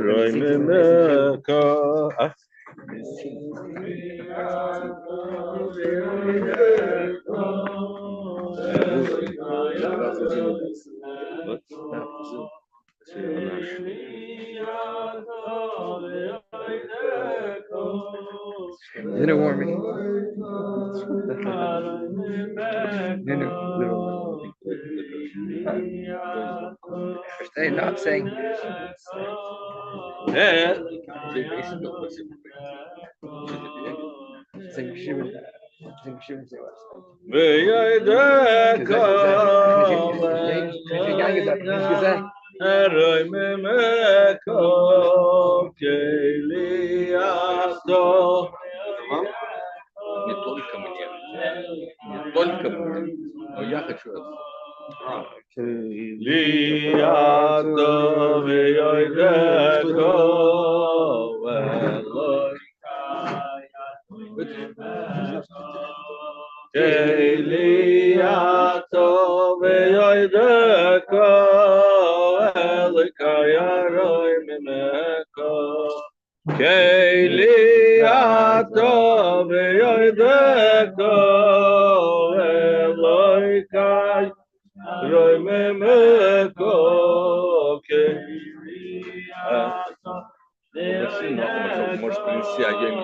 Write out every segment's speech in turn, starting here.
Roy Mimeka. Dinner warming. No, I'm saying. Roy Mimeka Keliato. Не только мне. Не только мне. Но я хочу это. Keliato ve'yoideko Eloi. Keliato ve'yoideko Elikayaroi mimeko. Keliato ve'yoideko Elikayaroi mimeko. Может принести агент.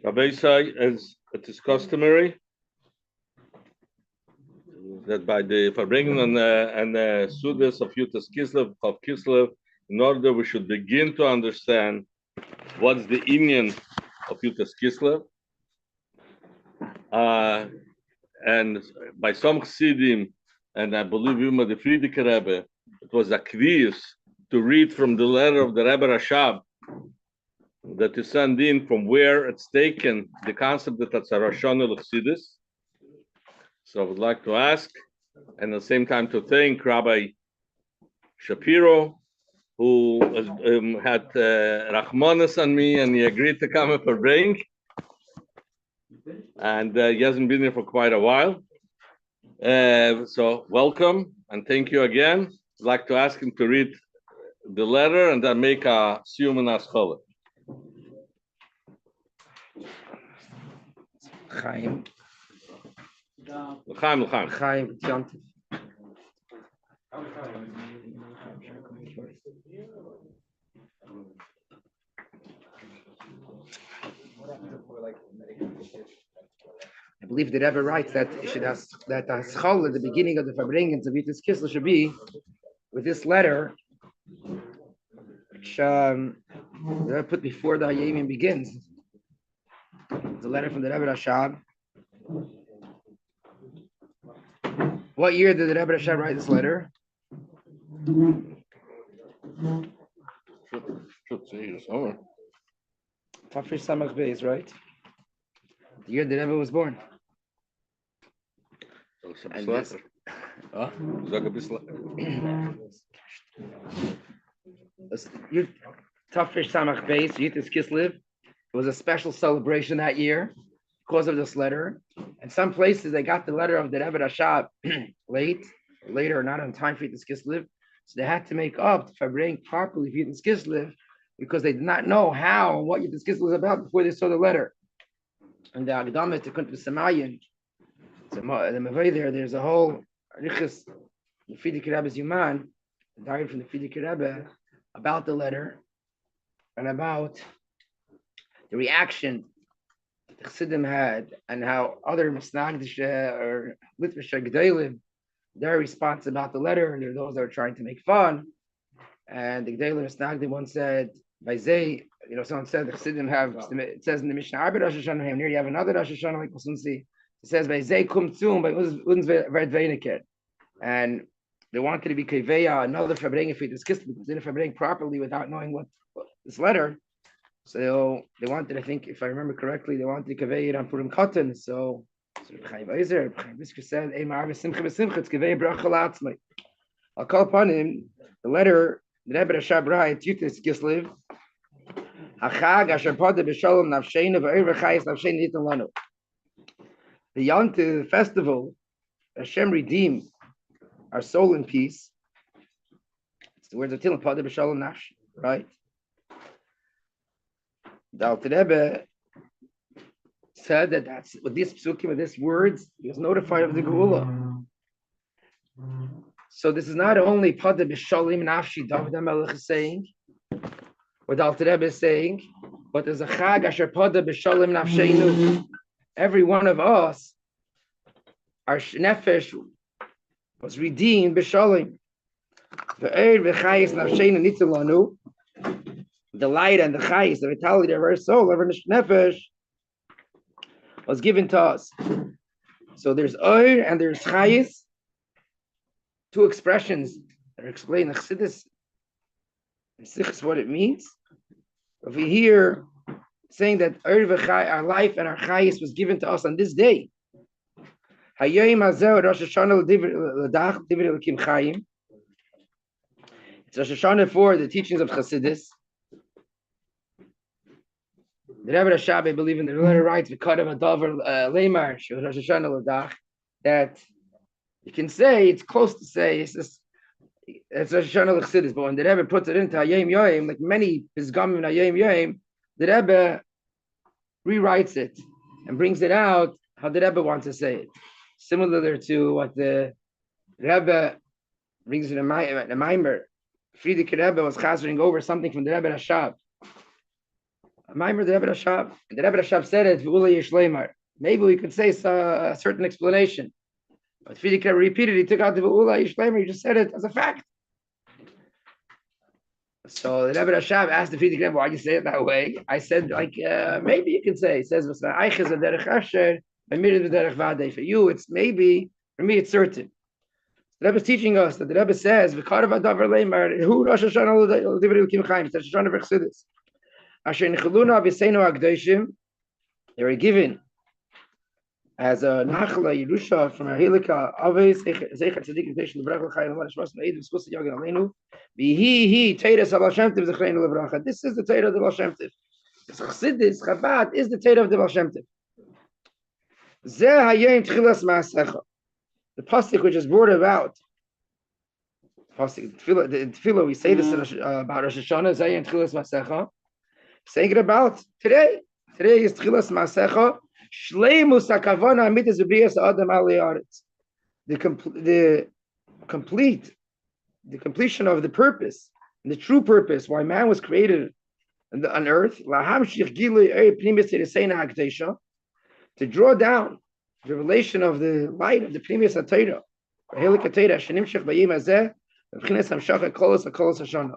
Rabbi Isai, as it is customary, that by the Farbrengen and the Sudas of Yud Tes Kislev in order we should begin to understand what's the Inyan of Yud Tes Kislev. And by some Chassidim, and I believe even the Frierdiker Rebbe, it was a kviyus to read from the letter of the Rebbe Rashab that you send in from where it's taken, the concept that it's a Rashon of Chassidus. So I would like to ask, and at the same time to thank Rabbi Shapiro, who had Rachmanis on me, and he agreed to come and bring. And he hasn't been here for quite a while. So welcome, and thank you again. I'd like to ask him to read the letter and then make a siyum and aschala. Chaim. L'chaim. Chaim, Yontif. I believe the Rebbe writes that it should ask that the schol at the beginning of the Farbrengen of Yud Tes Kislev should be with this letter, which the Rebbe put before the Hayamim begins. It's a letter from the Rebbe Rashab. What year did the Rebbe Rashab write this letter? Should say here somewhere. Tafresh Samach Beis, right? The year the Rebbe was born. And this, Tafresh Samach Beis, Yud Tes Kislev. It was a special celebration that year because of this letter. And some places they got the letter of the Rebbe Rashab later, not on time for Yud Tes Kislev. So they had to make up to Farbrengen properly for Yud Tes Kislev because they did not know how and what Yud Tes Kislev was about before they saw the letter. And the Agdama to Kunt B'Samayin, the Mavay there's a whole Riches, the Frierdiker Rebbe's Yuman, the diary from the Frierdiker Rebbe, about the letter and about the reaction the Chassidim had and how other Misnagdish or Litvish G'daylim, their response about the letter, and there are those that are trying to make fun. And the G'daylim Misnagdim once said, by Zay, someone said the Chassidim have, it says in the Mishnah, Arba Rosh Hashanah, here you have another Rosh Hashanah, like we'll soon see. It says, by Zay kum tzum, by uns verdweiniket. And they wanted to be Keveya, another Farbrengen for this kiss, because they didn't Farbrengen properly without knowing what this letter. So they wanted, I think, if I remember correctly, they wanted to convey it on Purim Katan. So Chaim Weiser, Chaim Brisker said, "Ein ma'arve simcha b'simcha, it's convey bracha la'atzmai." I'll call upon him. The letter, the Rebbe Rashab writes, Yud Tes Kislev, Hachag asher pada b'shalom nafsheinu v'oir v'chayis nafsheinu nitan lanu. The Yom Tov festival, Hashem redeemed our soul in peace. It's the words of Tilim, pada b'shalom nafsh, right? The Alter Rebbe said that that's with these psukim, with these words, he was notified of the Geula. So this is not only pada b'shalom nafshi, David HaMelech is saying, what the Alter Rebbe is saying, but there's a chag asher pada b'shalom nafsheinu. Every one of us, our nefesh was redeemed b'shalom. V'eir v'chayis nafsheinu nitzil lanu. The light and the chayis, the vitality of our soul, of our nefesh, was given to us. So there's oir and there's chayis, two expressions that are explained in Chassidus. And Sichos what it means. Over here, saying that our life and our chayis was given to us on this day. Hayom hazeh Rosh Hashanah l'dach divrei Elokim chayim. It's Rosh Hashanah for the teachings of Chassidus. The Rebbe Rashab, I believe in the letter writes, "V'kadav adavar leimar shel Rosh Hashanah l'dach," that you can say it's close to say it's Rosh Hashanah l'chassidus, but when the Rebbe puts it into Hayom Yom, like many pizgamim in Hayom Yom, the Rebbe rewrites it and brings it out how the Rebbe wants to say it, similar to what the Rebbe brings in a Maimer. Friedrich Rebbe was chazering over something from the Rebbe Rashab. A Maimer, the Rebbe Rashab, and the Rebbe Rashab said it. Maybe we could say a certain explanation. But Friedrich Rebbe repeated, he took out the V'ula Yishleimer, he just said it as a fact. So the Rebbe Rashab asked the Friedrich Rebbe, why do you say it that way? I said, maybe you can say, he says, for you, it's maybe, for me, it's certain. The Rebbe is teaching us that the Rebbe says, who Rosh Hashanah Divrei Elokim Chaim, it's Rosh Hashanah v'Chassidus. Asher nichaluna b'seinu ha'kdoshim, they were given as a nachla Yerusha from our Hilika Aves Zecher Tzadik K'desh Levrach L'Chayim L'Mar Shmas Me'ed V'Skus Yagen Aleinu V'hi Teira Sabal Shem Tov Zechreinu Levracha. This is the Teira of the Baal Shem Tov. Chassidus Chabad is the Teira of the Baal Shem Tov. Zeh Hayom Tchilas Ma'asecha. The pasuk which is brought about. Pasuk the Tefillah we say this about Rosh Hashanah. Zeh Hayom Tchilas Ma'asecha. Saying it about today. Today is Tchilas Ma'asecha. Shleimus hakavana amitas v'briyas adam alei aretz. The completion of the purpose, and the true purpose why man was created on earth. Lahamshich gilui pnimis tereseina hakdesha, to draw down the revelation of the light of the pnimis hatayra. Helik hatayra shenimshich bayim hazeh v'chines hamshacha kolos hashana.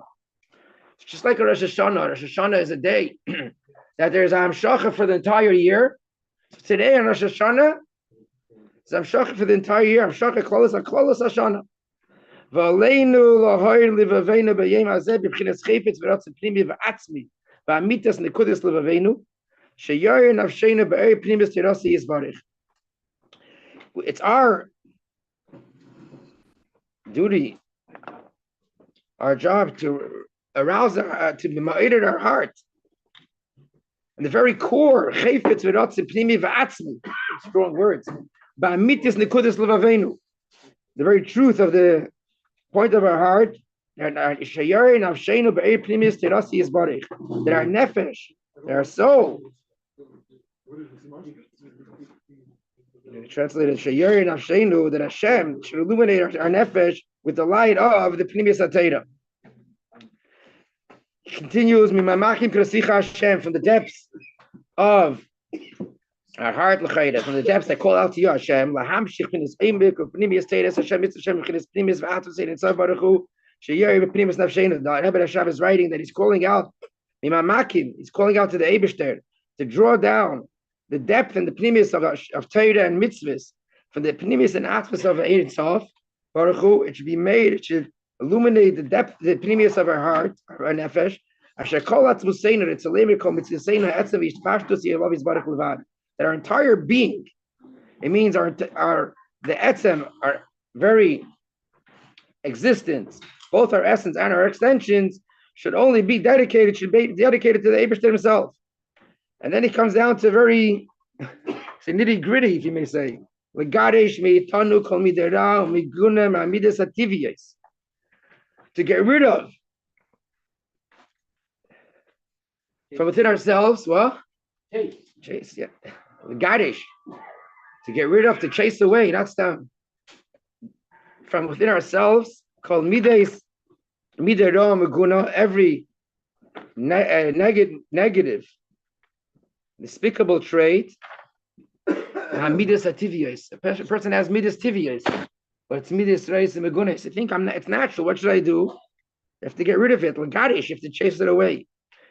It's just like a Rosh Hashanah. Rosh Hashanah is a day that there's a hamshacha for the entire year. So today on Rosh Hashanah, it's hamshacha for the entire year. Hamshacha kolos hashana. V'aleinu lahoir livavenu b'yem hazeh b'chines chayfetz v'ratzim pnimi v'atzmi v'amitas nekudas livavenu sheyair nafsheinu b'er pnimis terasi yisbarich. It's our duty, our job to arouse, to be ma'ated our heart. And the very core, chayfetz v'ratzim pnimi v'atzmi, strong words, b'amitas nekudas livavenu, the very truth of the point of our heart, that our nefesh, that our soul, translated that Hashem should illuminate our nefesh with the light of the Pnimis HaTeira. Continues Hashem from the depths of our heart, from the depths that call out to you, Hashem. Hashem the Rebbe Rashab is writing that he's calling out, he's calling out to the Eibishter to draw down the depth and the pnimis of Torah and mitzvahs from the pnimis and atzvahs of Ein Sof Baruch Hu. It should be made. It should illuminate the depth, the pnimis of our heart, our nefesh. That our entire being, it means our the etzem, our very existence, both our essence and our extensions, should be dedicated to the Eibishter himself. And then he comes down to very nitty gritty, if you may say. To get rid of from within ourselves, what? Chase, yeah. Gadish. To get rid of, to chase away, not stop. From within ourselves, called mides, midera meguna, every negative, despicable trait. Midas ativiyos. A person has midas tiviyos, but it's midas reis and megunes. I think it's natural. What should I do? You have to get rid of it. Lagadish, you have to chase it away.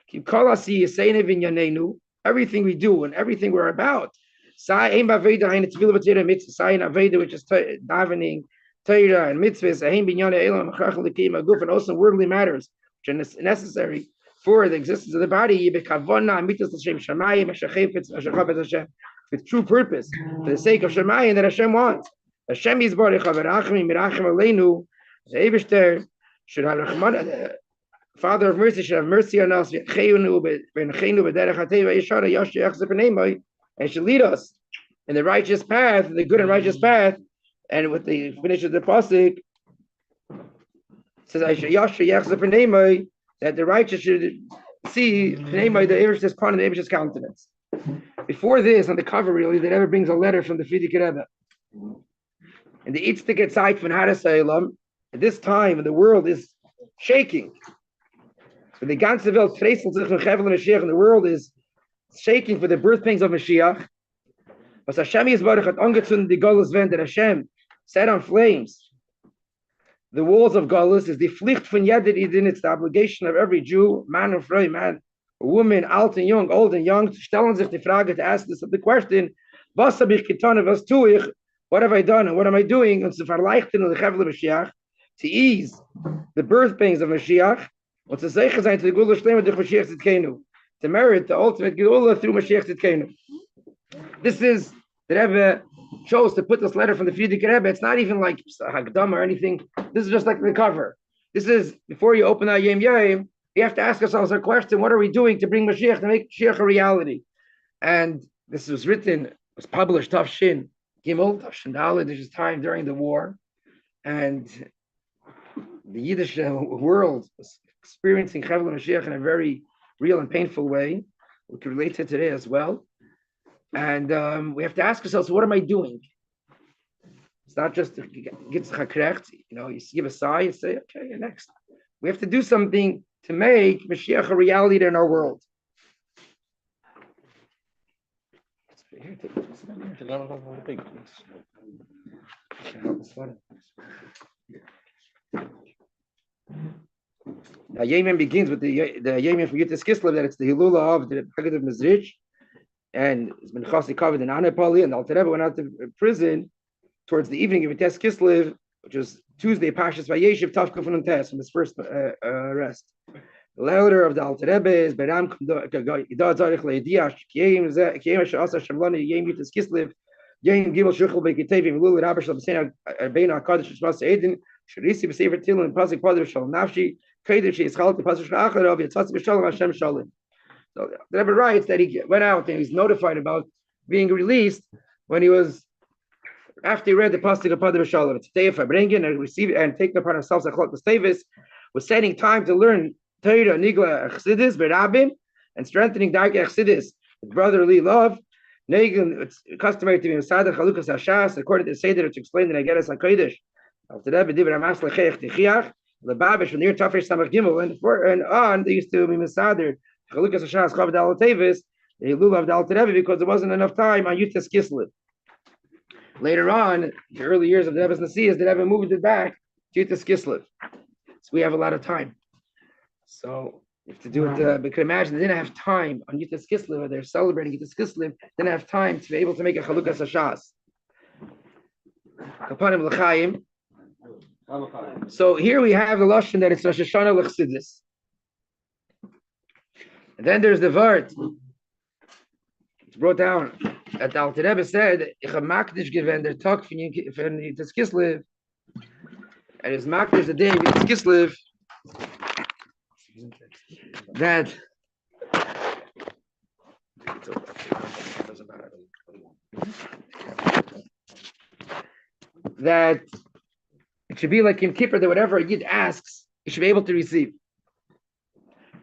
Keep kolasi yisayne vinyanenu. Everything we do and everything we're about. Sai aim baveda hain tefillah b'tira mitzvah. Sai aveda, which is davening, Torah and mitzvahs. Aim binyane elam chachal lekim aguf, and also worldly matters which are necessary for the existence of the body. Bekavona mitzvahs l'shem shamayim shachefetz shachapet Hashem, with true purpose, for the sake of shamayim that Hashem wants. Hashem is barich averachim mirachim aleinu. The Eibishter should have Rahman. Father of mercy should have mercy on us, and should lead us in the righteous path, the good and righteous path. And with the finish of the pasuk, says that the righteous should see the Eibishter's part of the Eibishter's countenance. Before this, on the cover, really, that ever brings a letter from the Frierdiker Rebbe. And the Itztiket Zeit from Hadassah, at this time, when the world is shaking, so the ganze Welt kreiselt sich von Chevel Mashiach, and the world is shaking for the birth pains of Mashiach. Was Hashem Yisbarach hat angezündet die Golus Wend, that Hashem set on flames the walls of Golus, is the Pflicht von jeder Idin. It's the obligation of every Jew, man or Frau, man or woman, alt and young, old and young, to stellen sich die Frage, to ask this the question, was habe ich getan, was tue ich, what have I done and what am I doing, und zu verleichten und Chevel Mashiach, to ease the birth pains of Mashiach. What's the zeichen sein to the Gula Shlema durch Mashiach Tzidkenu, to merit the ultimate Gula through Mashiach Tzidkenu. This is the Rebbe chose to put this letter from the Frierdiker Rebbe. It's not even like Hagdam or anything. This is just like the cover. This is before you open out Yom Yom, we have to ask ourselves a question: what are we doing to bring Mashiach, to make Mashiach a reality? And this was published Tafshin Gimel, Tafshin Dalet. This is time during the war, and the Yiddish world was experiencing Chevel Mashiach in a very real and painful way. We can relate to today as well. And we have to ask ourselves, what am I doing? It's not just get correct. You give a sigh and say, okay, next. We have to do something to make Mashiach a reality in our world. Now, Yemen begins with the Yemen from Yud Tes Kislev, that it's the Hilula of the Haggadah of Mizrich, and it's been chassid covered in Anash.org, and the Alter Rebbe went out to prison towards the evening of Yud Tes Kislev, which was Tuesday, Pashas Vayeshiv Tafkuf and Tes, from his first arrest. The letter of the Alter Rebbe is Beram Yidad Zarich Le'ediach Kiyem Sha'asa Shamlani Yem Yud Tes Kislev Yem Gimel Shuchel Be'Kitevim Lul Rabbi Shalom B'Sein Bein HaKadosh Shmas Eidin Sharisi B'Sefer Tilin Pasik Padr Shalom Nafshi Keidish Yischal Pasik Shacharav Yitzatz B'Shalom Hashem Shalom. So the Rebbe writes that he went out and he's notified about being released when he was, after he read the pasuk of Padre Shalom, Yud Tes Kislev Farbrengen, and received and taken upon ourselves Achlok L'Stevis, was setting time to learn Torah, Nigla, Chassidus, Berabim, and strengthening Dark Chassidus with brotherly love. It's customary to be Masada Chalukas Hashas, according to the Seder, to explain the Negeres HaKodesh. After that, B'div Ramas L'Cheich Tichiach, L'Babish, from near Tafresh Samach Gimel, and on, they used to be Masada Chalukas Hashas, Chav Dal Tevis, the Hilul of the Alter Rebbe, because there wasn't enough time on Yud Tes Kislev. Later on, the early years of the Rebbe's Nasias, the Rebbe moved it back to Yud Tes Kislev. So we have a lot of time. So you have to do it. But you can imagine they didn't have time on Yud Tes Kislev. They're celebrating Yud Tes Kislev. Didn't have time to be able to make a Chalukas Hashas. Kapanim L'chaim. So here we have the lashon that it's Rosh Hashanah L'chsidus. And then there's the word. It's brought down that the Alter Rebbe said, "Ich habe Makdish given der Tag von Yud Tes Kislev." And his Makdish the day of Yud Tes Kislev that that it should be like Yom Kippur, that whatever a Yid asks, he should be able to receive.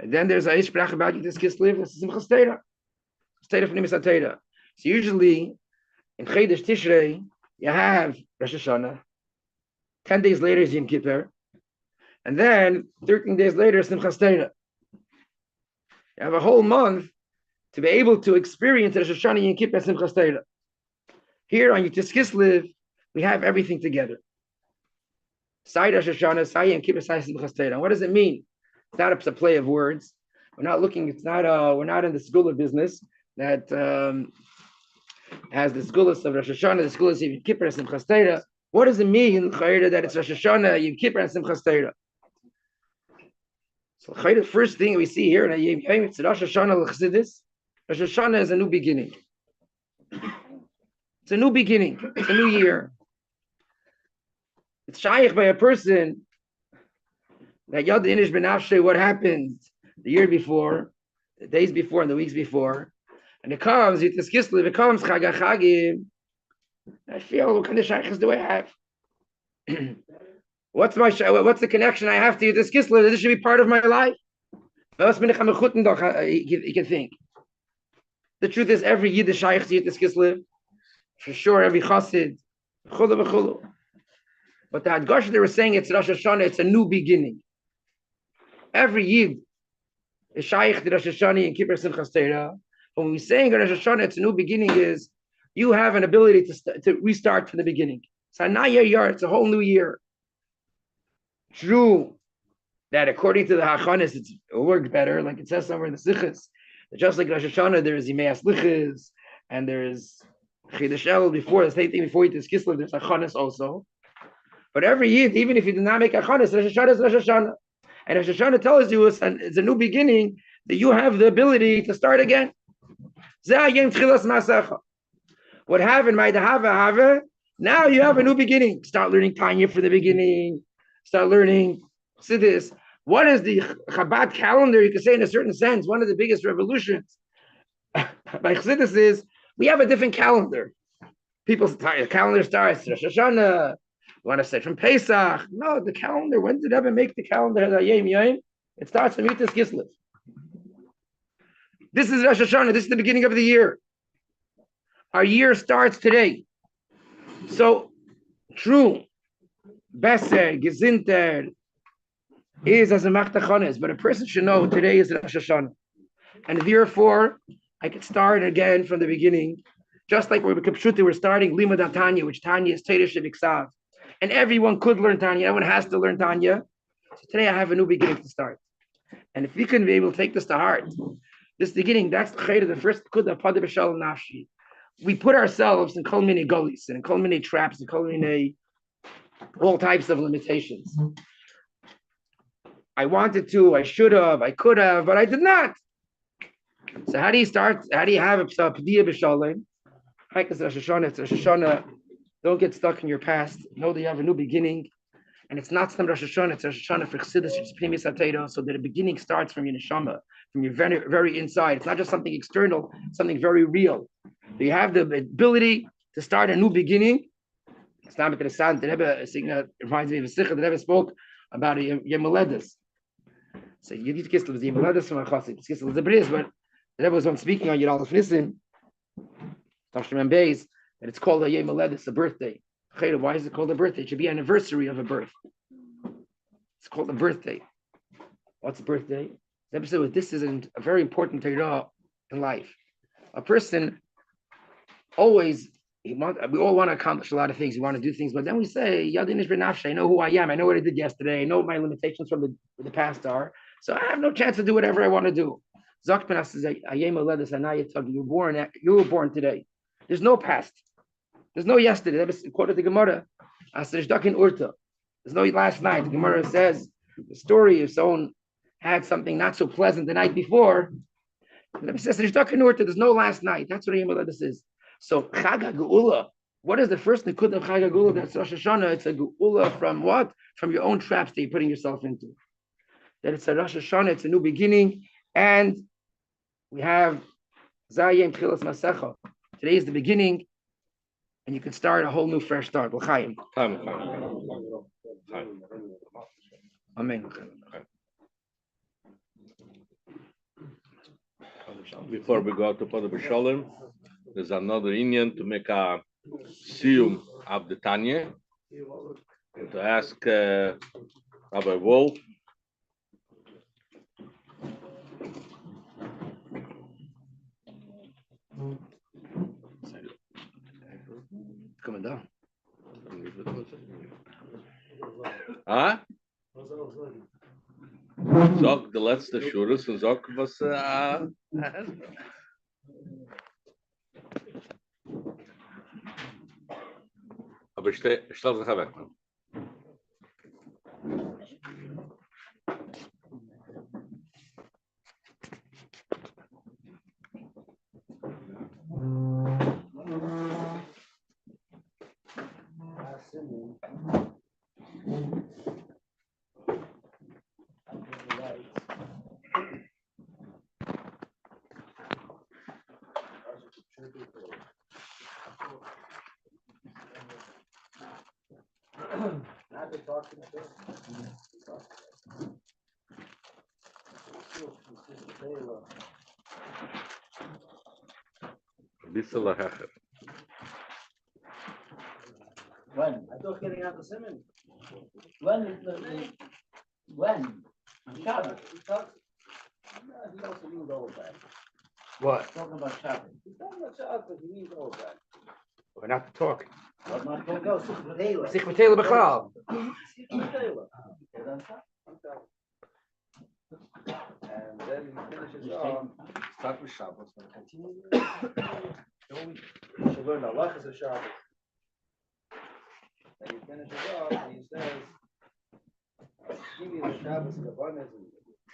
And then there's a Ishprach about Yud Tes Kislev, this is Simchas Torah. State of Nimis HaTorah. So usually in Chodesh Tishrei, you have Rosh Hashanah. 10 days later is Yom Kippur. And then 13 days later is Simchas Torah. You have a whole month to be able to experience Rosh Hashanah, Yom Kippur, and Simchas Torah. Here on Yud Tes Kislev, we have everything together. Sai Rosh Hashanah, Sai Yom Kippur, Sai Simchas Torah. What does it mean? It's not a play of words. We're not looking. It's not. We're not in the school of business that has the schools of Rosh Hashanah, the schools of Yom Kippur, and Simchas Torah. What does it mean that it's Rosh Hashanah, Yom Kippur, and Simchas Torah? So the first thing we see here in Yom Yom, it's Rosh Hashanah l'Chassidus. Rosh Hashanah is a new beginning. It's a new beginning. It's a new year. It's shaykh by a person that Yad Inish Benafshe, what happened the year before, the days before, and the weeks before, and it comes, Yud Tes Kislev, it comes Chag HaChagim. I feel, what kind of shaykhs do I have? What's the connection I have to Yud Tes Kislev? This should be part of my life. You can think. The truth is, every Yid is shaykh to Yud Tes Kislev. For sure, every chassid. But the Hadgash, they were saying it's Rosh Hashanah, it's a new beginning. Every Yid is shaykh to Rosh Hashanah and Kippur Simchas Torah. When we're saying Rosh Hashanah, it's a new beginning, is you have an ability to restart from the beginning. So now it's a whole new year. True that according to the Hachanis, it worked better, like it says somewhere in the Sichos. Just like Rosh Hashanah, there is Yimei Aslichas, and there is Chidush El before, the same thing before Yud Tes Kislev, there's Hachanis also. But every Yid, even if you do not make Hachanis, Rosh Hashanah is Rosh Hashanah. And Rosh Hashanah tells you it's a new beginning, that you have the ability to start again. What happened, my Dahava, now you have a new beginning. Start learning Tanya from the beginning. Start learning Siddhis. What is the Chabad calendar? You could say in a certain sense, one of the biggest revolutions by Chassidus is we have a different calendar. People's calendar starts Rosh Hashanah. You want to say from Pesach? No, the calendar. When did Rebbe make the calendar? It starts from Yud Tes Kislev. This is Rosh Hashanah. This is the beginning of the year. Our year starts today. So, true. Beser, Gezinter is as a Machtachonis, but a person should know today is Rosh Hashanah. And therefore, I could start again from the beginning, just like we're starting Limud Tanya, which Tanya is Teresh Viksav. And everyone could learn Tanya, everyone has to learn Tanya. So today I have a new beginning to start. And if we can be able to take this to heart, this beginning, that's the first Kudah Pada B'Shalom Nafshi. We put ourselves in Kol Mini Golis, and in Kol Mini traps, and Kol Mini all types of limitations. I wanted to, I should have, I could have, but I did not. So how do you start? How do you have a Padiyah B'Shalom? It's Rosh Hashanah, it's Rosh Hashanah. Don't get stuck in your past. Know that you have a new beginning. And it's not some Rosh Hashanah, it's Rosh Hashanah for Chassidus, it's Pnimis HaTorah, so that the beginning starts from your neshama, from your very, very inside. It's not just something external, it's something very real. You have the ability to start a new beginning. It's not interessant. The Rebbe reminds me of a Sikha. The Rebbe spoke about a Yom Haledes. So Yud Tes Kislev is Yom Haledes from a Chassid. Kislev is a bris, but the Rebbe was one speaking on Yud Aleph Nisim, Tashrim and Beis, that it's called a Yom Haledes, a birthday. Why is it called a birthday? It should be an anniversary of a birth. It's called a birthday. What's a birthday? The Rebbe said, this is a very important Torah in life. A person always, we all want to accomplish a lot of things. We want to do things, but then we say, Yadin Ish Benafshe, I know who I am. I know what I did yesterday. I know what my limitations from the past are. So I have no chance to do whatever I want to do. Zok Benas says, you were born today. There's no past. There's no yesterday. That quoted the Gemara. There's no last night. The Gemara says the story if someone had something not so pleasant the night before, The Rebbe says there's no last night. That's what Yom this is. So Chag HaGeula. What is the first Nikud of Chag HaGeula? That's Rosh Hashanah. It's a Geula from what? From your own traps that you're putting yourself into. That it's a Rosh Hashanah. It's a new beginning, and we have Zayim Tchilas Masecha. Today is the beginning, and you can start a whole new fresh start. L'chaim. Amen. Before we go to Pada B'Shalom, there's another Inyan to make a siyum of the Tanya, and to ask Rabbi Wolf Coming down. Huh? Sag the letzte Shurus und sag was aber stell sich weg. When? I thought getting out the Simon. When? On Shabbos. He also means all of that. What? Talking about Shabbos. He's talking about Shabbos, but he means all of that. We're not talking. But not talking about Sikh Taylor. Sikh Taylor B'chal. And then he finishes off. Start with Shabbos, then continue. You should learn the halachas of Shabbos. And he finishes off and he says, give me the Shabbos and the abundance and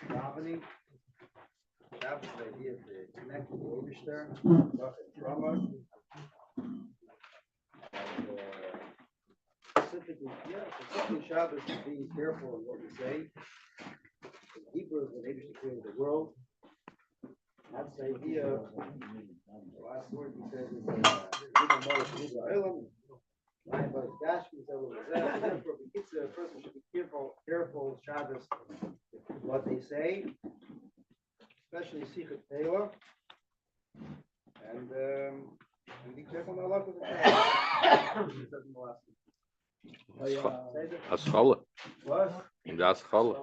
davening. Shabbos is the idea to connect with the Eibishter, and trauma. And specifically Shabbos is being careful in what we say. In Hebrew, when Eibishter created the world, that's the idea. The last word he says is therefore, a person should be careful Shabbos what they say, especially Sikhat Taylor, and be careful not luck with the Ascholle. What? In the Ascholle.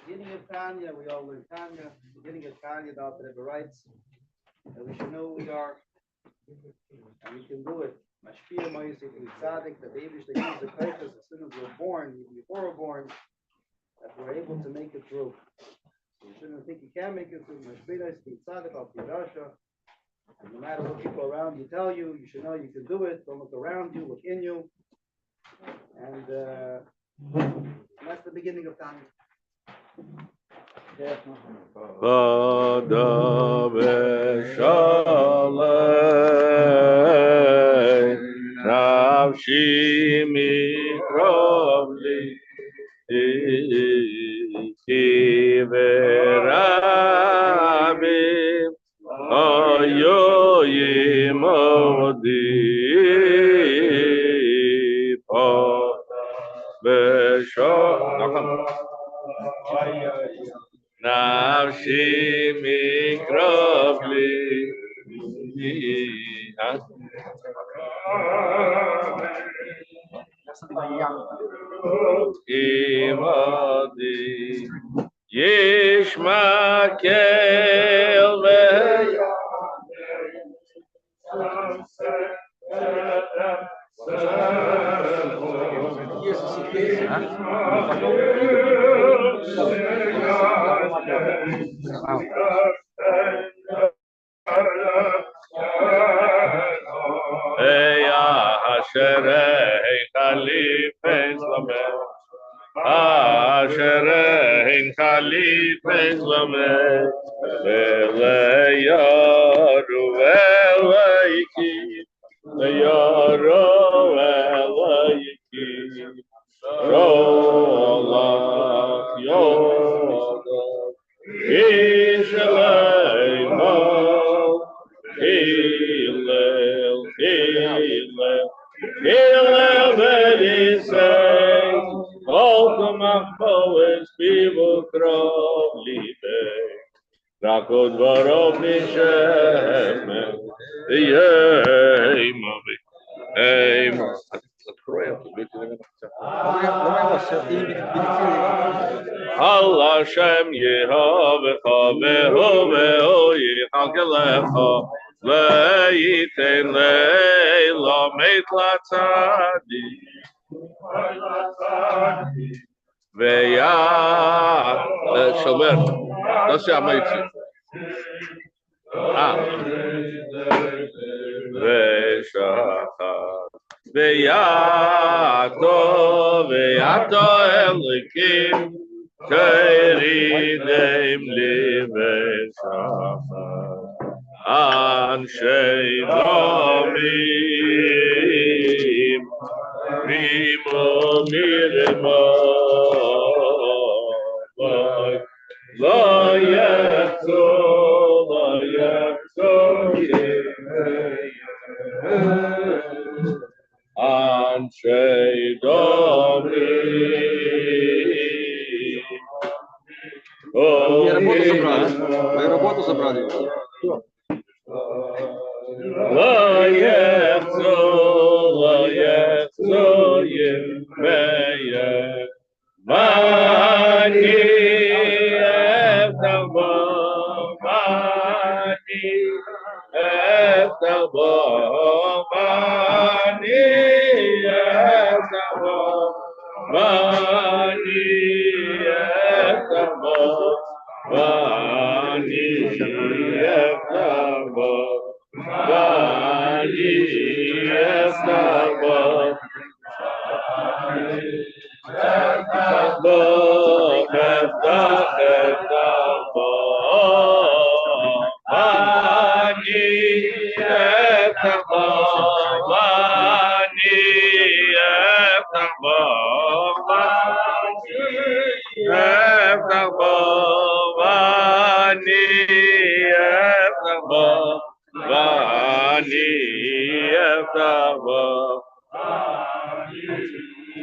Beginning of Tanya, we all learn Tanya. Beginning of Tanya, the Alter Rebbe writes that we should know who we are, and we can do it. Mashpia Ma'aseh Tzaddik, the babies that use the kaitas as soon as we're born, even before we're born, that we're able to make it through. So you shouldn't think you can't make it through. Mashpia Ma'aseh Tzaddik, Al Pirasha. And no matter what people around you tell you, you should know you can do it. Don't look around you, look in you. And that's the beginning of Tanya. Pada B'Shalom, Nafshi mikrovli, Kiverabim, Oyoyim Odi, Pada B'Shalom. Nafshi mikrovli. Imadi Yishma Kel Asher Khalif Islam Vein Khalifes Lamed, Veleyaru Elayki, Leyaro Elayki, Rolach Yodah, Yishalaymo, Hillel, Hillel, Hillel Benisei, Kolkamachmo es Bivu Krov Libei, Rakod Varov Nishemen, Yeimavi, Eima. Allah Shem Yehovecha Vehoveho Yichagelecha Leiten Leila Meitla Tzadi Veya Shomer. Das ist ja Meitzi. Veshachat Veyato Elikim Keiridem Liveshachat Anshei Domim Rimo Mirimo Lo Yetzo Anshei Domim Мою работу забрали. Lo Yetzo Yemeye Mani Eftabo Mani Eftabo Mani Eftabo Mani Eftabo Mani Eftabo Mani Eftabo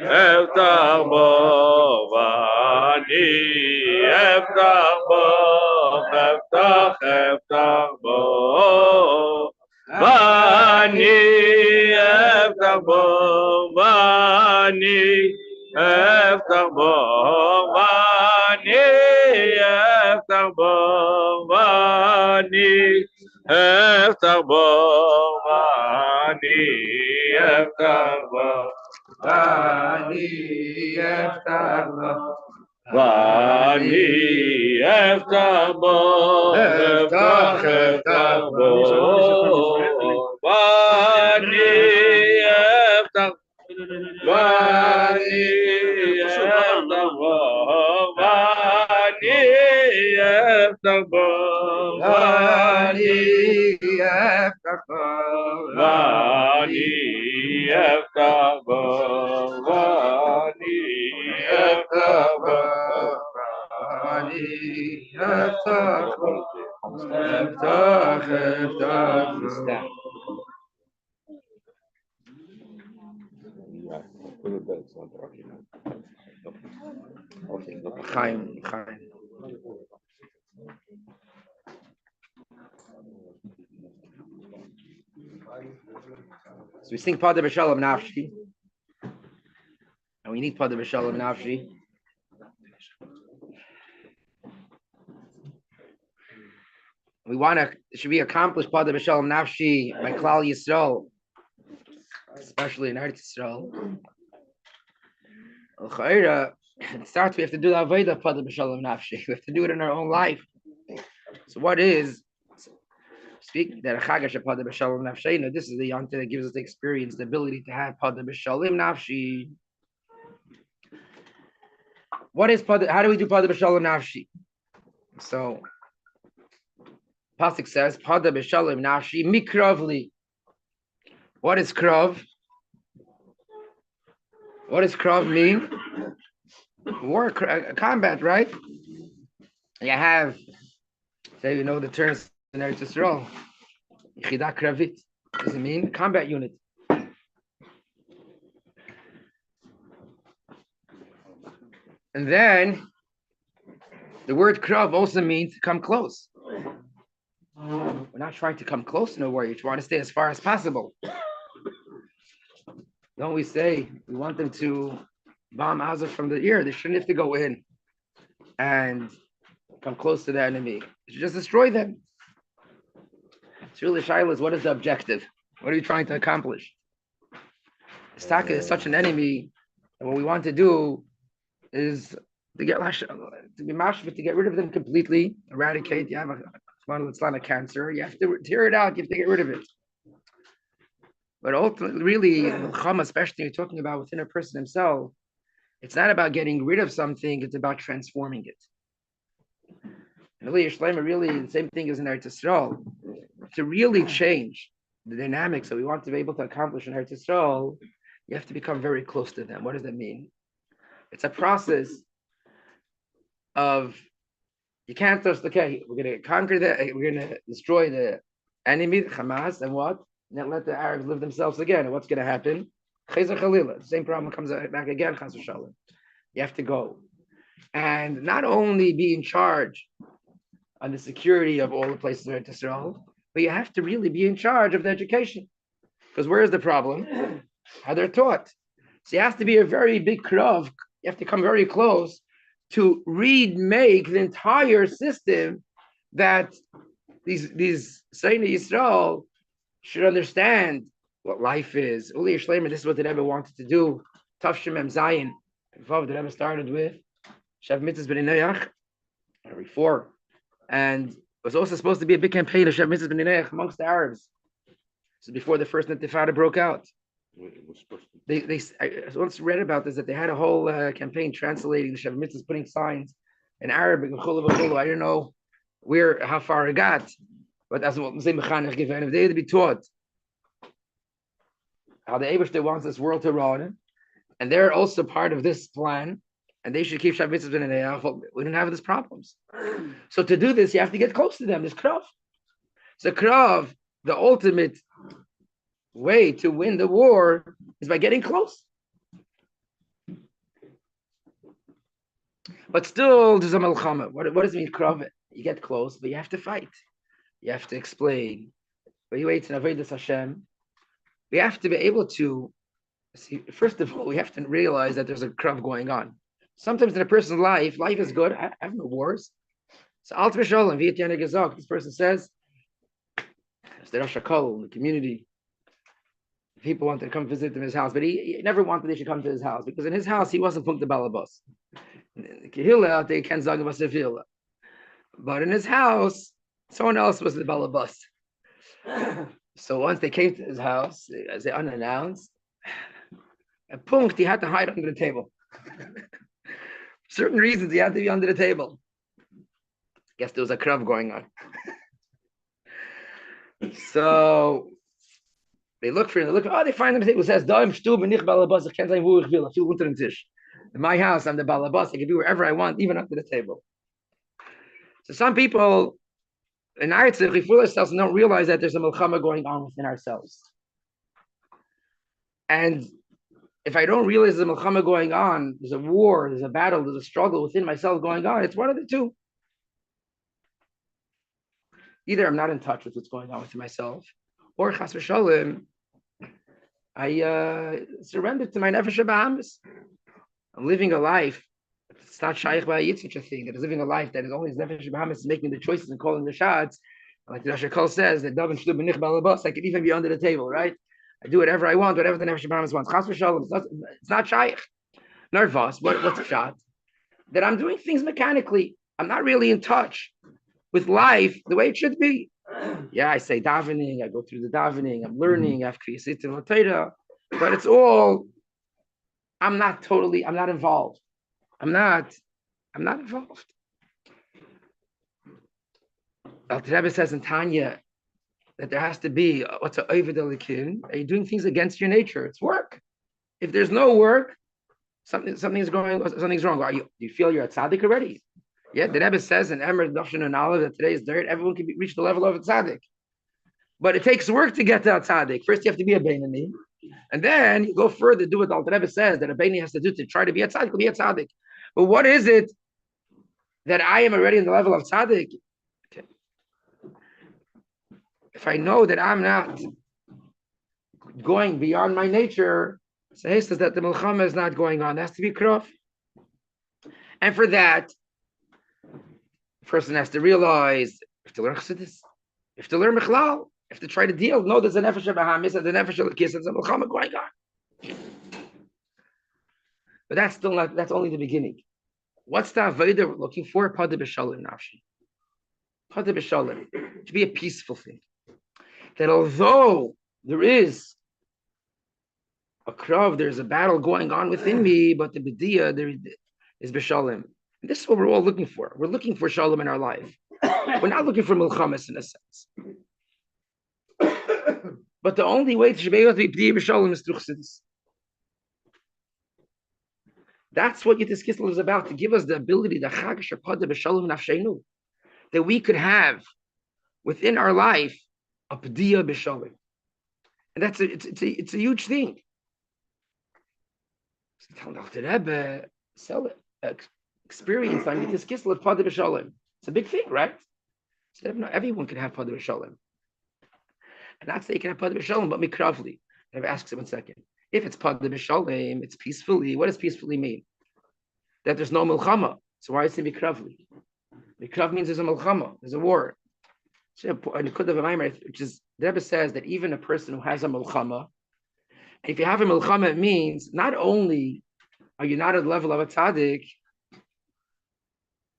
Eftabo Vani Eftabo Eftabo Vani Eftabo Vani Eftabo Vani Eftabo Vani Eftabo Vani Eftabo Vani Eftabo Vani Eftabo Eftabo Vani Eftabo Vani Eftabo Vani Eftabo Vani Eftabo Vani Eftabo Vani Eftabo Vani Eftabo Chaim. So we sing Pada B'Shalom Nafshi, and we need Pada B'Shalom Nafshi. We want to, should we accomplish Pada B'Shalom Nafshi by Klal Yisrael, especially in Eretz Yisrael. It starts, we have to do the Avodah Pada B'Shalom Nafshi. We have to do it in our own life. So what is, speak that Chagash Pada B'Shalom Nafshi, this is the Yonte that gives us the experience, the ability to have Pada B'Shalom Nafshi. What is pada? How do we do pada b'shalom nafshi? So Pasuk says pada b'shalom nafshi mikravli. What is krav? What does krav mean? War, combat, right? You have, say, you know the terms in Eretz Yisrael. Yichida kravit. Does it mean combat unit? And then the word krav also means to come close. We're not trying to come close to no war. You're trying to stay as far as possible. Don't we say we want them to bomb Gaza from the air? They shouldn't have to go in and come close to the enemy. You should just destroy them. It's really Shilas, what is the objective? What are you trying to accomplish? Istaka is such an enemy, and what we want to do is to get to get rid of them completely, eradicate. You have a cancer, you have to tear it out, you have to get rid of it. But ultimately, really, especially you're talking about within a person himself, it's not about getting rid of something, it's about transforming it. And really, the same thing as in Eretz Yisrael. To really change the dynamics that we want to be able to accomplish in Eretz Yisrael, you have to become very close to them. What does that mean? It's a process of, you can't just, okay, we're going to conquer we're going to destroy the enemy, Hamas, and what? And then let the Arabs live themselves again. And what's going to happen? The same problem comes back again, Chas v'shalom. You have to go. And not only be in charge on the security of all the places in Eretz Yisrael, but you have to really be in charge of the education. Because where is the problem? How they're taught. So you have to be a very big krav. You have to come very close to remake the entire system that these Seinei Yisrael should understand what life is. Uli Shleimer, this is what the Rebbe wanted to do. Tafshim Mem Zayin. The Rebbe started with Shav Mitzvahs B'nei Noach, every 4. And it was also supposed to be a big campaign of Shav Mitzvahs B'nei Noach amongst the Arabs. This is before the first Intifada broke out. I once read about this, that they had a whole campaign translating the Shav Mitzvahs, putting signs in Arabic. I don't know how far it got, but as what Moshe Mechanech given, if they had to be taught how the Eibishter wants this world to run, and they're also part of this plan, and they should keep Shav Mitzvahs in the we don't have these problems. So to do this, you have to get close to them. There's krav. So krav, the ultimate way to win the war is by getting close. But still, there's a melchama. What does it mean, krav? You get close, but you have to fight. You have to explain. But you wait in Avodas Hashem. We have to be able to see. First of all, we have to realize that there's a krav going on. Sometimes in a person's life is good. I have no wars. So Alt V'Sholem, V'yet Yana Gezok, this person says, it's the Rosh HaKol, the community. People wanted to come visit him in his house, but he never wanted they should come to his house, because in his house, he wasn't Punkt the Balabas. Kehillah, they can't Zag Vasevila. But in his house, someone else was the Balabas. So once they came to his house, as they unannounced, at Punkt, he had to hide under the table. Certain reasons, he had to be under the table. Guess there was a krav going on. So they look for him. They find him. It says, in my house, I'm the balabas. I can be wherever I want, even under the table. So some people in Artsich, we fool ourselves and don't realize that there's a melchama going on within ourselves. And if I don't realize there's a melchama going on, there's a war, there's a battle, there's a struggle within myself going on, it's one of the two. Either I'm not in touch with what's going on within myself, or chas v'sholem, I surrender to my nefesh b'hamis. I'm living a life. It's not shaykh ba'ayit, such a thing. That is living a life that is only his nefesh b'hamis is making the choices and calling the shots. Like the Rosh HaKol says, that daven shlu b'nich balabas, I could even be under the table, right? I do whatever I want, whatever the nefesh b'hamis wants. Chas v'sholem, it's not shaykh. Nervous. What's the shot? That I'm doing things mechanically. I'm not really in touch with life the way it should be. Yeah, I say davening, I go through the davening, I'm learning, I have kriyasit and latera, but it's all, I'm not involved. I'm not I'm not involved. Alter Rebbe says in Tanya that there has to be what's a oved elikim. Are you doing things against your nature? It's work. If there's no work, something's wrong. Do you feel you're a tzaddik already? Yeah, the Rebbe says in Emer, Dafshin, and Olive that today's dirt, everyone can reach the level of a tzaddik. But it takes work to get to a tzaddik. First, you have to be a Beinani. And then you go further, do what the Alter Rebbe says that a Beinani has to do to try to be a tzaddik, be a tzaddik. But what is it that I am already in the level of tzaddik? Okay. If I know that I'm not going beyond my nature, so he says that the milchama is not going on. There has to be krov. And for that, the person has to realize, if to learn chassidus, if to learn michlal, if to try to deal, no, there's a nefesh of hamis and the nefesh of kis, there's a milchama going on. But that's still not, that's only the beginning. What's the avodah we're looking for? Pada b'shalom nafshi. Pada b'shalom. To be a peaceful thing. That although there is a krav, there's a battle going on within me, but the b'diyah there is b'shalom. And this is what we're all looking for. We're looking for shalom in our life. We're not looking for milchamas in a sense. But the only way to be able to be b'diyah b'shalom is through chassidus. That's what Yud Tes Kislev is about, to give us the ability, the chag shepada b'shalom nafsheinu, that we could have within our life a b'diyah b'shalom. And that's it's a huge thing. Experience on Yud Tes Kislev pada b'shalom. It's a big thing, right? So everyone can have pada b'shalom. And not say you can have pada b'shalom, but mikravli. Never asks him 1 second. If it's pada b'shalom, it's peacefully. What does peacefully mean? That there's no milchama. So why is it mikravli? Mikrav means there's a milchama, there's a war. Which is, the Rebbe says that even a person who has a milchama, if you have a milchama, it means not only are you not at the level of a tzaddik,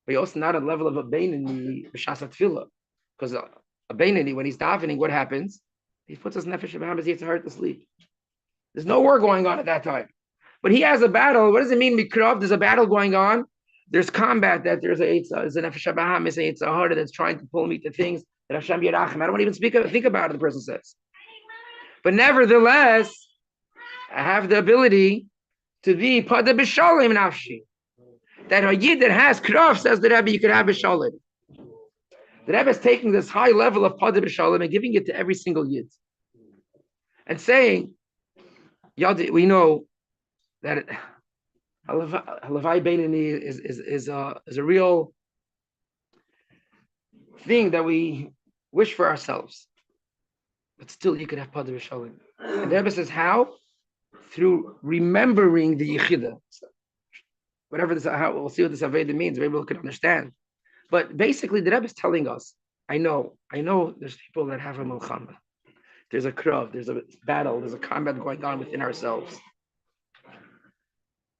but you're also not at the level of a beinani b'shas tefillah. Because a beinani, when he's davening, what happens? He puts his nefesh behind his heart to sleep. There's no war going on at that time. But he has a battle. What does it mean, mikrav? There's a battle going on. There's combat, that there's a nefesh behind it's a heart that's trying to pull me to things that Hashem Yerachim. I don't want to even think about it, the person says. But nevertheless, I have the ability to be pada b'shalom nafshi. That a yid that has krav, says the Rebbe, you can have b'shalom. The Rebbe is taking this high level of pada b'shalom and giving it to every single yid. And saying, we know that Halavai Beinani is a real thing that we wish for ourselves. But still, you could have pada b'shalom. And the Rebbe says, how? Through remembering the yichida. Whatever this, we'll see what this aveda means. Maybe we can understand. But basically, the Rebbe is telling us, I know there's people that have a milchama. There's a krav, there's a battle, there's a combat going on within ourselves.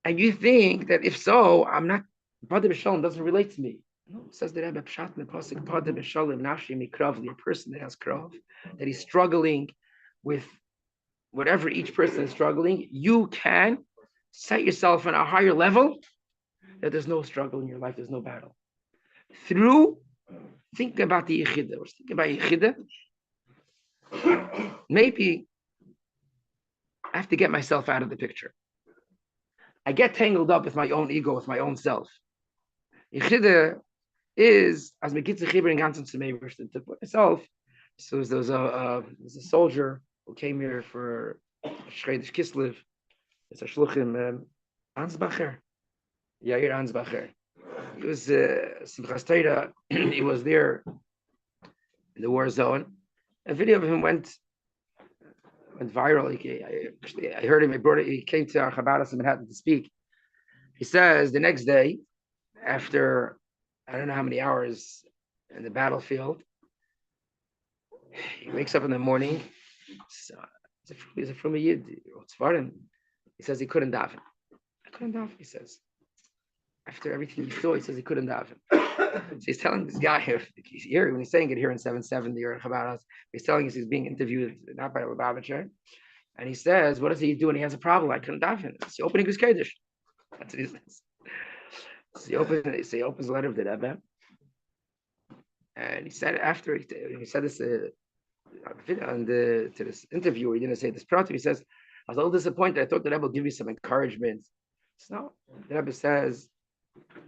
And you think that if so, I'm not, pada b'shalom doesn't relate to me. No, it says the Rebbe, pshat nepasik pada b'shalom nafshi mikravli, a person that has krav, that he's struggling with whatever each person is struggling, you can set yourself on a higher level, that there's no struggle in your life, there's no battle. Through thinking about the yichida, or thinking about yichida, maybe I have to get myself out of the picture. I get tangled up with my own ego, with my own self. Yichida is, as Mekitza Chibur ganzen Tzemei, to put myself. So there's a soldier who came here for Yud Tes Kislev. It's a shluchim, Ansbacher, Yair Ansbacher. He was Simchas Torah. He was there in the war zone. A video of him went viral. I heard him. He came to our Chabad in Manhattan to speak. He says the next day, after I don't know how many hours in the battlefield, he wakes up in the morning. He's a from a yid. He says he couldn't daven. I couldn't daven. He says after everything he saw, he says he couldn't daven. So he's telling this guy he's here when he's saying it here in 770 or in Chabad. He's telling us he's being interviewed not by Lubavitcher, and he says, "What does he do when he has a problem? I couldn't daven." It's the opening his Kaddish. That's what he says. So he opens the letter of the Rebbe, and he said after he said this to this interviewer, he didn't say this properly. He says, "I was a little disappointed. I thought the Rebbe would give me some encouragement." So no, the Rebbe says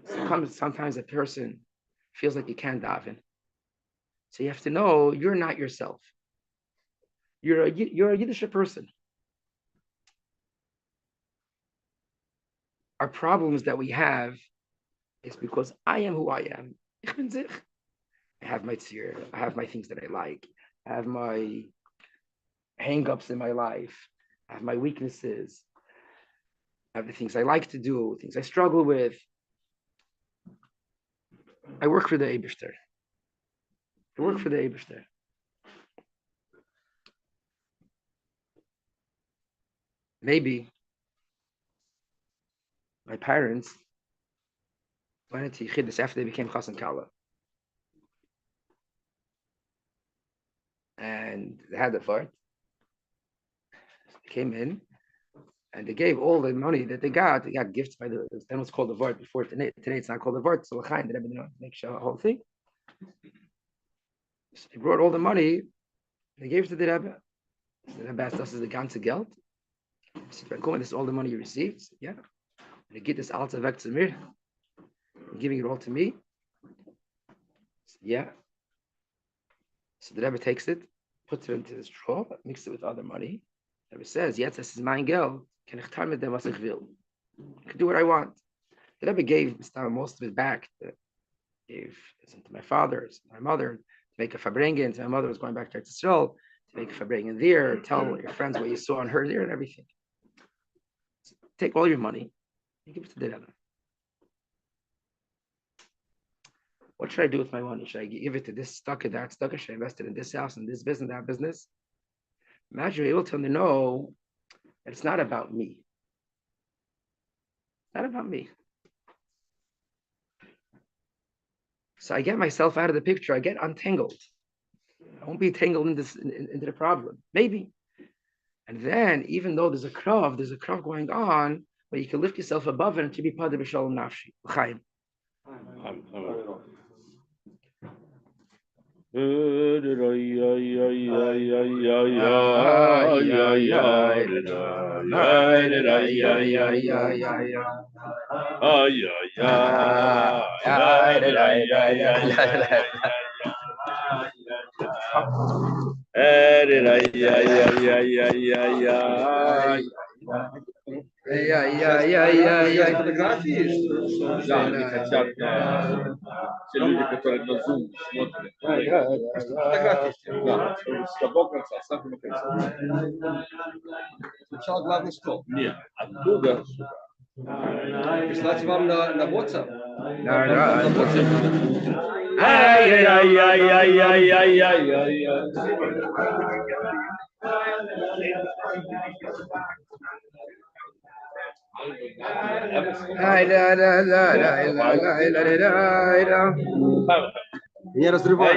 sometimes a person feels like he can't daven, so you have to know you're not yourself. You're a Yiddish person. Our problems that we have is because I am who I am. Ich bin sich. I have my tzir. I have my things that I like. I have my hang-ups in my life. I have my weaknesses. I have the things I like to do, things I struggle with. I work for the Eibishter. Maybe my parents went into Yechidus after they became Chassan Kala. And they had the fart. They came in and they gave all the money that they got. They got gifts by then it was called the Vart before today. Today it's not called the Vart. So L'chaim, they make sure the whole thing. So they brought all the money. They gave it to the Rebbe. So the Rebbe asked us, "Is the ganze Geld?" He said, "This is all the money you received." Said, "Yeah." And they get this alta weg to me, giving it all to me. Said, "Yeah." So the Rebbe takes it, puts it into his drawer, mixes it with other money. The Rebbe says, "Yes, this is my Geld. Can ich tun mit dem was ich will? I can do what I want." The Rebbe gave most of it back. Gave some to my father, to my mother, to make a Farbrengen. To my mother was going back to Israel to make a Farbrengen there. Tell your friends what you saw and heard there and everything. So take all your money and give it to the Rebbe. What should I do with my money? Should I give it to this stucker, that stucker? Should I invest it in this house, in this business, that business? Imagine you're able to know that it's not about me. It's not about me. So I get myself out of the picture. I get untangled. I won't be tangled into the problem. Maybe. And then, even though there's a krav going on, but you can lift yourself above it and to be part of B'Shalom Nafshi. L'chaim. Да, они хотят, все люди, которые на Zoom смотрят, фотографии, да, с того конца, с самого конца. Сначала главный стол. Нет, оттуда сюда. Прислать вам на WhatsApp. Не разрывай.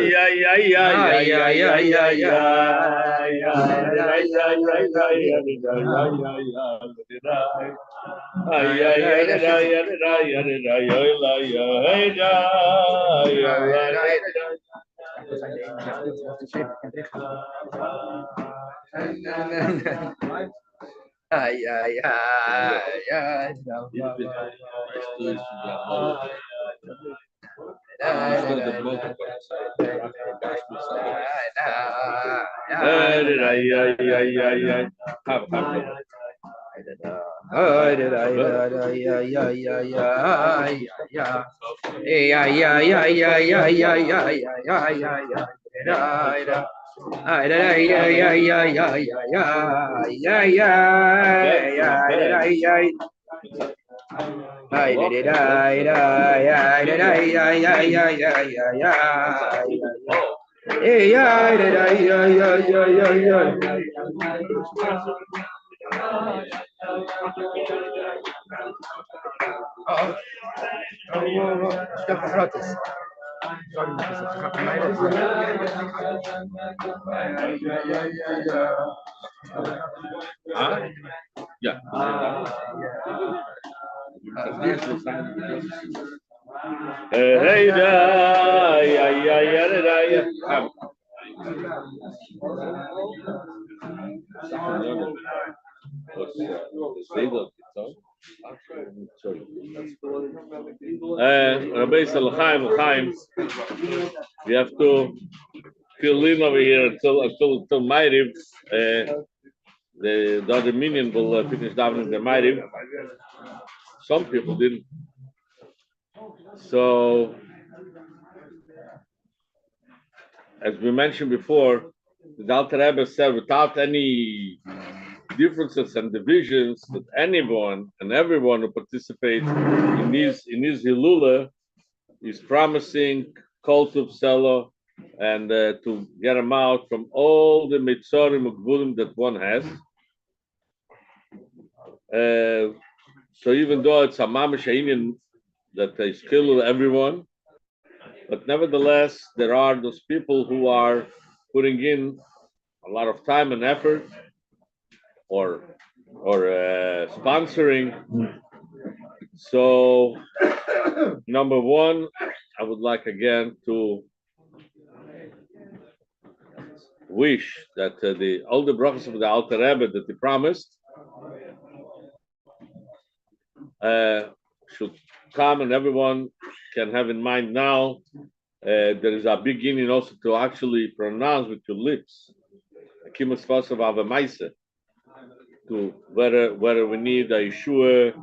Yeah. Hey, Rabbi L'chaim, we have to fill in over here until Ma'ariv. The other minion will finish davening the Ma'ariv. Some people didn't. So, as we mentioned before, the Alter Rebbe said, without any differences and divisions, that anyone and everyone who participates in his Hilula is promising cult of Sela and to get him out from all the Mitzorim Ugvulim that one has. So even though it's a mamish Indian that they kill everyone, but nevertheless there are those people who are putting in a lot of time and effort or sponsoring. So number one, I would like again to wish that all the brachas of the Alter Rebbe that he promised should come, and everyone can have in mind now. There is a beginning also to actually pronounce with your lips. To whether we need a Yeshua,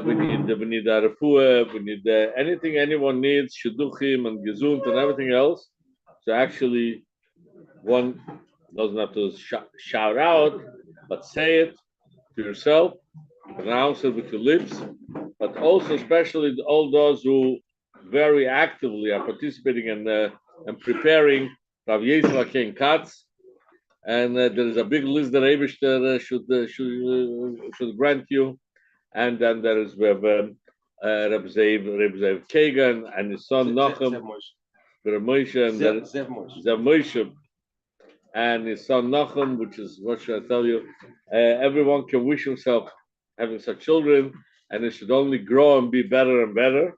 we need a refuah, we need anything anyone needs, shidduchim and gesund and everything else. So actually, one doesn't have to shout out, but say it to yourself, pronounce it with your lips, but also especially all those who very actively are participating and preparing Rav Yisrael King Katz. And there is a big list that Eibishter should grant you. And then there is Reb Zev Kagan and his son Nachum, Reb Moshe, and Zev Moshe, and his son Nachum, which is, what should I tell you? Everyone can wish himself having such children, and it should only grow and be better and better,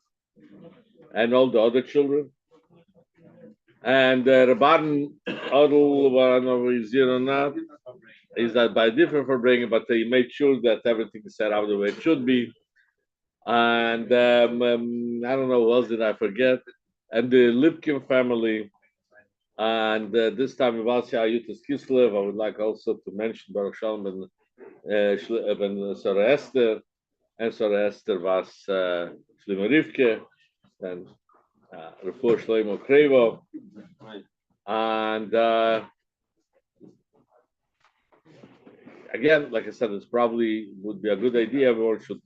and all the other children. And Rabban Adel, I don't know if he's here or not, is that by different Farbrengen, but he made sure that everything is set out the way it should be. And I don't know what else did I forget. And the Lipkin family, and this time in Yud Tes Kislev, I would like also to mention Baruch Shalom and Sarah Esther, and Sarah Esther was Shlomo Rivke, and Refuah Shlomo Krevo, and again, like I said, it's probably would be a good idea. Everyone should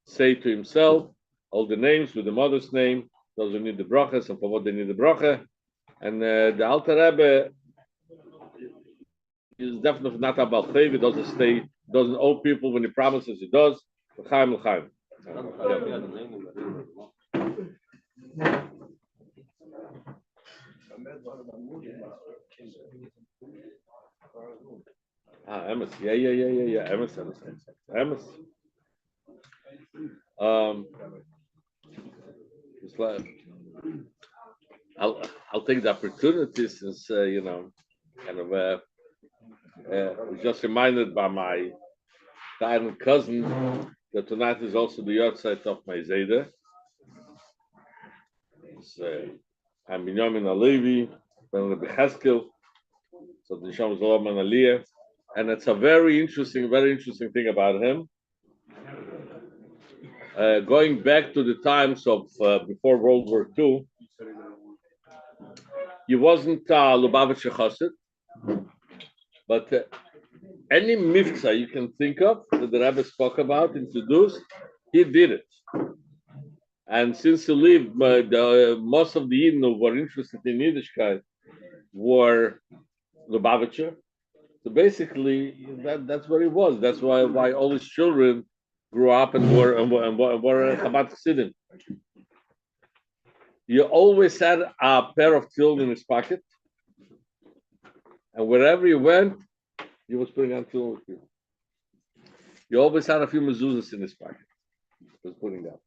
say to himself all the names with the mother's name, those who need the brachas and for what they need the bracha. And the Alter Rebbe is definitely not about faith. He doesn't owe people when he promises. He does. L'chaim, l'chaim. Emes. Yeah. Emes. It's like, I'll take the opportunity since kind of was just reminded by my dying cousin that tonight is also the yahrzeit of my Zayda. I'm Binyamin Alevi, Ben Rabbi Cheskel, so the Nisham Zolom and Aliyah, and it's a very interesting thing about him. Going back to the times of before World War II, he wasn't Lubavitcher Chassid, but any mifza you can think of that the Rebbe spoke about, introduced, he did it. And since he lived, most of the Yidden who were interested in Yiddishkeit were Lubavitcher. So basically, that's where he was. That's why all his children grew up and were Chabad Chassidim. He always had a pair of tefillin in his pocket, and wherever he went, he was putting on tefillin with you. He always had a few mezuzahs in his pocket. He was putting out.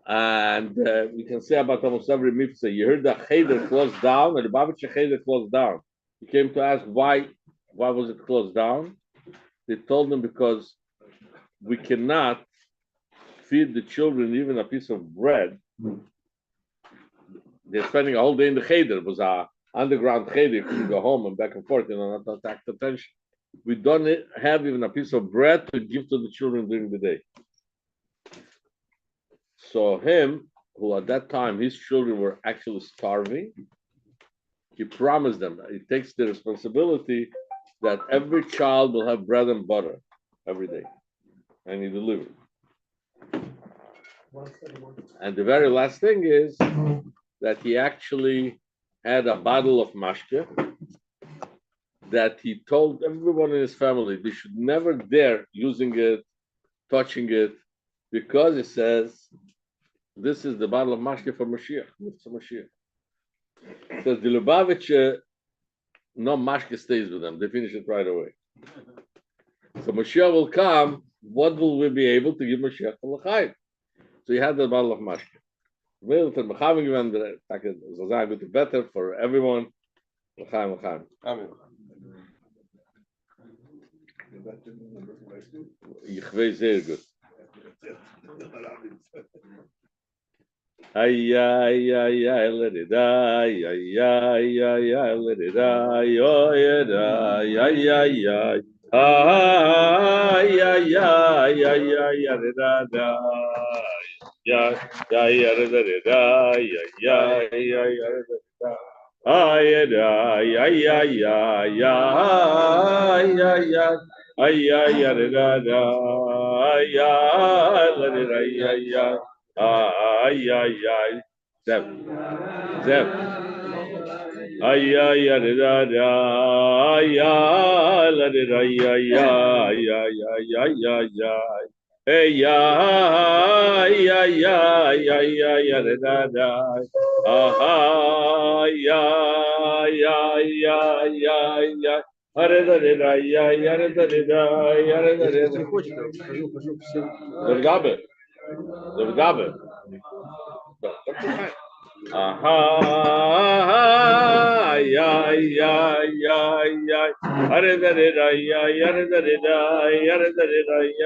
And we can say about almost every mitzvah, you heard the cheder closed down, and the Babich cheder closed down. He came to ask why was it closed down? They told him because we cannot feed the children even a piece of bread. They're spending a whole day in the cheder. It was a underground cheder. You couldn't go home and back and forth, not to attract attention. We don't have even a piece of bread to give to the children during the day. So him, who at that time his children were actually starving, he promised them, he takes the responsibility that every child will have bread and butter every day. And he delivered. And the very last thing is that he actually had a bottle of mashke that he told everyone in his family they should never dare using it, touching it, because it says this is the bottle of mashke for Mashiach. It's a Mashiach. It says the Lubavitch, no mashke stays with them. They finish it right away. So Mashiach will come. What will we be able to give Mashiach for l'chaim? So he had the bottle of mashke. Better for everyone. L'chaim, l'chaim. Amen. Ich weiß sehr gut. Ay, ay, ay, ay, let it die. Ay, ay, ay, ay, let it die. Oh, yeah, die. Ay, ay, ay. Ay, ay, ay, ay, ay, let it die. Yeah, yeah, yeah, let it die. Yeah, yeah, yeah, yeah, let it die. Ay, ay, ay, ay, ay, ay, ay, ay. Ay, ay, ay, let it die. Ay, ay, let it die. Ay, ay. Ay, ay, ay. Zeb. Zeb. Ay, ay, ay, da, da. Ay, ay, la, da, da, ay, ay, ay, ay, ay, ay, ay. Hey, ay, ay, ay, ay, ay, ay, da, da. Ay, ay, ay, ay, ay, ay. Аре да да да я аре да да да аре да да. Не хочет, хожу всем. Gabe. Gabe. Aha, ya, ya, ya, ya. Are da da ya, ya da da, ya da da,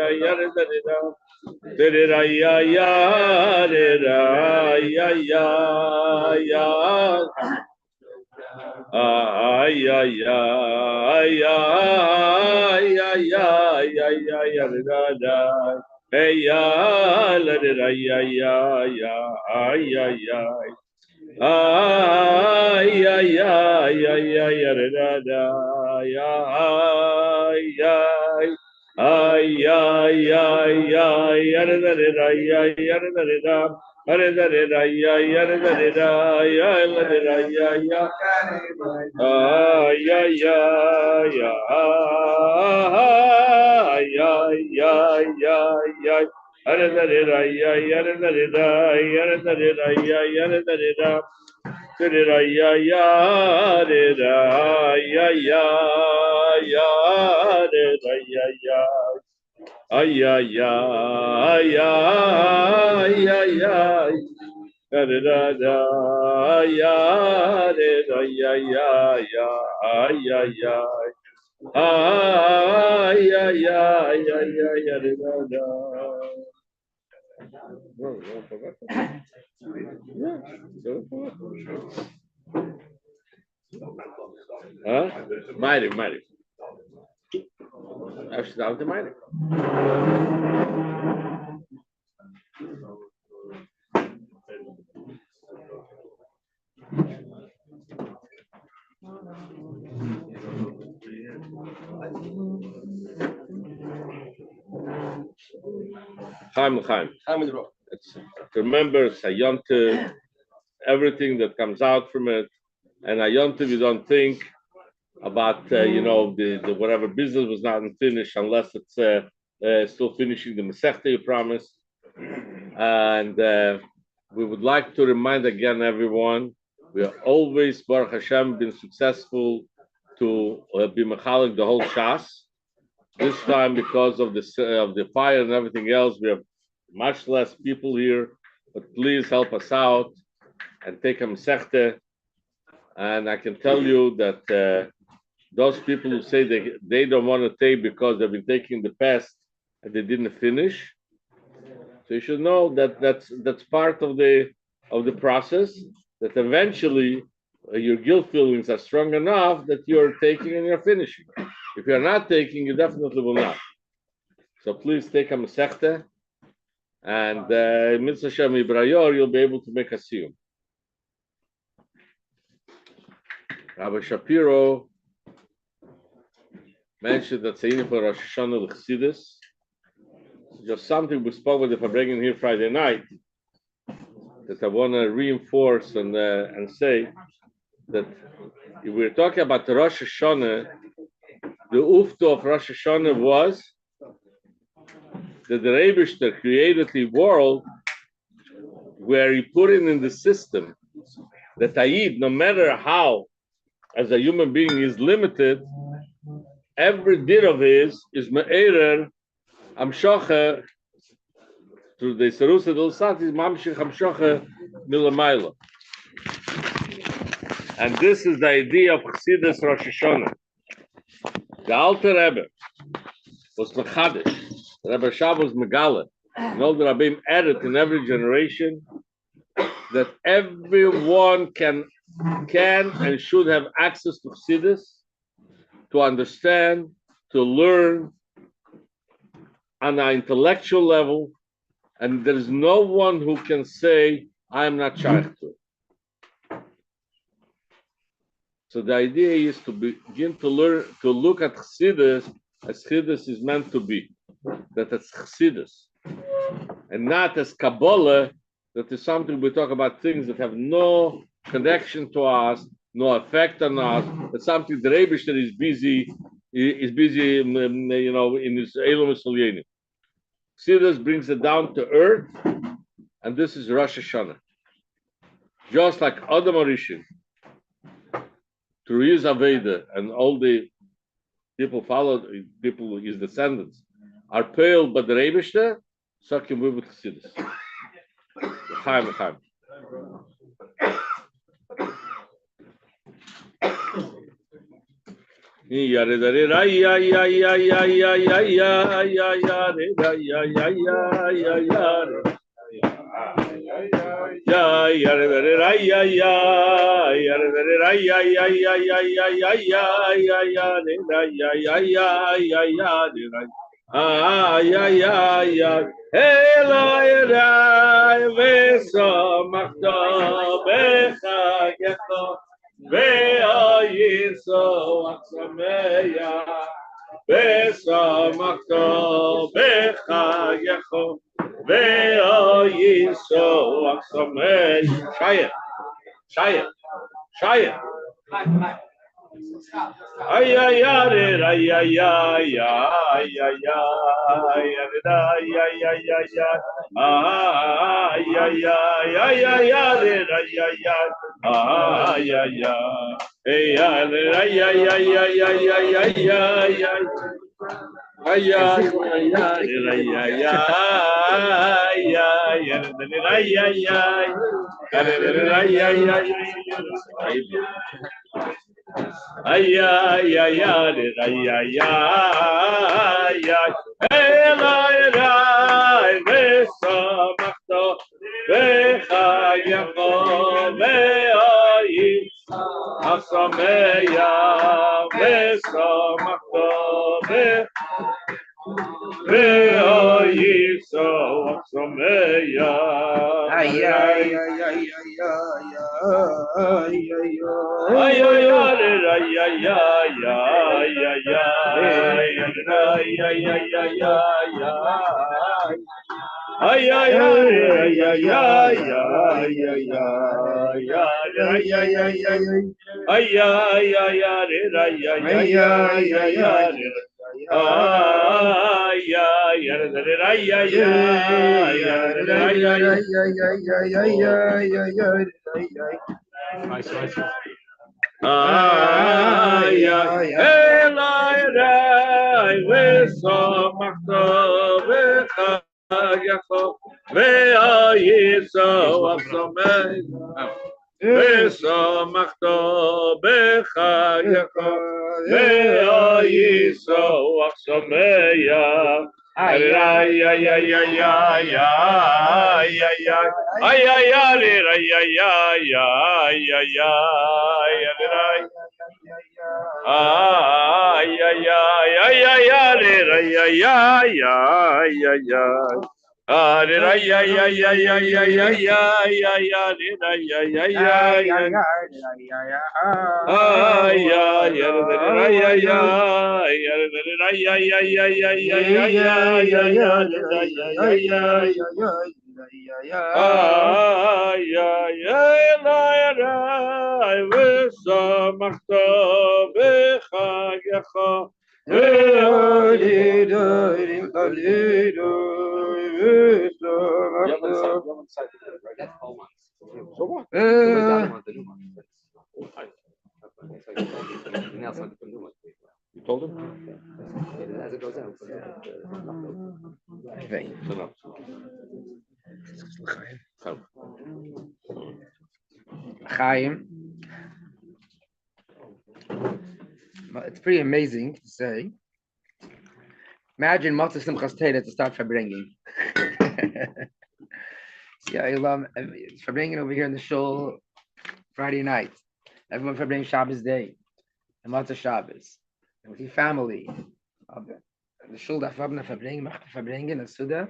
ya da da. Da ya, ya, da ya, ya, ya. Ay, ay, ay, ay, ay, ay, ay, ay, da. Hey, ya, la, da, ya, ya, ya, ay, ay, ay. Ay, ay, ay, ay, ay, da, da, ya, ay, ay. Ay, ay, ay, ay, da, da, ya, ya, da, da. Ay, da, da, ya, ya, da, da, ya, la, da, ya, ya. Ay, ay, ay, ay, ay, ay, ay, ay, ay. Ay, da, da, ya, ya, da, da, ya, da, da, ya, ya, da, da. Da, ya, ya, da, ya, ya, ya, da, ya, ya. Ay, ay, ay, ay, ay, ay. Da da da ya da ya ya ya ay ay ay ay ay ay ay ay da da. Huh? Mighty. Actually, mighty. Chaim. Remember, it's a yontiv, everything that comes out from it, and a yontiv you don't think about, the whatever business was not finished unless it's still finishing the Masechta you promised. And we would like to remind again everyone, we are always, Baruch Hashem, been successful to be mechalik the whole Shas. This time, because of the fire and everything else, we have much less people here. but please help us out and take a Masechta. And I can tell you that those people who say they don't want to take because they've been taking the past and they didn't finish, so you should know that that's part of the process. That eventually your guilt feelings are strong enough that you're taking and you're finishing. If you're not taking, you definitely will not. So please take a Masechta, and Mitzvah Shem Ibrayor, you'll be able to make a siyum. Rabbi Shapiro mentioned that Seini for Rosh Hashanah L'Chassidus. Just something we spoke with the Farbrengen here Friday night that I want to reinforce and say that if we're talking about Rosh Hashanah, the ufto of Rosh Hashanah was that the Eibishter created the world where he put it in the system that Ayid, no matter how, as a human being, is limited, every bit of his is me'erer amshocha through the Serusa del Sat is mamshich amshocha milamayla. And this is the idea of Chassidus Rosh Hashanah. The Alter Rebbe was mechadish. Rebbe Shab was megala. And all the Rabbim added in every generation that everyone can and should have access to Chassidus, to understand, to learn on an intellectual level, and there is no one who can say, I am not shaykh to it. So the idea is to begin to learn, to look at Chassidus as Chassidus is meant to be, that it's Chassidus, and not as Kabbalah, that is something we talk about things that have no connection to us, no effect on us. It's something the Eibishter is busy, in his Eilum Yisraeliyim. Chassidus brings it down to earth, and this is Rosh Hashanah. Just like Adam Arishin, through his Aveda, and all the people his descendants, are pale but the Eibishter, so can we with Chassidus. L'chaim. Ya re da re ra ya ya ya ya ya ya ya ya ya re da ya ya ya ya ya re ya ya re da re ra ya ya ya re da re ra ya ya ya ya ya ya ya ya ya re da ya ya ya ya ya re ra ya ya ya Eloi rai veso machto bechagecho ve'oyiso aksameya veso machto bechagecho ve'oyiso aksameya Shaya ay ay ay ay ay ay ay ay ay ay ay ay ay ay ay ay vesamachto vechaycho ve'oyis asameya vesamachto ve'oyis asameya ay ay ay ay ויסו השמח ושמחתו בחייך ויסו השמח ay ay ay ay ay ay ay ay ay You told him? As it goes out. Chaim. It's pretty amazing to say. Imagine Matzah Simchas Torah to start Farbrengen. Yeah, I love Farbrengen over here in the shul Friday night. Everyone Farbrengen Shabbos day. And Matzah Shabbos. And with your family. The shul that Farbrengen, the Suda.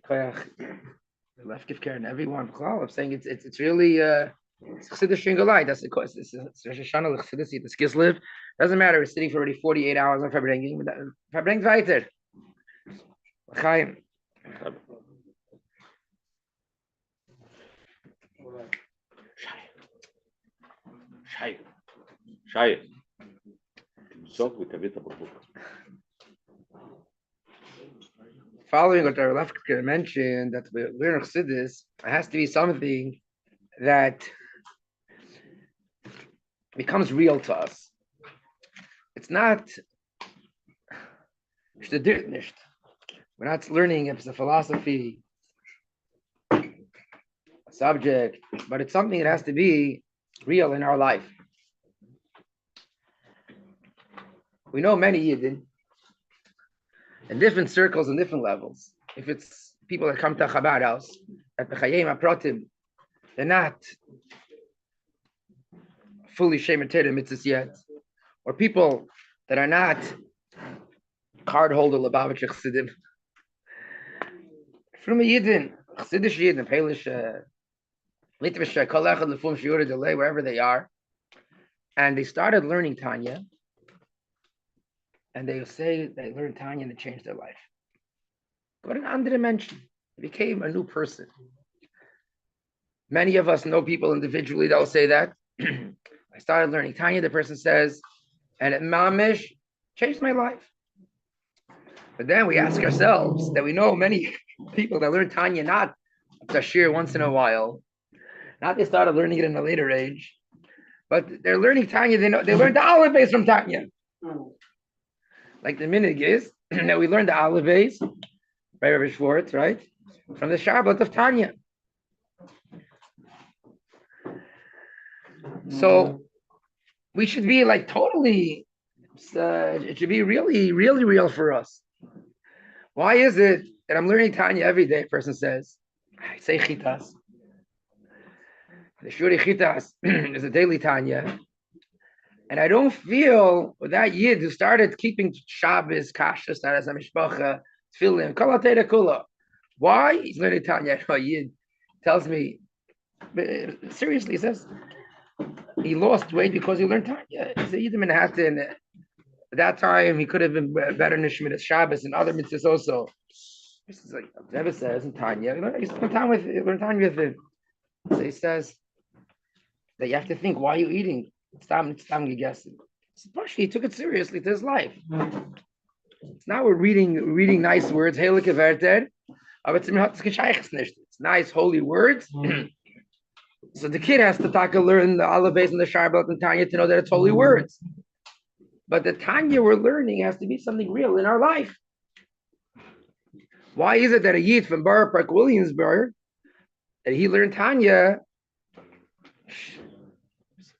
The left give care and everyone. I'm saying it's really it's Chassidus Shingalai. That's the course. It's Rosh Hashanah Chassidus Yud Tes Kislev. Doesn't matter. We're sitting for already 48 hours on Farbrengen. Farbrengen weiter. Chaim. Shai. Talk with Tavita Babuk. Following what our left mentioned, that we're in Chassidus, it has to be something that becomes real to us. It's not we're not learning it's a philosophy, a subject, but it's something that has to be real in our life. We know many Yidden in different circles and different levels. If it's people that come to a Chabad house, at the Chayim HaProtim, they're not fully Shemer Torah mitzvahs yet, or people that are not card holder Lubavitcher Chassidim. From a Yidden, Chassidish Yidden, Pelish, Litvish, Kol Echad Lefum Shiur Delay, wherever they are, and they started learning Tanya, and they say they learned Tanya and it changed their life. What an under dimension. They became a new person. Many of us know people individually that will say that. I started learning Tanya, the person says, and it mamish changed my life. But then we ask ourselves that we know many people that learn Tanya not Tashir once in a while, not they started learning it in a later age, but they're learning Tanya, they learned the olive base from Tanya. Like the minig is that we learned the olive base by Rabbi Schwartz, right? From the Shabbat of Tanya. So we should be like totally, it should be really, really real for us. Why is it that I'm learning Tanya every day? A person says, I say Chitas. The Shuri Chitas is a daily Tanya. And I don't feel with that Yid who started keeping Shabbos, Kasha, Staras HaMishpacha, Tefillin, Kol HaTeira Kula. Why? He's learning Tanya. A Yid tells me, seriously, he says, he lost weight because he learned Tanya. He's a Yid in Manhattan. At that time, he could have been better in Shemiras Shabbos and other mitzvahs also. This is like Rebbe says in Tanya. He learned Tanya with him. So he says that you have to think, why are you eating? He took it seriously to his life. Now we're reading nice words. It's nice, holy words. So the kid has to learn the olive base and the Shabbat and Tanya to know that it's holy words. But the Tanya we're learning has to be something real in our life. Why is it that a Yid from Borough Park, Williamsburg, that he learned Tanya,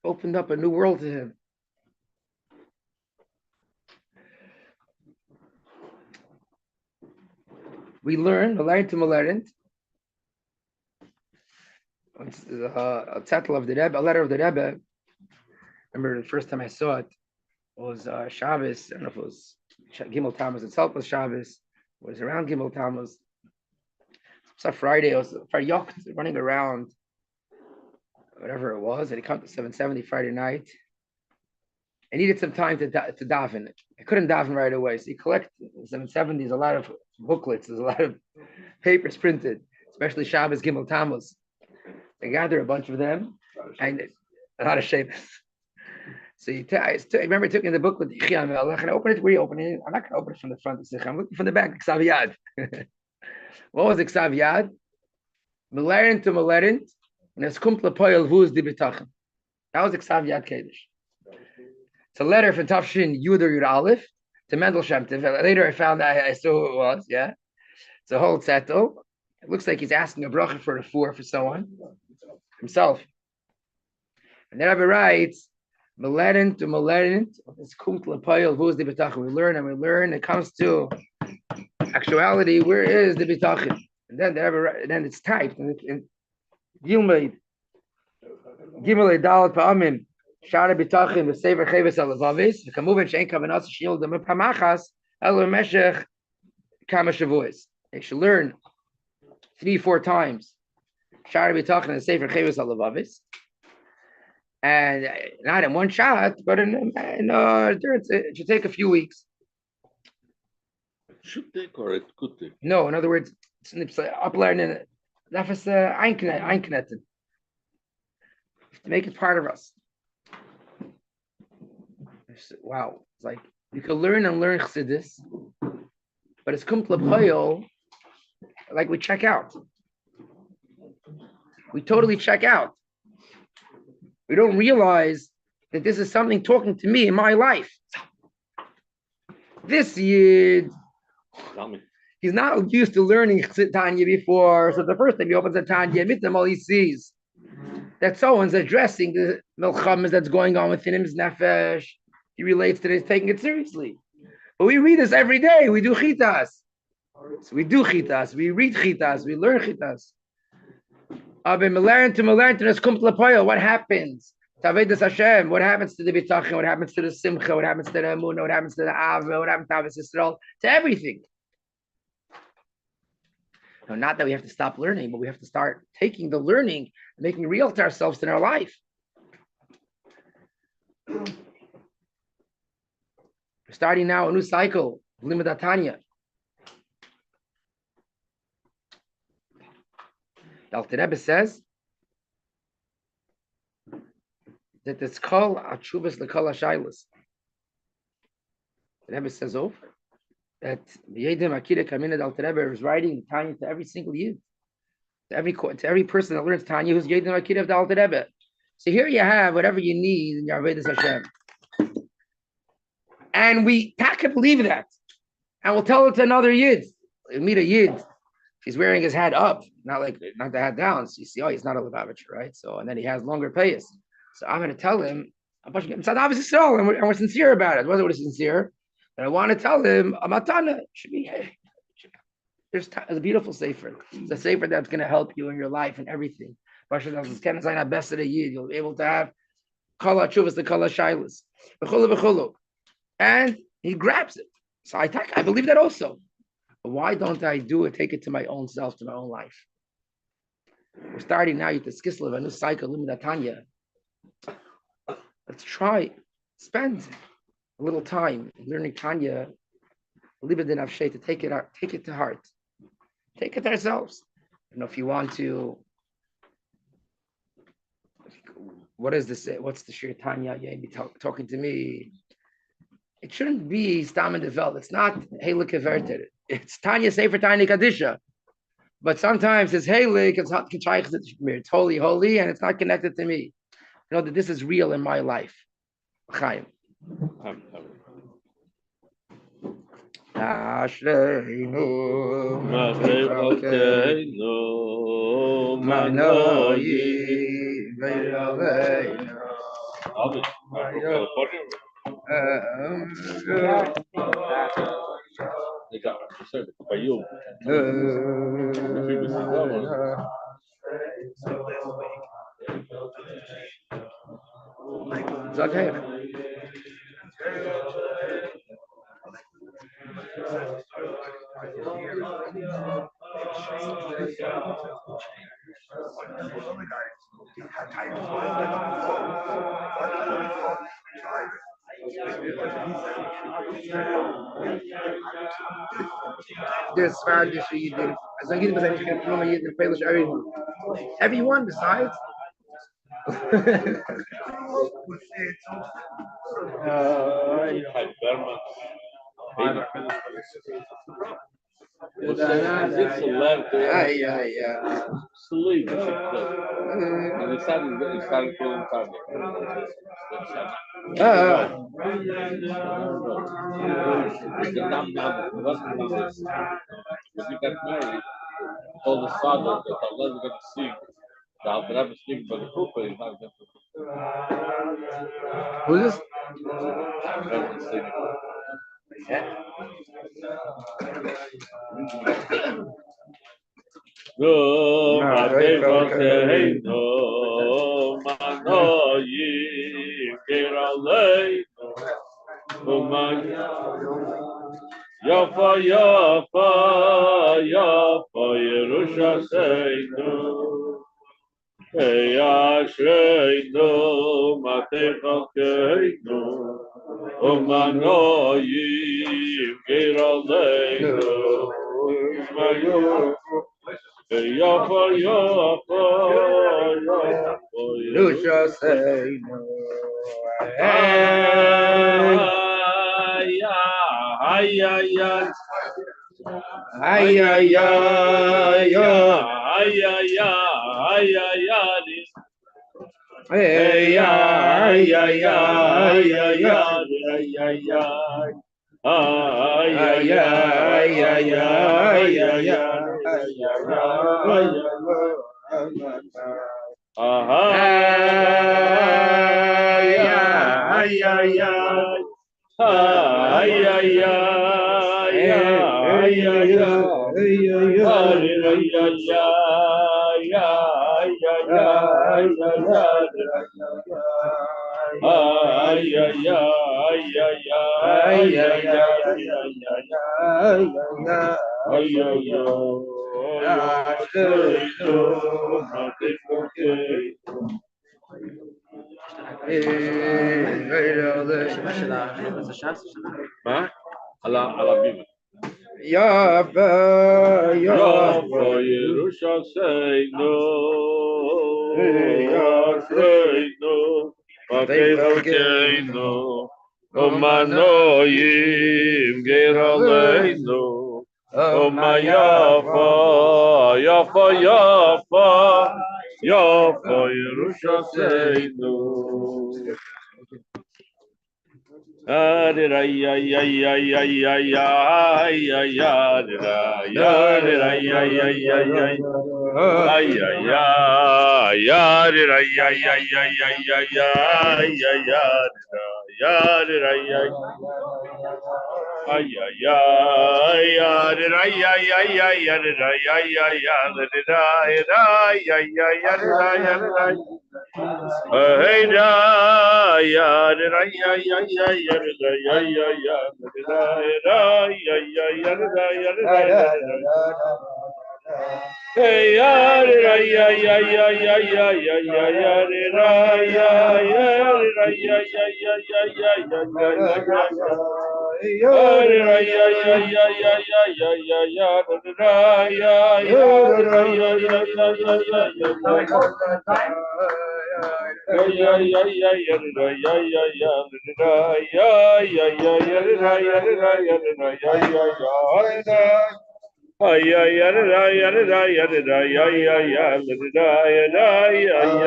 opened up a new world to him? We learn, to Malerent, a title of the Rebbe, a letter of the Rebbe. Remember the first time I saw it was Shabbos. I don't know if it was Gimel Tammuz itself was Shabbos. It was around Gimel Tammuz. It's a Friday. I was running around, whatever it was, and he came to 770 Friday night. I needed some time to daven. I couldn't daven right away. So you collect 770. There's a lot of booklets. There's a lot of papers printed, especially Shabbos Gimel Tammuz. I gather a bunch of them, and a lot of shapes. So I remember taking the book with Yichya Melech, and I opened it. Where you open it? I'm not going to open it from the front. I'm looking from the back. Ksav Yad. What was the Ksav Yad? Melerent to Melerent, and it's Kumt Lepoyel Vuz Di B'Tachem. That was the Ksav Yad Kedesh. It's a letter from Tafshin Yud or Yud Aleph to Mendel Shem Tov. Later I found that I saw who it was. Yeah, it's a whole zettel. It looks like he's asking a bracha for someone himself. And then Rabbi writes, Melerent to Melerent, it's Kumt Lepoyel Vuz Di B'Tachem. We learn and we learn. It comes to actuality. Where is the B'Tachem? And then it's typed and Gimel Dalet Pa'amim. Shara B'Tachem v'Sever Cheves Alavavis. V'Kamuven Shein Kavanat Shil Demir Pamachas Elo Meshech Kama Shavuos. They should learn 3-4 times Shara B'Tachem and Sever Cheves Alavavis, and not in one shot, but it should take a few weeks. It should take, or it could take. No, in other words, it's uplearning. That is einknetten. To make it part of us. Wow, it's like you can learn Chassidus, but it's Kumt Lepoyel, like we check out. We totally check out. We don't realize that this is something talking to me in my life. This Yid, he's not used to learning Tanya before, so the first time he opens a Tanya, all he sees that someone's addressing the milchamas that's going on within him, his nefesh. He relates to it, he's taking it seriously. But we read this every day. We do chitas. So we do chitas. We read chitas. We learn chitas. What happens? Tavedas Hashem. What happens to the bitachon? What happens to the simcha? What happens to the emunah? What happens to the ava? What happens to Avos Yisrael? To everything. No, not that we have to stop learning, but we have to start taking the learning and making it real to ourselves in our life. We're starting now a new cycle, Limud Tanya. The Alter Rebbe says that it's called Achuvas Lekol Hashaylos. The Rebbe says over that the Yedim Akira Kamina, the Alter Rebbe is writing Tanya to every single Yid, to every person that learns Tanya who's Yedim Akira of the Alter Rebbe. So here you have whatever you need in your Avodas Hashem. And we can believe that. And we'll tell it to another Yid. We'll meet a Yid. He's wearing his hat up, not the hat down. So you see, oh, he's not a Lubavitcher, right? So, and then he has longer payas. So I'm going to tell him, obviously so, and we're sincere about it. Whether we're sincere, and I want to tell him, a matana should be, there's a beautiful sefer. It's a sefer that's going to help you in your life and everything. You'll be able to have kala chuvas, the kala shailas, and he grabs it. So I believe that also. But why don't I do it? Take it to my own self, to my own life. We're starting now Yud Tes Kislev, a new cycle, Limud Tanya. Let's try, spend a little time learning Tanya. Leave it in Avshay to take it to heart, take it to ourselves. You know, if you want to, what is this? What's the Shir Tanya? Yeah, be talking to me. It shouldn't be Stam and Devel. It's not Heilig Keverted. It's Tanya Sefer Tanya Kadisha. But sometimes it's Heilig, it's holy, and it's not connected to me. You know that this is real in my life. Chaim. Ashreinu Matechalkeinu Manoyi. Manoyi Ve'aleinu Abi, California. They got certain by you. It's okay. There's Spanish Yidden. As I get the same kind of Yidden, Polish, everyone. Everyone besides. Sleep. And he started feeling tired. When he got married, told his father that Allah is going to sing. The Alter sing by the Kufa, he's not going to. Who's this? Rebbe singing. No, Matechalkeinu Manoyi Ve'aleinu Yafa, Yafa, Yafa Yerushalayinu Hey Ashreinu Matechalkeinu Manoyi Ve'aleinu Yafa, Yafa, Yafa Lucia say no. Ay, ay, ay. Ay, ay, ay, ay. Ay, ay, ay, ay, ay. Hey, ay, ay, ay, ay, ay, ay. Ay, ay, ay, ay, Yafa, Yafa Yerushalayinu Ashreinu Matechalkeinu Manoyim Geiraleinu Yafa, Yafa, Yafa, Yafa Yerushalayinu. Hey da ya da ya ya ya ya da ya ya ya da ya ya ya ya da ya ya. Hey ya da ya ya ya ya ya ya ya ya da ya ya da ya ya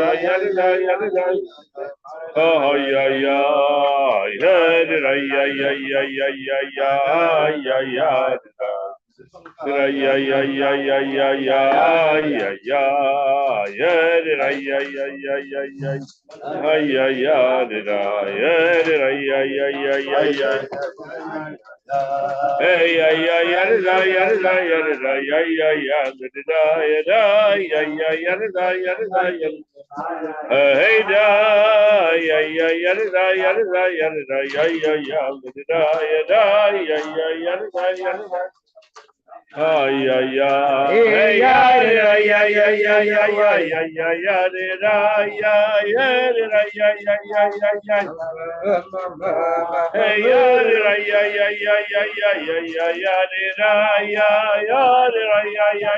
ya ya ya ya ya ya. Oh yeah yeah, yeah yeah yeah yeah yeah yeah yeah yeah. Yeah yeah yeah yeah yeah yeah yeah yeah yeah yeah yeah yeah yeah yeah. Ay ay ay ay ay hey ay ay ay ay ay ay ay ay hey da ay ay ay ay ay ay ay ay hey ay ay ay ay ay ay ay ay ay ay hey ya ya ya ya ya ya ya ya ya ya ya ya ya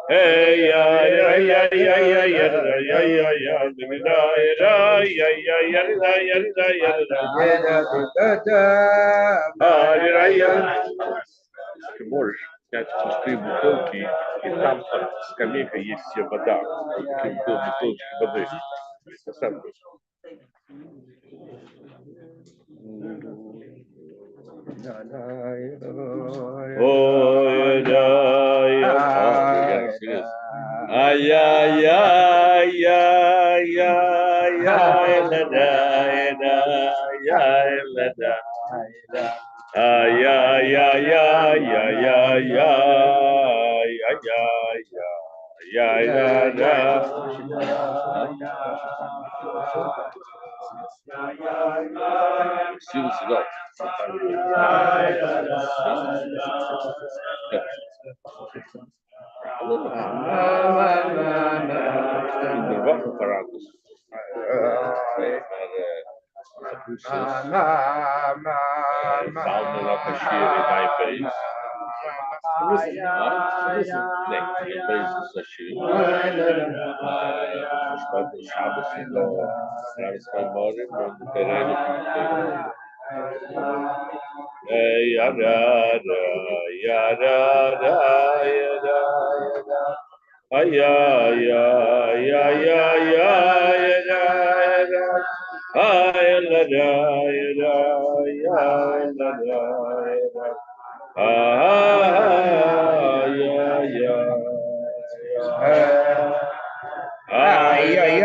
hey ya ya ya ya ya ya ya ya ya ya ya ya ya ya ты можешь снять пустые бутылки, и там под скамейкой есть все вода, бутылочки воды. Oh, yeah, serious. Ay, ay, ay, ay, ay, ay, la, da, da, ay, la, da. Ay, ay, ay, ay, ay, ay, ay, ay, ay, la, da. Serious enough. In der Woche verraten. Salmo na Pashiri vai Paris. Nem, em Paris isso achei. Os próprios sábados ficam atrás para embora, quando terreno yada yada yada yada ay ay ay ay ay yada yada ay yada yada yada yada ay ay ay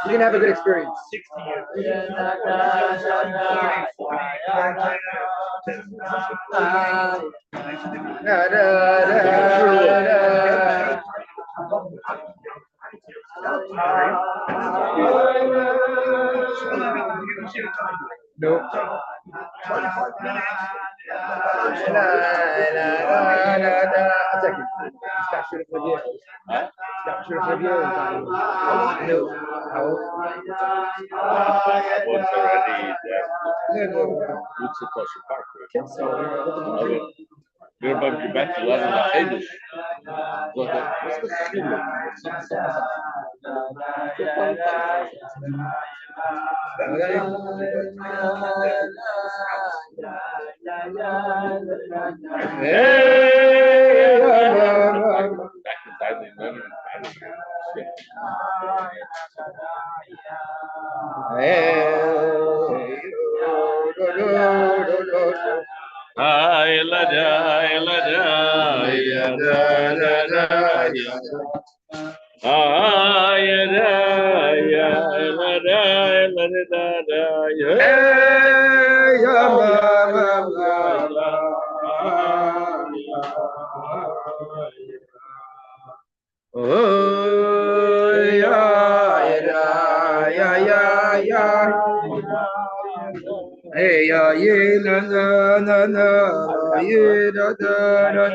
You can have a good experience. No. What's already Yud Tes Parkway. You're about to back to learn the Hamish. What's the feeling? Back in time, they never ay la da la da ya da da da ya ay da ya la da la da da ya Hey, yeah, na na na na, yeah, da da da.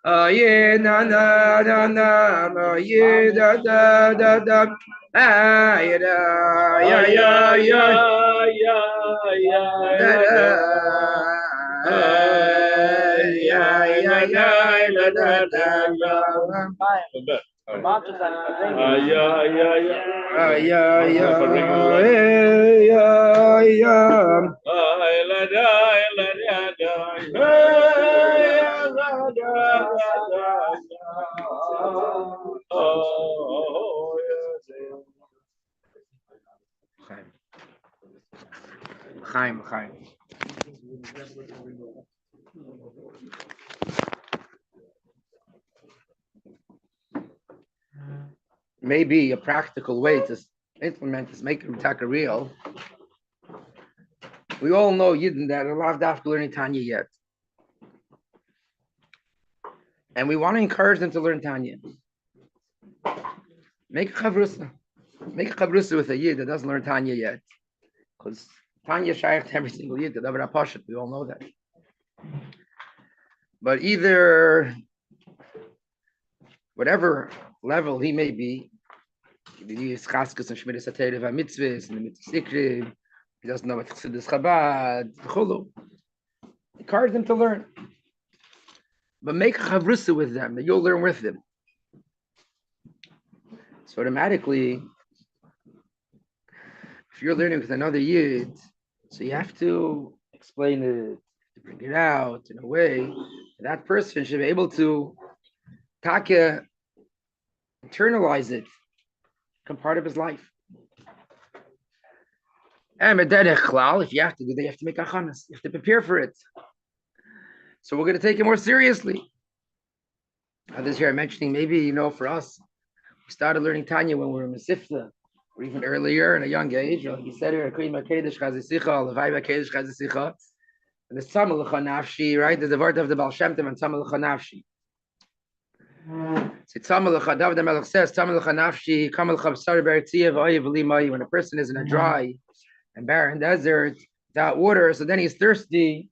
Oh, yeah, na na na na, yeah, da da da da. Ah, yeah, yeah, yeah, yeah. Da da. Yeah, yeah, yeah, da da da da. Yeah, yeah. Chaim. Maybe a practical way to implement this, make Taka real. We all know Yidden that are not after learning Tanya yet. And we want to encourage them to learn Tanya. Make a chavrusa. Make a chavrusa with a Yid that doesn't learn Tanya yet. Because Tanya shaykh to every single Yid, we all know that. But either whatever level he may be, he doesn't know what Chassidus Chabad, encourage them to learn. But make a chavrusa with them, that you'll learn with them. So automatically, if you're learning with another Yid, so you have to explain it, to bring it out in a way that person should be able to internalize it, become part of his life. And if you have to do that, you have to make achanas, you have to prepare for it. So we're going to take it more seriously. Others here are mentioning, maybe, for us, we started learning Tanya when we were in Mesifta, or even earlier in a young age. Like you said here, and the Tzama L'cha Nafshi, right? There's the word of the Baal Shem Tov and Tzama L'cha Nafshi. So Tzama L'cha, David the Melech says, Tzama L'cha Nafshi, Kamal Chabsar Be'ertziyah V'oyev V'limai. When a person is in a dry and barren desert without water, so then he's thirsty.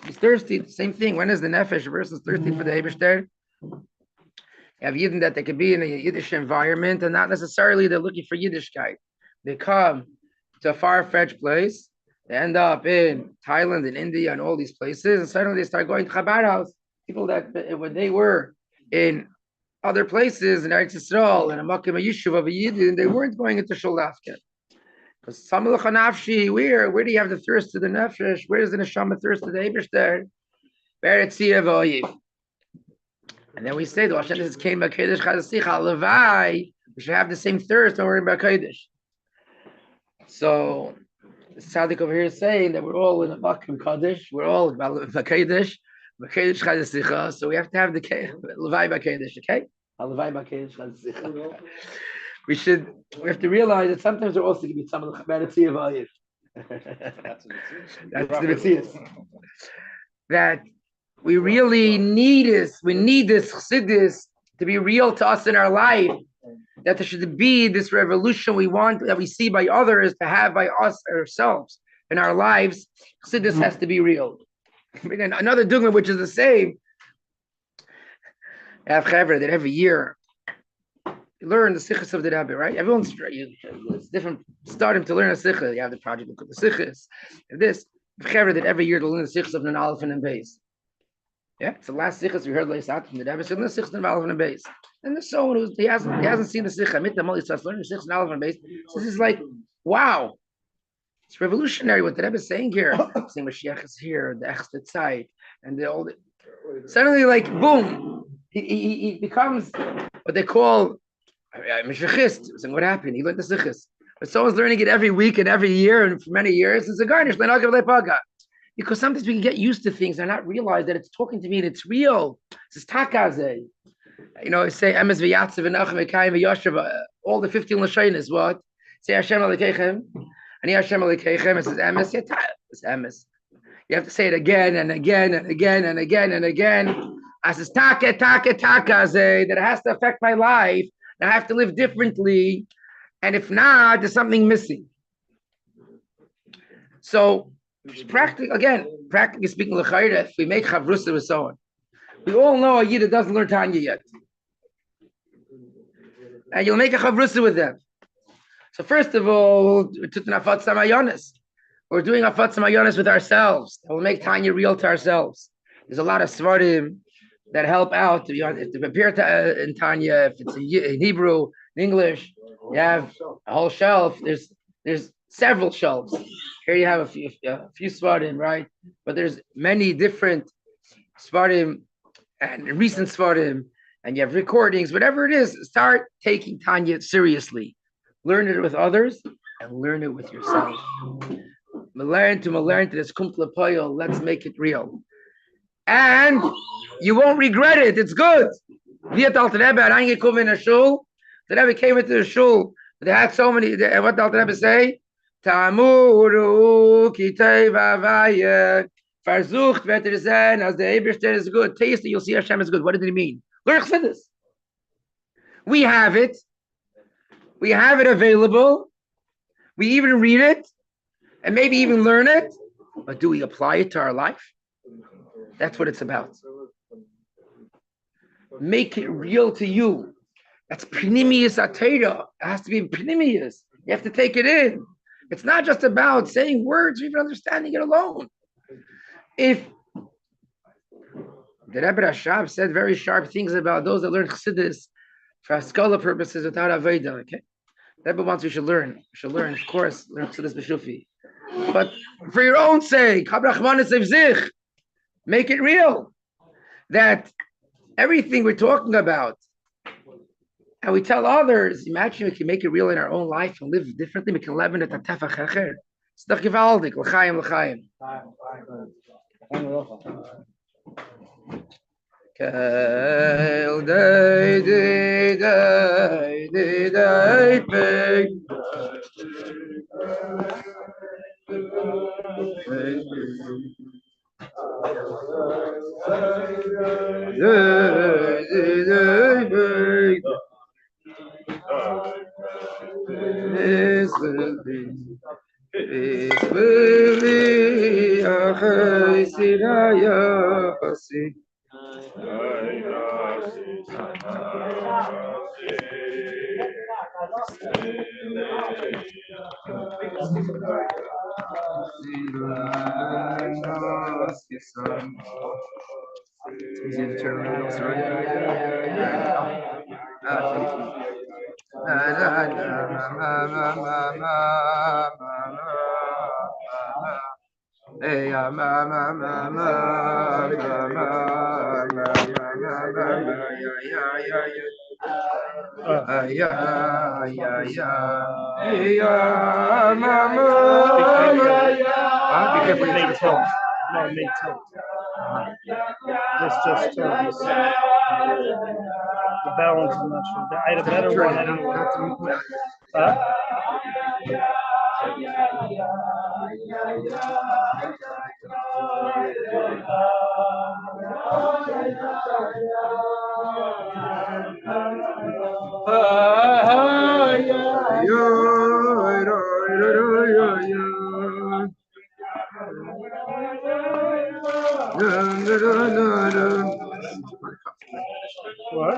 He's thirsty. Same thing. When is the nefesh? A person's thirsty for the Eibishter. You have Yidden that they could be in a Yiddish environment, and not necessarily they're looking for Yiddishkeit. They come to a far-fetched place. They end up in Thailand and India and all these places, and suddenly they start going to Chabad house. People that when they were in other places in Eretz Yisrael and a Makim Yishuv of a Yidden, they weren't going into Sholafka. Because Tzama L'cha Nafshi, where do you have the thirst to the nefesh? Where is the neshama thirst to the Eibishter? Be'ertziyah v'oyev. And then we say the Hashem says came b'kodesh chadasicha levai. We should have the same thirst when we're in b'kodesh. So the tzaddik over here is saying that we're all in a makom kodesh. We're all b'kodesh chadasicha. So we have to have the levai b'kodesh. Okay, levai b'kodesh chadasicha. We have to realize that sometimes there also can be some of the be'ertziyah v'oyev. That's the mitzvah. That we really need this. We need this chassidus to be real to us in our life. That there should be this revolution we want, that we see by others, to have by us ourselves in our lives. Chassidus has to be real. Another dogma which is the same. I have chaver that every year you learn the sichos of the Rebbe, right? Everyone's it's different. Starting to learn a sichos. You have the project look at the sichos. This chaver that every year to learn the sichos of an aleph and base. Yeah, it's the last sichos we heard last out from the Rebbe. So the sichos of aleph and base. And there's someone who hasn't seen the sichos. Mit the Mali starts learning the sichos of aleph and base. So this is like, wow, it's revolutionary what the Rebbe is saying here. Saying Mashiach is here, the Echsted side, and suddenly like boom, he becomes what they call Meshachist. Saying what happened? He learned the sichos. But someone's learning it every week and every year and for many years. It's a garnish. Because sometimes we can get used to things and not realize that it's talking to me and it's real. It's takaze. Say Emes v'Yatzav v'Nachem v'Kayim v'Yoshev, all the 15 Lashonis, what? Say Hashem Elokeichem, and Hashem Elokeichem, it says Emes, it's Emes. You have to say it again and again and again and again and again. As it's taka, that it has to affect my life, and I have to live differently. And if not, there's something missing. So, practically speaking, if we make chavrusa with someone, we all know a Yid that doesn't learn Tanya yet. And you'll make a chavrusa with them. So first of all, we're doing afat samayonis with ourselves. We'll make Tanya real to ourselves. There's a lot of svarim that help out to prepare in Tanya. If it's in Hebrew, in English, you have a whole shelf. There's several shelves. Here you have a few svarim, right? But there's many different svarim and recent svarim, and you have recordings, whatever it is. Start taking Tanya seriously. Learn it with others and learn it with yourself. Learn to this kumpla poyo. Let's make it real, and you won't regret it. It's good. The Rebbe came into the shul. They had so many. What the Rebbe say? Tamuru kitei vavaya. Versucht wird sein, as the Eberster is good. Taste it, you'll see Hashem is good. What did he mean? Learn Chassidus. We have it. We have it available. We even read it, and maybe even learn it. But do we apply it to our life? That's what it's about. Make it real to you. That's Pnimius Atera. It has to be Pnimius. You have to take it in. It's not just about saying words or even understanding it alone. If the Rebbe Rashab said very sharp things about those that learn Chassidus for scholar purposes without Aveda, okay? The Rebbe wants we should learn. We should learn, of course, learn Chassidus B'Shufi. But for your own sake, make it real. That everything we're talking about, and we tell others, imagine we can make it real in our own life and live differently. We can live in it. It's doch gewaltig. L'chaim, l'chaim. Kail day this will be Achai Siraya Asi. It's easy to turn around also, right? Make tones. No, make tones. It's just tones. The balance, I'm not sure. I had a better one anyway. Huh? What?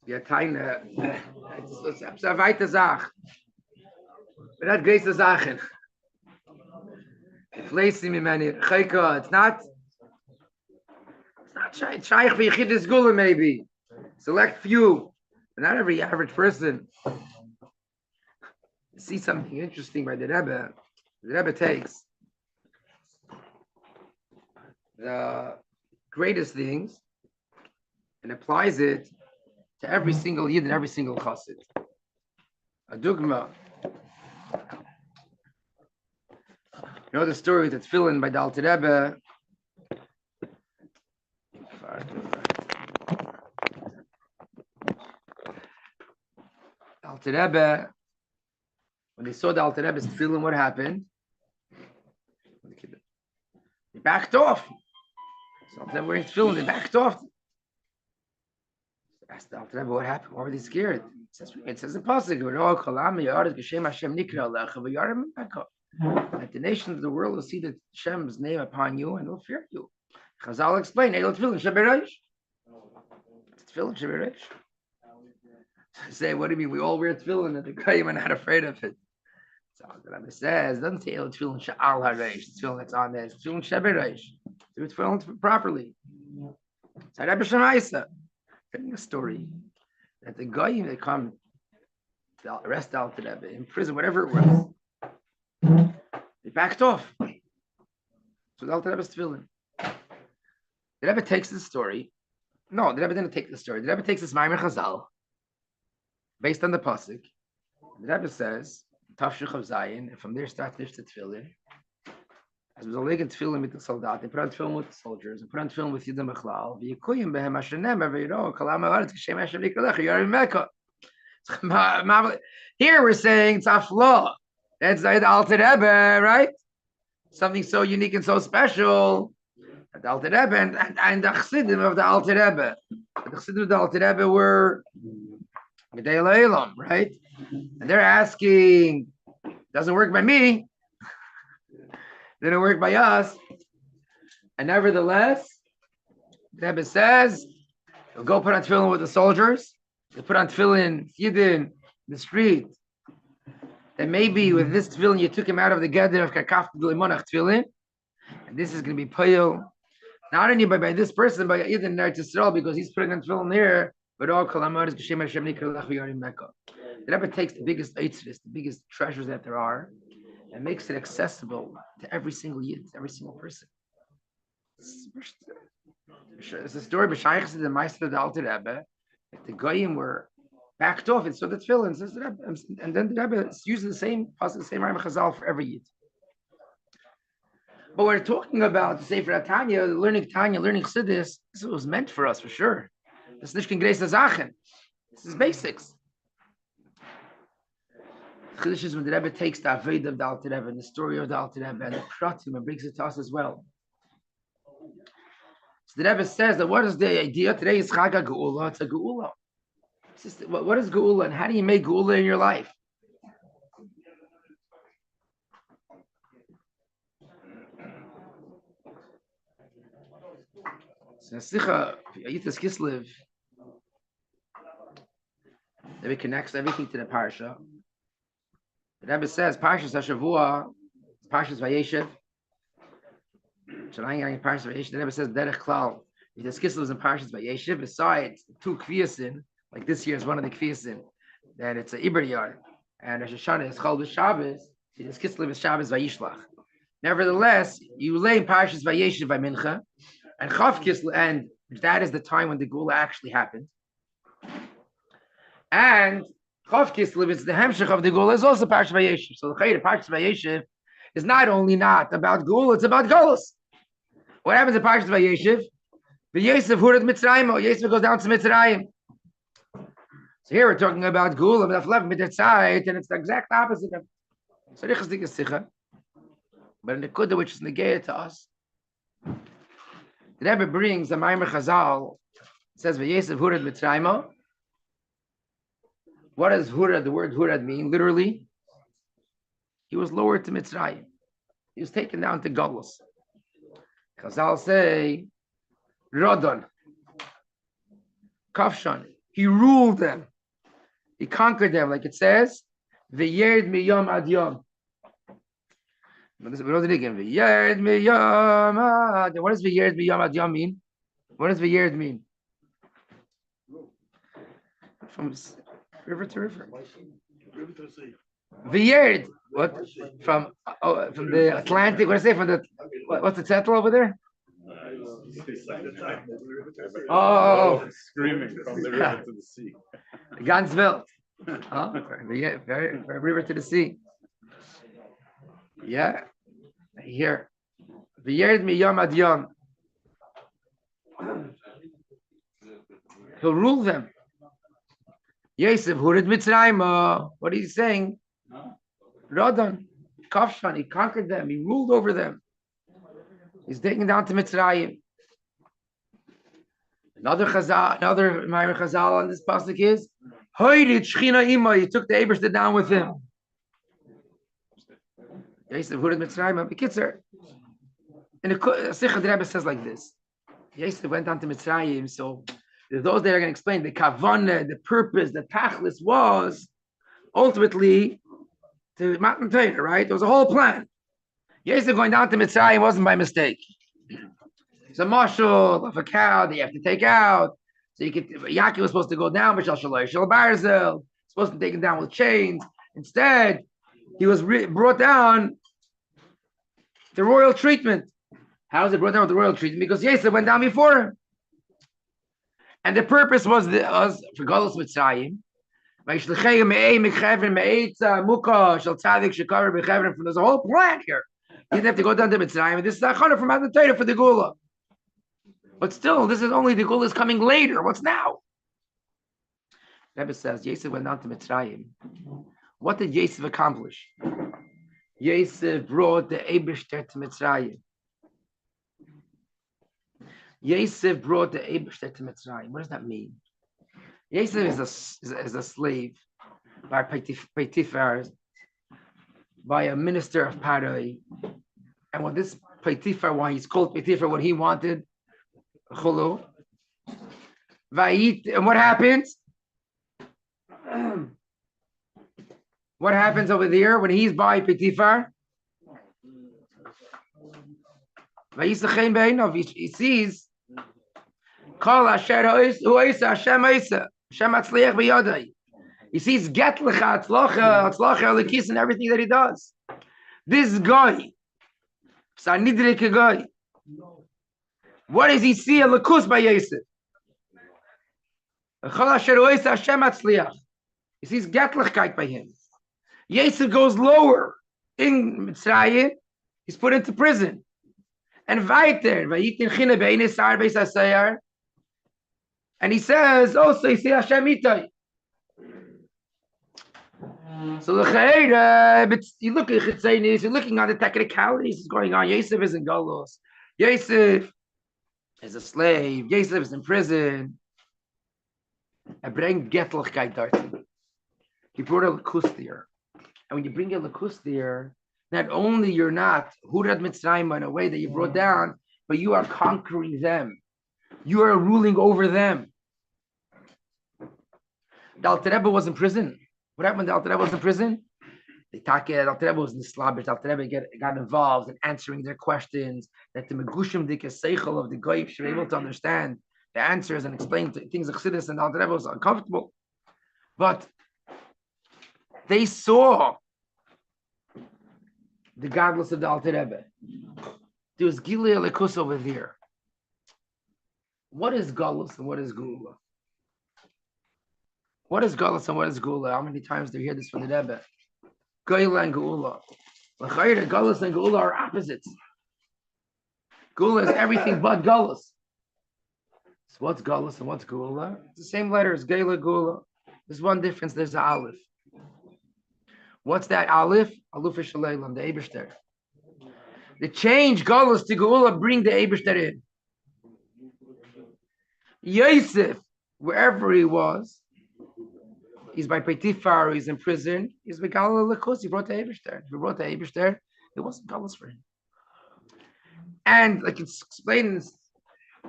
Ja, keine. Das ist eine weite Sache. But that great Sachen. Placing me many. It's not shaykh for Yechidus Gula maybe. Select few. But not every average person. See something interesting by the Rebbe. The Rebbe takes the greatest things and applies it to every single yid and every single chassid. A dugma. You know the story that's filled by the Alter Rebbe. Alter Rebbe, when they saw the Alter Rebbe's tefillin, what happened? They backed off. So Alter Rebbe wearing tefillin, they backed off. They asked the Alter Rebbe, what happened? Why were they scared? It says in Pasuk, that the nations of the world will see the Hashem's name upon you and will fear you. Chazal explain, Eilot Tefillin Shebereish. It's Tefillin Shebereish. Say, what do you mean? We all wear tefillin and the Goyim are not afraid of it. So the Rebbe says, it doesn't say Eilot Tefillin She'al HaReish, the tefillin that's on there. It's Tefillin Shebereish. Do tefillin properly. It's a Rebbe Shemaisa. Telling a story that the Goyim, they come to arrest Alter Rebbe in prison, whatever it was. They backed off. So the Alter Rebbe's tefillin. The Rebbe takes this story. No, the Rebbe didn't take the story. The Rebbe takes this Maimer Chazal based on the pasuk. The Rebbe says, Tafshich of Zion, and from there starts Nish to tefillin. As was a leg in tefillin with the soldat, they put on tefillin with the soldiers, and put on tefillin with Yidam Echlal. V'yikuyim behem asher nemer v'yiro kalam ha'aretz k'shem Hashem yikalecha yarim mekah. Here we're saying it's aflo. That's the Alter Rebbe, right? Something so unique and so special. The Alter Rebbe and the Chassidim of the Alter Rebbe. The Chassidim of the Alter Rebbe were Gedei Leilam, right? And they're asking, doesn't work by me. Didn't work by us. And nevertheless, the Rebbe says, you'll go put on tefillin with the soldiers. You'll put on tefillin, Yidden, the street. And maybe with this tefillin, you took him out of the gather of Kakaf Limonach tefillin. And this is going to be payil, not only by this person, but Yidden in Eretz Yisrael, because he's putting on tefillin here. But all Kalamar is B'Shem Hashem Nikralach V'Yarim Mekah. The Rebbe takes the biggest eitzvahs, the biggest treasures that there are, and makes it accessible to every single Yid, to every single person. It's a story b'Shayach the Meister of the Alter Rebbe. The Goyim were backed off, and so the tefillin says the Rebbe, and then the Rebbe uses the same Rambam Chazal for every Yid. But we're talking about the Sefer Tanya, learning Chassidus. This was meant for us for sure. This is nicht Greise Sachen. This is basics. Chiddush is when the Rebbe takes the Aved of the Alter Rebbe and the story of the Alter Rebbe and the Pratim and brings it to us as well. So the Rebbe says that what is the idea? Today is Chag HaGeula. It's a Geula. What is Geula and how do you make Geula in your life? So Sicha, Yud Tes Kislev, the Rebbe connects everything to the parsha. The Rebbe says, Parshas HaShavua, Parshas Vayeshev. Parshas Vayeshev. The Rebbe says, Derech Klal. Yud Tes Kislev is in Parshas Vayeshev. Besides the two Kviyasin, like this year is one of the Kviyasin, that it's a Iber Yar, and Rosh Hashanah is Chol B'Shabbos. Yud Tes Kislev is Shabbos Vayishlach. Nevertheless, you lay in Parshas Vayeshev by Mincha, and Chav Kislev, and that is the time when the Gula actually happened. And Chav Kislev, it's the Hemshech of the Gula, is also Parshas Vayeshev. So the Parshas Vayeshev is not only not about Gula, it's about Golos. What happens in Parshas Vayeshev? V'Yosef Hurat Mitzrayim, Yosef goes down to Mitzrayim. So here we're talking about Gula, and it's the exact opposite of Tzarich Dik Sicha. But in the Kudah, which is negated to us, the Rebbe brings a Maimer Chazal. It says V'Yosef Hurat Mitzrayim. What does Hurad, the word Hurad mean? Literally, he was lowered to Mitzrayim. He was taken down to Golos. Chazal say, Rodon, Kafshan, he ruled them. He conquered them, like it says, V'yerd miyom ad yom. We don't again. V'yerd miyom ad yom. What does V'yerd miyom ad yom mean? What does V'yerd mean? From river to river. River to the sea. V'yerd. What? From the Atlantic. What do I say? From the what's the title over there? Oh, Screaming from the river to the sea. Gansville. Oh, very river to the sea. Yeah. Here. V'yerd miyom ad yom. He'll rule them. Yosef Hurid Mitzrayim. What is he saying? Rodon, Kafshan, he conquered them, he ruled over them. He's taken down to Mitzrayim. Another Ma'amar Chazal on this pasuk is Hoydit Shechina Ima. He took the Ebershter down with him. Yosef Hurid Mitzrayim, Bekitzer. And the Sikha the Rebbe says like this. Yosef went down to Mitzrayim, so those that are going to explain the kavanah, the purpose, the tachlis was ultimately to Matan Torah, right? There was a whole plan. Yosef going down to Mitzrayim wasn't by mistake. It's a marshal of a cow that you have to take out. So you could, Yaakov was supposed to go down, but Shal Barzel, supposed to take him down with chains. Instead, he was brought down the royal treatment. How is it brought down with the royal treatment? Because Yosef went down before him. And the purpose was for Golus Mitzrayim. There's a whole plan here. You didn't have to go down to Mitzrayim. And this is Achana from Matan Torah for the Gula. But still, this is only the Gula is coming later. What's now? Rebbe says, Yosef went down to Mitzrayim. What did Yosef accomplish? Yosef brought the Eibishter to Mitzrayim. Yosef brought the Eibishter to Mitzrayim. What does that mean? Yosef is a slave by Potiphar, by a minister of Paroi. And what this Potiphar, why he's called Potiphar, what he wanted, Chulu. And what happens? What happens over there when he's by Potiphar? He sees Kol Asher Hu'isa Hashem Isa Hashem Atzliach B'Yodai. He sees Getlecha Atzlacha Lekis and everything that he does. This guy, Sanidrik guy, what does he see? A Lekus by Yosef. Kol Asher Hu'isa Hashem Atzliach. He sees Getlechkeit by him. Yosef goes lower in Mitzrayim. He's put into prison. And weiter, and he says, also, you see Hashem Itai. So but you look at Chitzanis, you're looking on the technicalities that's going on. Yosef is in Golos. Yosef is a slave. Yosef is in prison. And bring Getlechkeit dorten. He brought a Lekus there. And when you bring a Lekus there, not only you're not Hurad Mitzrayim in a way that you brought down, but you are conquering them. You are ruling over them. The Alter Rebbe was in prison. What happened when the Alter Rebbe was in prison? The Alter Rebbe was in the slavish. The Alter Rebbe got involved in answering their questions, that the Megushim Dik Seichel of the Goyim were able to understand the answers and explain things of Chassidus, and the Alter Rebbe was uncomfortable. But they saw the godless of the Alter Rebbe. There was Gilei Lekus over there. What is Galus and what is Gula? What is Galus and what is Gula? How many times do you hear this from the Rebbe? Gula and Gula. Galus and Gula are opposites. Gula is everything but Galus. So what's Galus and what's Gula? It's the same letters, Gela, Gula. There's one difference, there's the Aleph. What's that Aleph? Aleph Shalaylam, the Eibishter. The change Galus to Gula, bring the Eibishter in. Yosef, wherever he was, he's by Potiphar, he's in prison, he's by Galus Lekus, he brought the Eibishter. If he brought the Eibishter, it wasn't Galus for him. And like it's explained in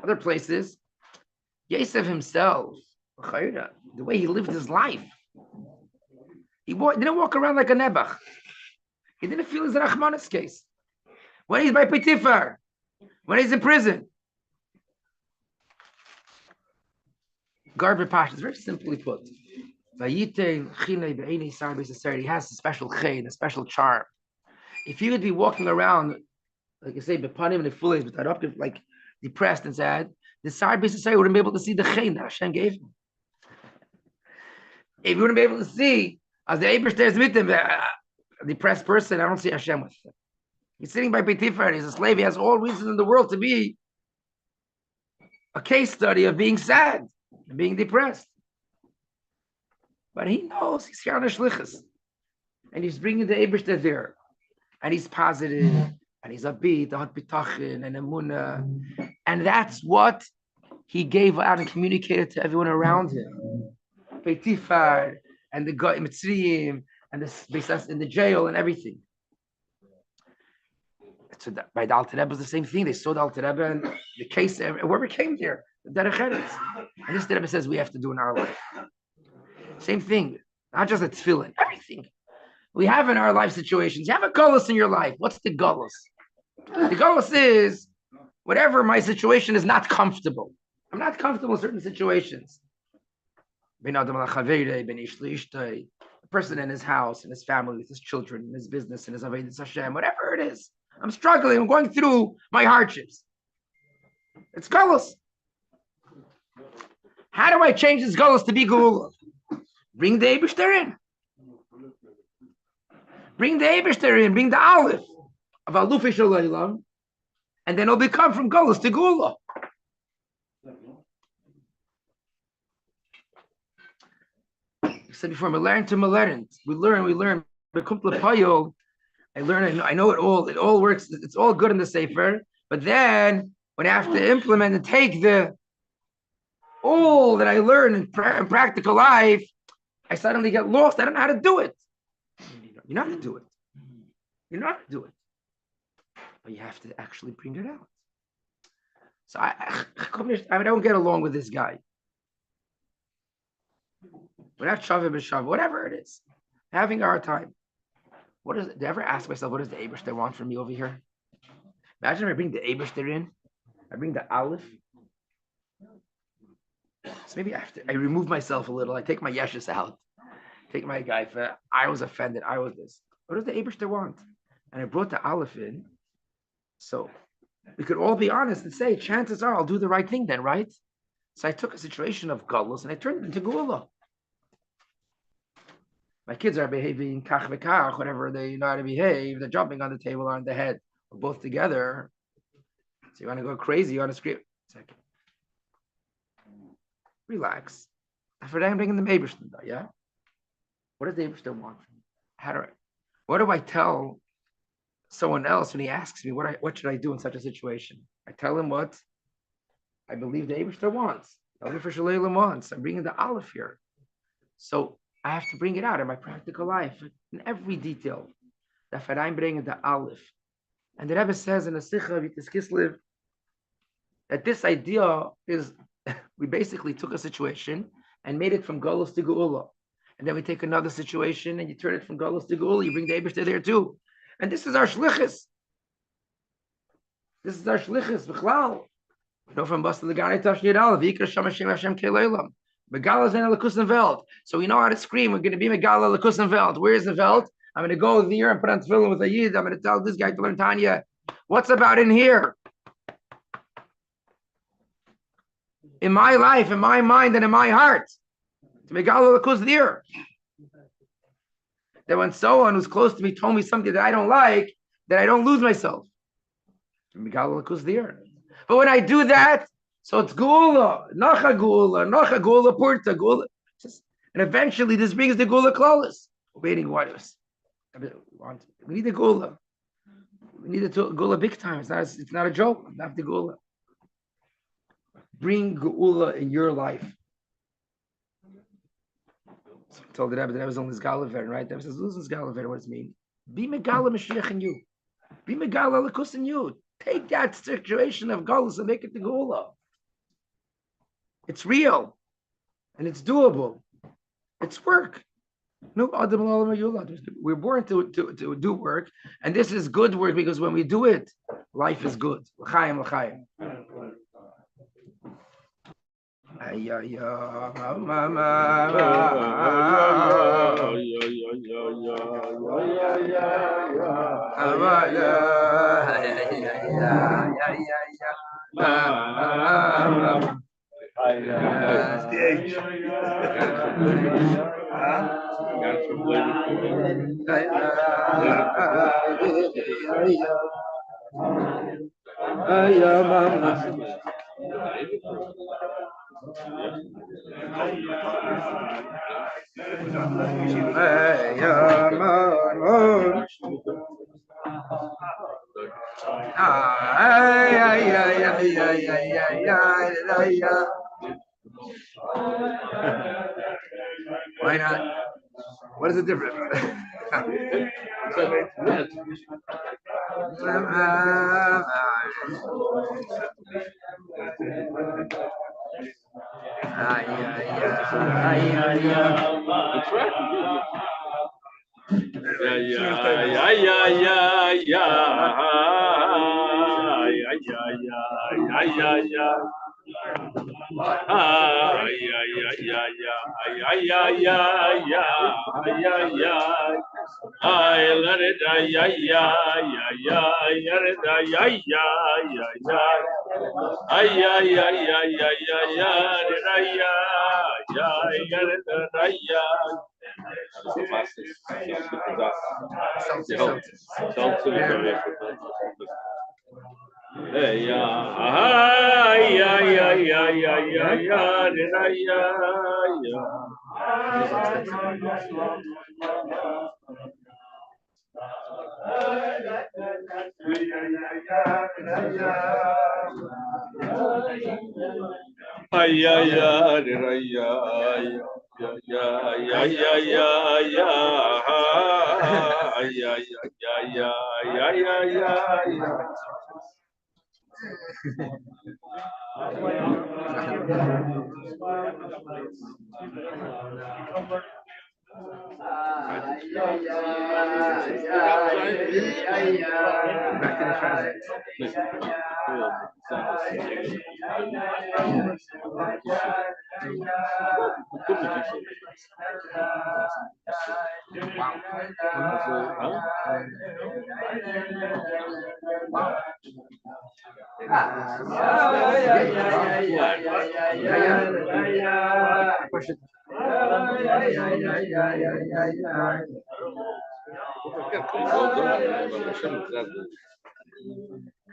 other places, Yosef himself, the way he lived his life, he didn't walk around like a Nebuch. He didn't feel his Rachmanis case. When he's by Potiphar, when he's in prison. Garber Pasha is very simply put. He has a special chain, a special charm. If he would be walking around, like I say, bepanim and full but like depressed and sad, the Sar B'Sasari wouldn't be able to see the chain that Hashem gave him. If you wouldn't be able to see, as the Eibishter is with him, a depressed person, I don't see Hashem with him. He's sitting by Potiphar, he's a slave, he has all reason in the world to be a case study of being sad and being depressed. But he knows he's here on a shlichus. And he's bringing the Eibishter there. And he's positive, and he's upbeat, the hot bitachin and emunah. And that's what he gave out and communicated to everyone around him. Potiphar, and the guy Mitzrayim, and the in the jail and everything. So by the Alter Rebbe was the same thing. They saw the Alter Rebbe and the case, whoever came there, the Derech Eretz. And this Rebbe says we have to do in our life. Same thing, not just a tefillin, everything. We have in our life situations. You have a gullus in your life. What's the gullus? The gullus is whatever my situation is not comfortable. I'm not comfortable in certain situations. The person in his house, in his family, with his children, in his business, in his avodas Hashem, whatever it is. I'm struggling. I'm going through my hardships. It's gullus. How do I change this gullus to be geula? Bring the Eibishter in. Bring the Eibishter in. Bring the Aleph of Alufi Shalaylam, and then it'll become from gullus to geula. I said before, we learn. We learn. I learn. I know it all. It all works. It's all good in the Sefer. But then when I have to implement and take all that I learn in practical life, I suddenly get lost. I don't know how to do it. You know how to do it. You know how to do it. But you have to actually bring it out. So I don't get along with this guy. Without Shavah b'Shavah, whatever it is, having a hard time. Did I ever ask myself, what does the Eibishter want from me over here? Imagine if I bring the Eibishter in, I bring the Aleph. So maybe I remove myself a little. I take my yeshus out, take my gaifa. I was offended. I was this. What does the Eibishter want? And I brought the Aleph in. So we could all be honest and say, chances are I'll do the right thing then, right? So I took a situation of gullus and I turned it into geula. My kids are behaving kach v'kach, whatever they know how to behave. They're jumping on the table or on the head. We're both together. So you want to go crazy, you want to scream. Second. Relax. After that, I'm bringing the Eibishter, yeah? What does the Eibishter want from me? What do I tell someone else when he asks me, what should I do in such a situation? I tell him what I believe the Eibishter wants. wants. I'm bringing the Aleph here. So I have to bring it out in my practical life in every detail. That I'm bringing the Aleph. And the Rebbe says in the Sikha of Yud Tes Kislev that this idea is, we basically took a situation and made it from Golus to Geula. And then we take another situation and you turn it from Golus to Geula, you bring the Eibishter there too. And this is our shlichus. This is our shlichus, b'chlal. You know, from Basta L'Ganei Tashni Yadal, V'yikra Sham Hashem Hashem Keleilam. Megala Zena L'Kusen Welt. So we know how to scream. We're going to be Megala L'Kusen Welt. Where's the Welt? I'm going to go there and put on tefillin with a yid. I'm going to tell this guy to learn Tanya. What's about in here? In my life, in my mind, and in my heart. To Megala L'Kus there. That when someone who's close to me told me something that I don't like, that I don't lose myself. Megala L'Kus there. But when I do that, so it's Gula, Nacha Gula, Purta Gula. And eventually this brings the Gula Klolis. Waiting what is. We need the Gula. We need the Gula big time. It's not a joke. Not the Gula. Bring Gula in your life. So I told the Rebbe that I was on this Galaver, right? The Rebbe says, lose this Galaver. What does it mean? Be Megala Mashiach in you. Be Megala Lakus in you. Take that situation of Galus and make it the Gula. It's real. And it's doable. It's work. No, we're born to do work. And this is good work because when we do it, life is good. L'chaim, l'chaim. Why not? What is the difference? That's right. Yeah, yeah, yeah, yeah, yeah, yeah, yeah, yeah, yeah. Ah, yeah, yeah, yeah, yeah, yeah, yeah, yeah, yeah, yeah. I let it, yeah, yeah, yeah, yeah, yeah, it, yeah, yeah, yeah, yeah. Ay, ay, ay, ay, ay, ay, ay, ay, ay, ay, ay, ay. Hey, yeah, ay, ay, ay, ay, ay, ay, ay, ay, ay, ay, ay, yeah, yeah, yeah, yeah, yeah, yeah, yeah, yeah, yeah, yeah, yeah.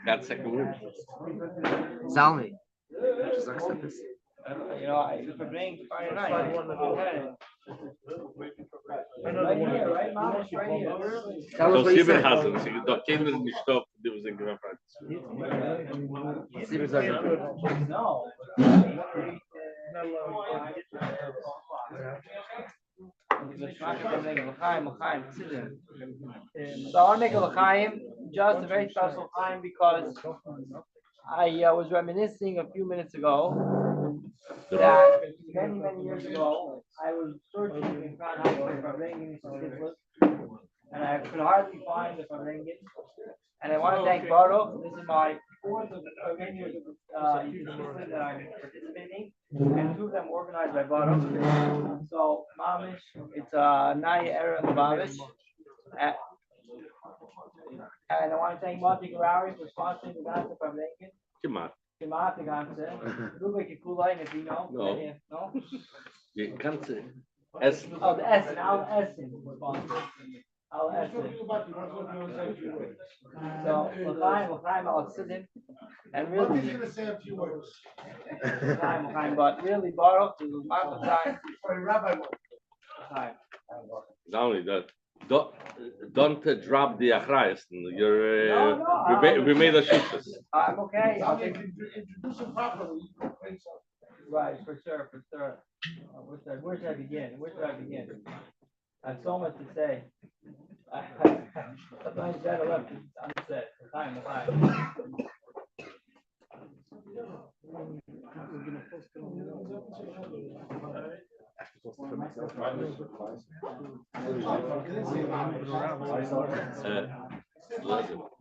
Got second word. Salmi. You know, if it rains Friday night, right here, right, Mom? It's right here. Tell us So what you Sibir said. has it. The Kinder nicht stop. Die was in Gewinn. Sibir sagt, No. So I want to make a l'chaim, just a very special l'chaim, because I was reminiscing a few minutes ago that many, many years ago, I was searching in Fahrenheit for Farbrengen, and I could hardly find the Farbrengen. And I want to thank Baruch. This is my fourth of the Farbrengen Yud Tes Kislev that I'm participating, and two of them organized by Baruch. So, Mamish, it's a Naya era in the Mamish. And I want to thank Monty Garawi for sponsoring the Ganze Farbrengen. Gemacht. Gemacht, the Ganze. Rubik Kulain, if you know. No. No? Die ganze Essen. Oh, the Essen, Al Essen was sponsored. Al Essen. So, L'chaim, Al Siddim, and really, He's gonna say a few words. L'chaim, but really, Baruch, to the Mark of time, Rabbi. L'chaim. Not only that. Don't drop the achrayas. You're No, we made a shittas. I'm okay. I'll take Introduce him properly. right, for sure. Where should I begin? I have so much to say. Sometimes better left unsaid. L'chaim.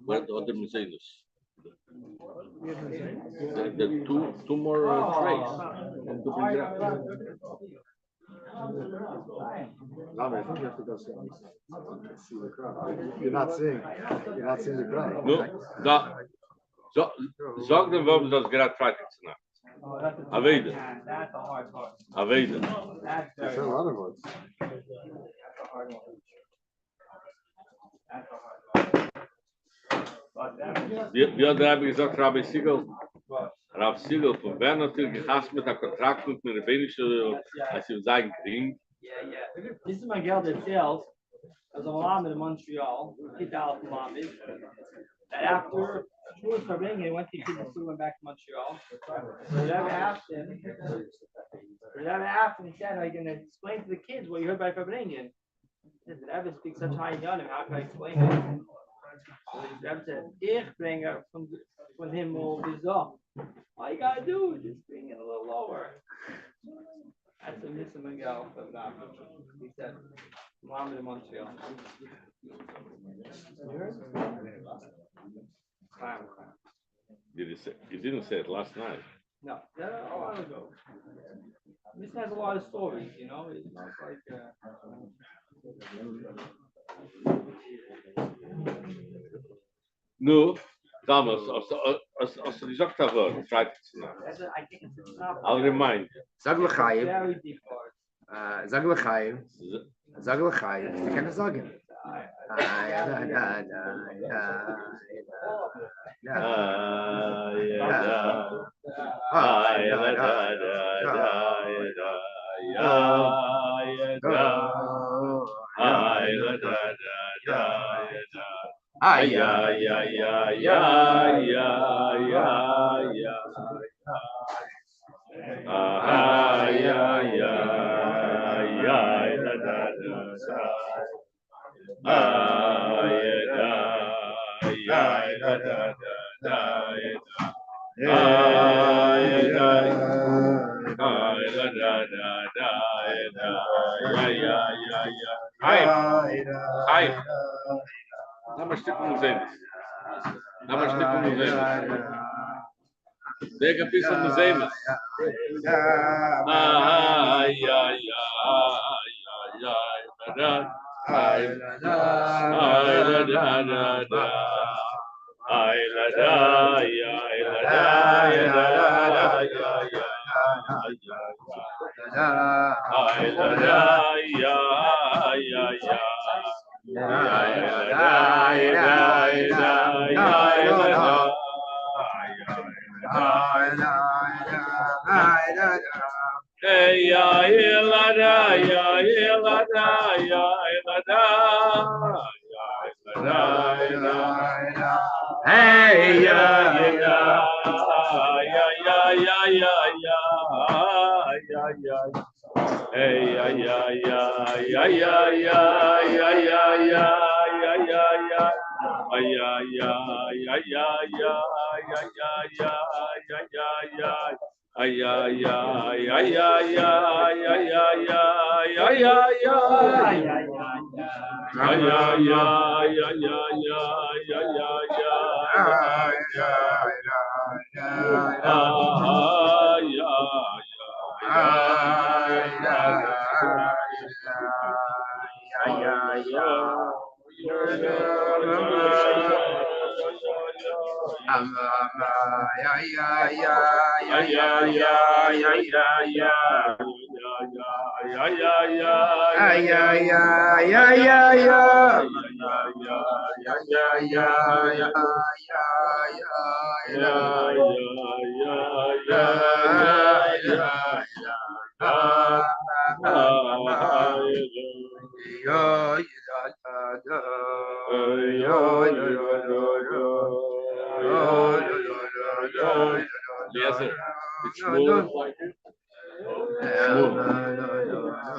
Where the other museums? The two more trays to bring it up. I think you have to go see the crowd. You're not seeing the crowd. No, sag dem, warum das gerade Freitag ist. Aveda. That's a hard part. Aveda. That's There's very a lot hard. of words. That's a hard one. That's a hard one. But that Wie hat der Rabbi gesagt, Rabbi Siegel? Rabbi Siegel, von wer natürlich gehasst mit der Kontrakt mit mir Rebbenische, als sie sagen, kriegen. yeah. This is my girl that sells as a Malamed in Montreal, kid out Malamed. And after she was Farbrengen, went to Kid School, went back to Montreal. So Rebbe asked him, he said, are you going to explain to the kids what you heard by Farbrengen? He said, the Rebbe speaks such high yonim, how can I explain it? Rebbe said, ich bringe von Himmel bis da. All you gotta do is just bring it a little lower. That's a Mr. Miguel from that. He said, Muhammad in Montreal. You didn't say it last night. No, that a while ago. This has a lot of stories, you know. It's not like. No, Thomas, als du gesagt hast, schreib es nach. I think it's not. I'll remind you. Sag l'chaim, Very deep part. sag l'chaim, sag l'chaim, ich kann es sagen. Lama stickum museums. Lama stickum museums. Dega pisa museums. Ay, ay, ay, ay, ay, da, ay, ay, da, da, da, da. Ay, la, da, ay, la, da, ay, la, da, ay, ay, la, da, ay, ay, ay.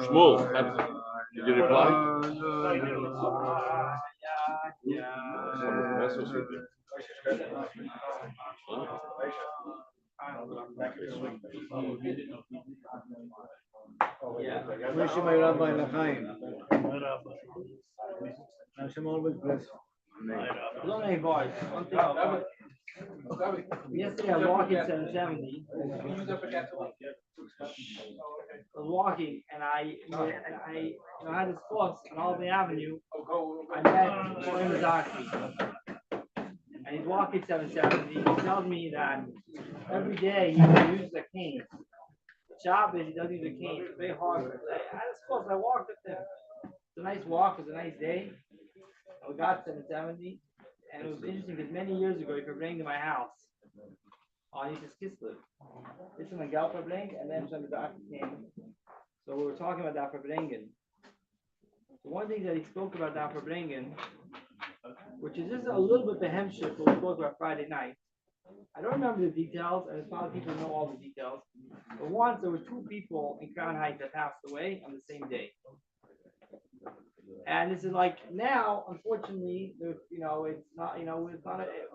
Shmuel, did you reply? Someone messes with you. Wish my Rabbi L'chaim. Hashem always bless you. There's only a voice. One thing about yesterday I was walking 770. I was walking and I had this course on Albany Avenue. I met Shlomo Zaki. And he's walking 770. He tells me that every day he uses a cane. Shabbos, he doesn't use a cane. It's very hard. I had this course. I walked with him. It's a nice walk. It was a nice day. We got 770. And it was interesting because many years ago, he bring to my house on Yud Tes Kislev. This is Miguel Farbrengen, and then some doctor came. So we were talking about that Farbrengen. So one thing that he spoke about that Farbrengen, which is just a little bit behemshik, what we spoke about Friday night. I don't remember the details, and there's a lot of people who know all the details. But once there were two people in Crown Heights that passed away on the same day. And this is like now, unfortunately, it's not, it's not,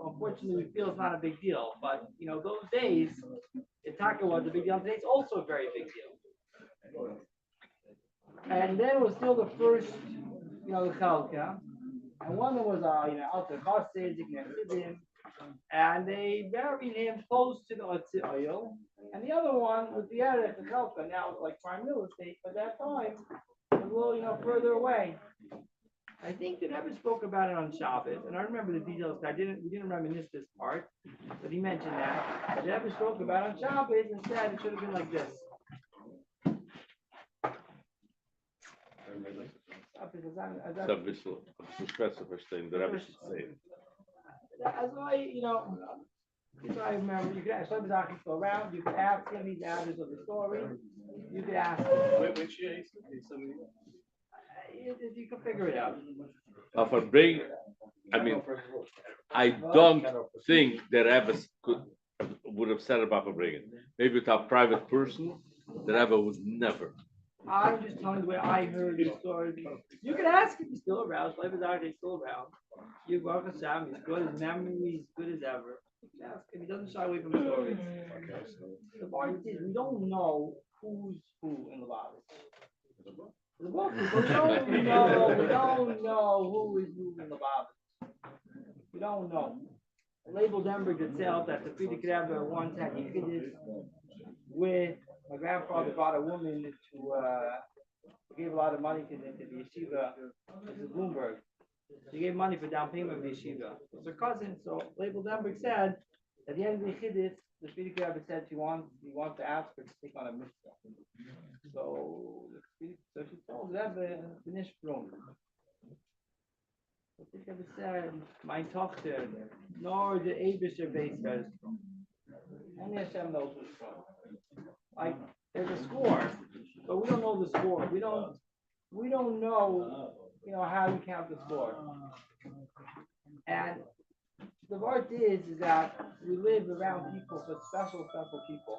unfortunately, we feel it's not a big deal. But, those days, Itaka was a big deal. Today, it's also a very big deal. And then it was still the first, the Chalka. And one was, out the Chassid, and they buried him close to the Otzi oil. And the other one was the Erech, the Chalka. Now it's like prime real estate, but that time, it was a little, further away. I think the Rebbe spoke about it on Shabbos, and I remember the details. We didn't reminisce this part, but he mentioned that. The Rebbe spoke about it on Shabbos and said it should have been like this. As I remember, you could ask some doctors go around, you could ask him, he's out of the story, you could ask him. You can figure it out. Farbrengen, I mean, I don't think that Rebbe would have said about Farbrengen. Maybe with a private person, the Rebbe would never. I'm just telling you the way I heard the story. You can ask if he's still around. He's still around. You go to Sam, he's good, his memory is good as ever. Ask him, he doesn't shy away from stories. The point is, we don't know who's who in the Bible. The book, we don't know who is who in the Bible. We don't know. Labeled Emberg itself that the Frierdiker Rebbe once had Yiddish with my grandfather brought a woman to gave a lot of money to the yeshiva, Mrs. Bloomberg. She gave money for down payment of the yeshiva. It's her cousin. So Label Denberg said at the end of the Chiddush, the Frierdiker Rebbe said he wants to ask her to take on a mitzvah. So she told Rebbe finish from. The Frierdiker Rebbe said, "My tochter, nor the Abisher base is strong. Only Hashem knows who's strong. Like there's a score, but we don't know the score. We don't know, how you count the score. And the part is that we live around people, such special people.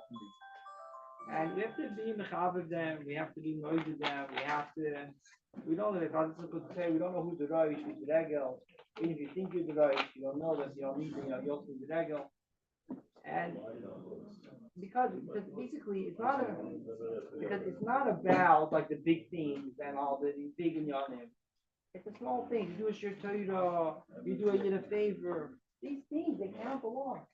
And we have to be mechav of them. We have to be moed of them. We don't know. We don't know who's the Rosh, who's the Regel. Even if you think you're the Rosh, you don't know that. You don't need you'll see the Regel. And because basically it's not about like the big things and all the big and yonim. It's a small thing. You do a shir Torah, you do a favor. These things, they count a lot.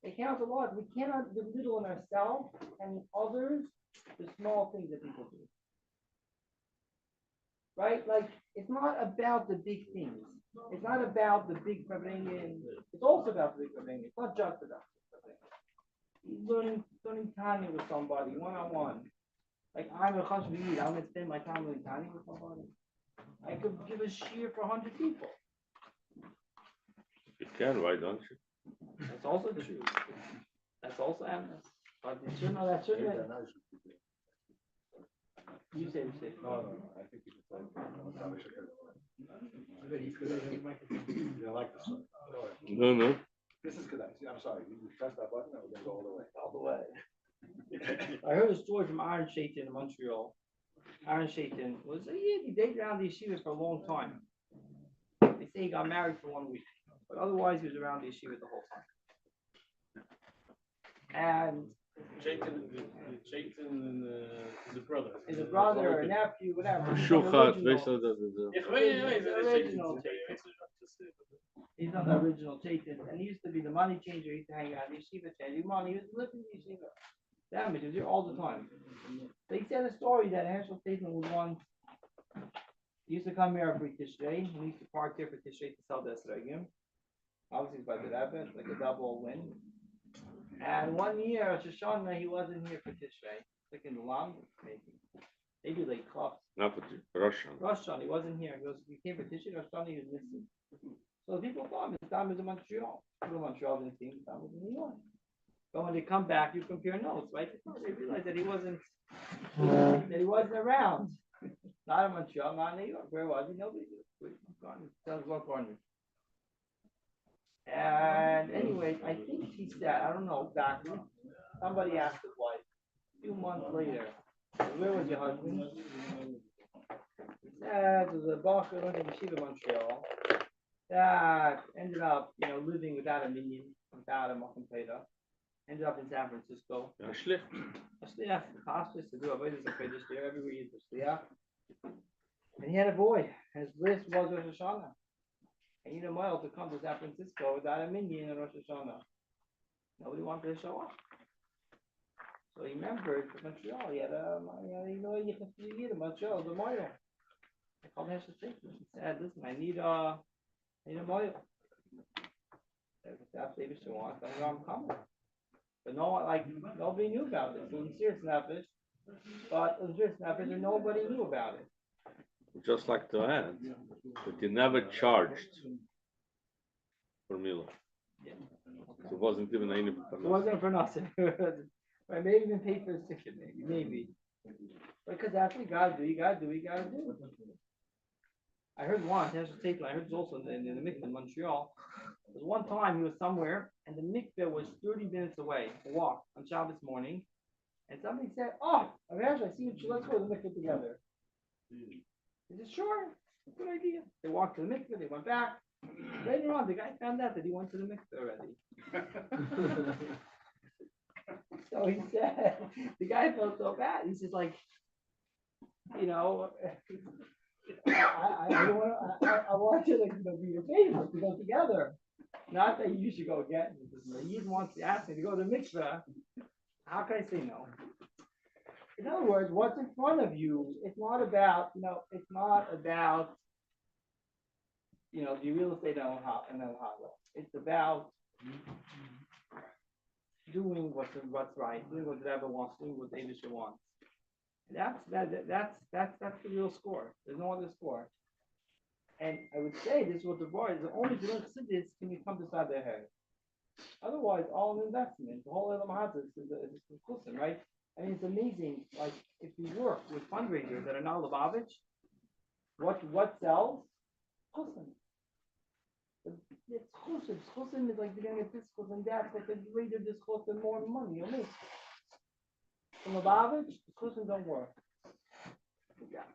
They count a lot. We cannot belittle in ourselves and in others the small things that people do. Right? Like it's not about the big things. It's not about the big Farbrengen. It's also about the big Farbrengen. It's not just about learning Tanya with somebody one-on-one. Like I'm a chashvi, I'm going to spend my time learning Tanya with somebody. I could give a shiur for 100 people. You can, why don't you? That's also true. That's also emes. But you should know that shouldn't. You say. No, I think you should. I like this one. No. This is good. I'm sorry. You press that button, and we're gonna go all the way. All the way. I heard a story from Aaron Shaitan in Montreal. Aaron Shaitan he dated around the yeshiva for a long time. They say he got married for 1 week, but otherwise he was around the yeshiva the whole time. And Shaitan is a brother. Is a brother, a nephew, whatever. Shuchat, He's not the original Chaitin, and he used to be the money changer. He used to hang out in the yeshiva, changing money. He was living in the yeshiva. Damn, he was here all the time. So he said a story that Herschel Chaitin was once. He used to come here every Tishrei. He used to park here for Tishrei to sell the esrogim. Obviously, it's by the Rebbe, it's like a double win. And 1 year, Shoshana, he wasn't here for Tishrei. Like in the long, maybe like Chav. Not for Rosh Hashanah, he wasn't here. He came for Tishrei. Rosh Hashanah, he was missing. So people thought his time was in Montreal. People in Montreal didn't think his time was in New York. But when they come back, you compare notes, right? They realize that he wasn't around. Not in Montreal, not in New York. Where was he? Nobody knew. And anyway, I think he said, I don't know exactly. Somebody asked his wife a few months later, where was your husband? He said there was a boss who went to Yeshiva Montreal that ended up, living without a minion, without a Mokum Peda. Ended up in San Francisco. Ja, schlecht. A shliach, hospice, to do avodas hakodesh there every week. A shliach, and he had a boy. His list was Rosh Hashanah. And Moel to come to San Francisco without a minion in Rosh Hashanah. Nobody wanted to show up. So he remembered Montreal. He had you can see it in Montreal, the Moel. I called him to take him. He said, "Listen, I need a Moel." That's David Shawan. I know I'm coming. But nobody knew about it. It was serious nefesh, but it was serious nefesh, and nobody knew about it. Just like to add that you never charged for Mila. Yeah. It wasn't even any. It wasn't for nothing. Right? Maybe even paid for his ticket, maybe. Because that's what you gotta do. You gotta do. I heard once, I heard this also in the mikveh in Montreal. There was one time he was somewhere, and the mikveh was 30 minutes away, a walk on Shabbos morning, and somebody said, "Oh, Rav, I see you. Let's go to the mikveh together." He said, "Sure, good idea." They walked to the mikveh. They went back. Later on, the guy found out that he went to the mikveh already. So he said, the guy felt so bad. He says, I want you to be your favor to go together. Not that you should go again. He wants to ask me to go to mikveh. How can I say no? In other words, what's in front of you, it's not about, the real estate and it's about doing what's right, doing what Rebbe wants, doing what David wants. That's the real score. There's no other score. And I would say this is what the boy is the only to learn chassidus can you come to side their head. Otherwise, all an investment, the whole Elam Hazis is a kusim, right? I mean, it's amazing. Like if you work with fundraisers that are not Lubavitch, what sells? Kusim. It's kusim. Kusim is like they're gonna get this kusim that. Like the greater this kusim, more money you'll make. In Lubavitch, the kusim don't work. Yeah,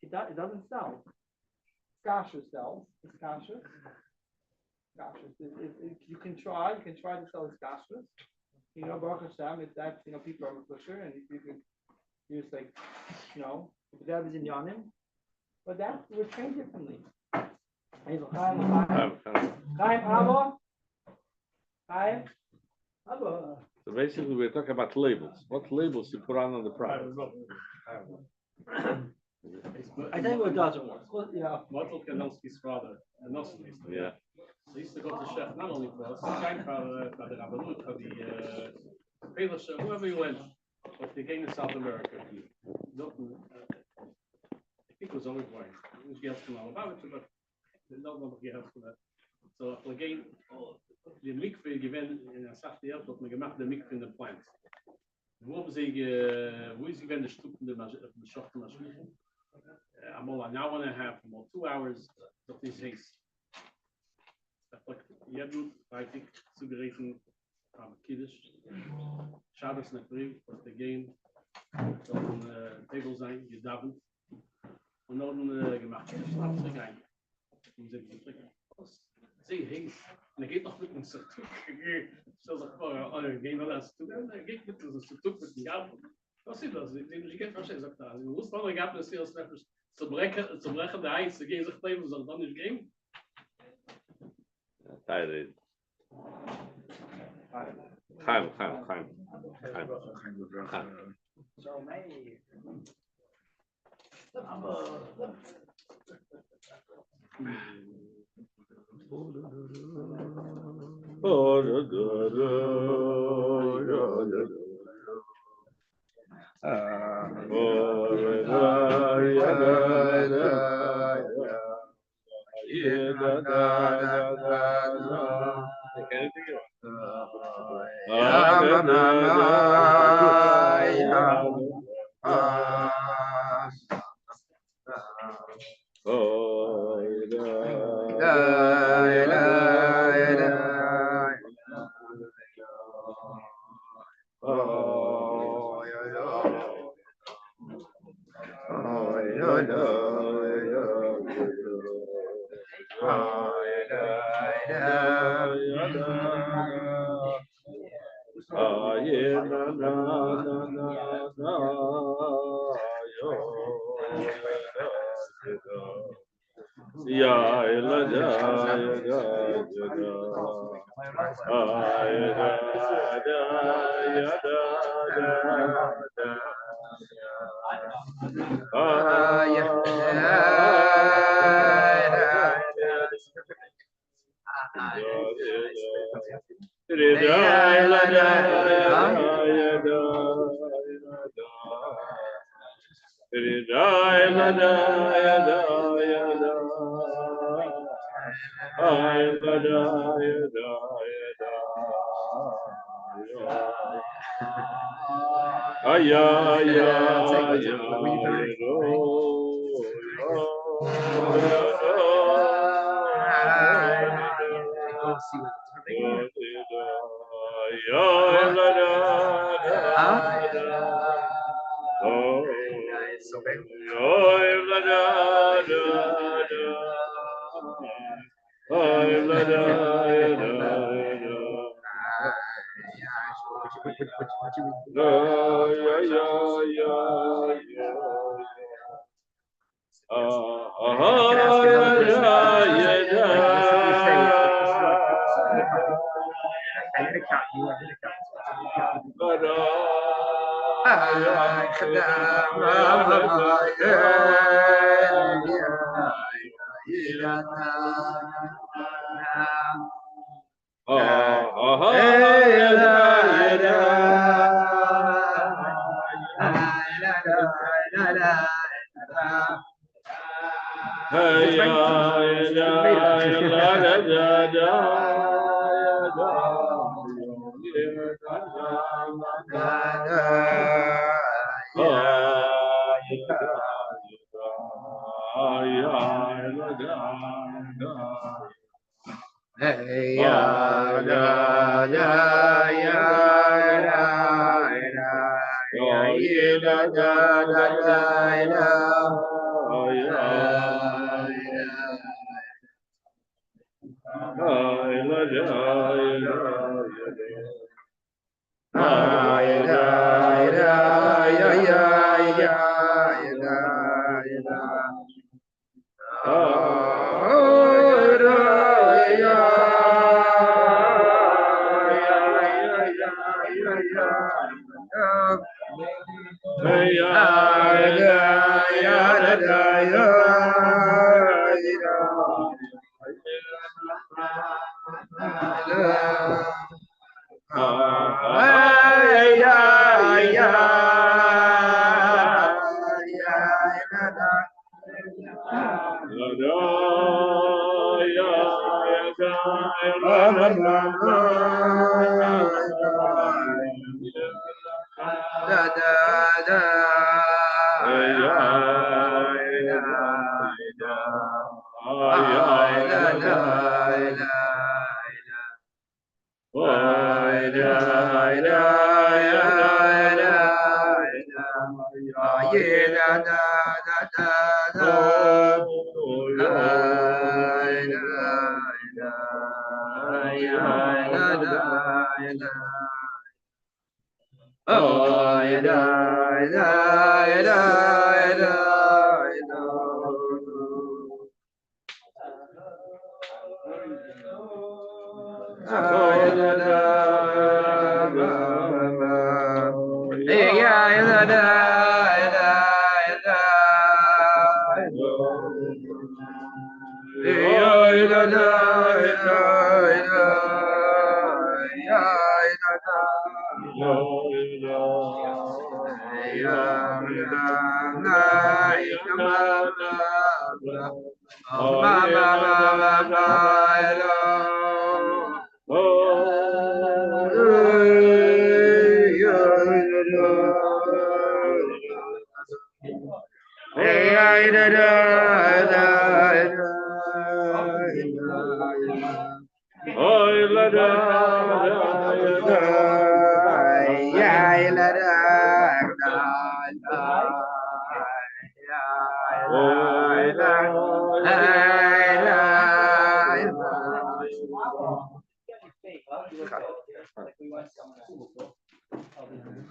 it doesn't sell. Kasher sells. It's kasher. You can try to sell his kasher. Baruch Hashem, if that's people are kosher, and if you can use if that is in Yanim, but that we're trained differently. Chaim Abba. So basically, we're talking about labels. What labels you put on the product? I tell you what doesn't work. Michael Kanelsky's father, Anosny. Yeah. So he used to go to chef not only for us, for the Rabbanut, for the Polish, whoever he went, but they came to South America. I think it was only one. It was Gels from Alabama, but they don't know Gels from that. So again, the mikveh given in a Saturday, but we gemacht the mikveh in the plant. Wo is he given the stoep in the shop from I'm all an hour and a half, more 2 hours of this race. I think zugerechen am Kiddush, Shabbos nachriv, was the game, so on table sein, gedavnt, und dann gemacht, Schnaps rein. Und sie heiß, und geht noch mit dem Sartuk, so sagt gehen wir das zu, geht mit dem Sartuk mit dem Gabel. Was ist das? Ich kann verstehen, sagt er. Du musst mal gehabt, dass sie das Nefesh zu brechen der Eis, zu gehen sich bleiben, soll dann nicht gehen. Tired. Chaim. So many.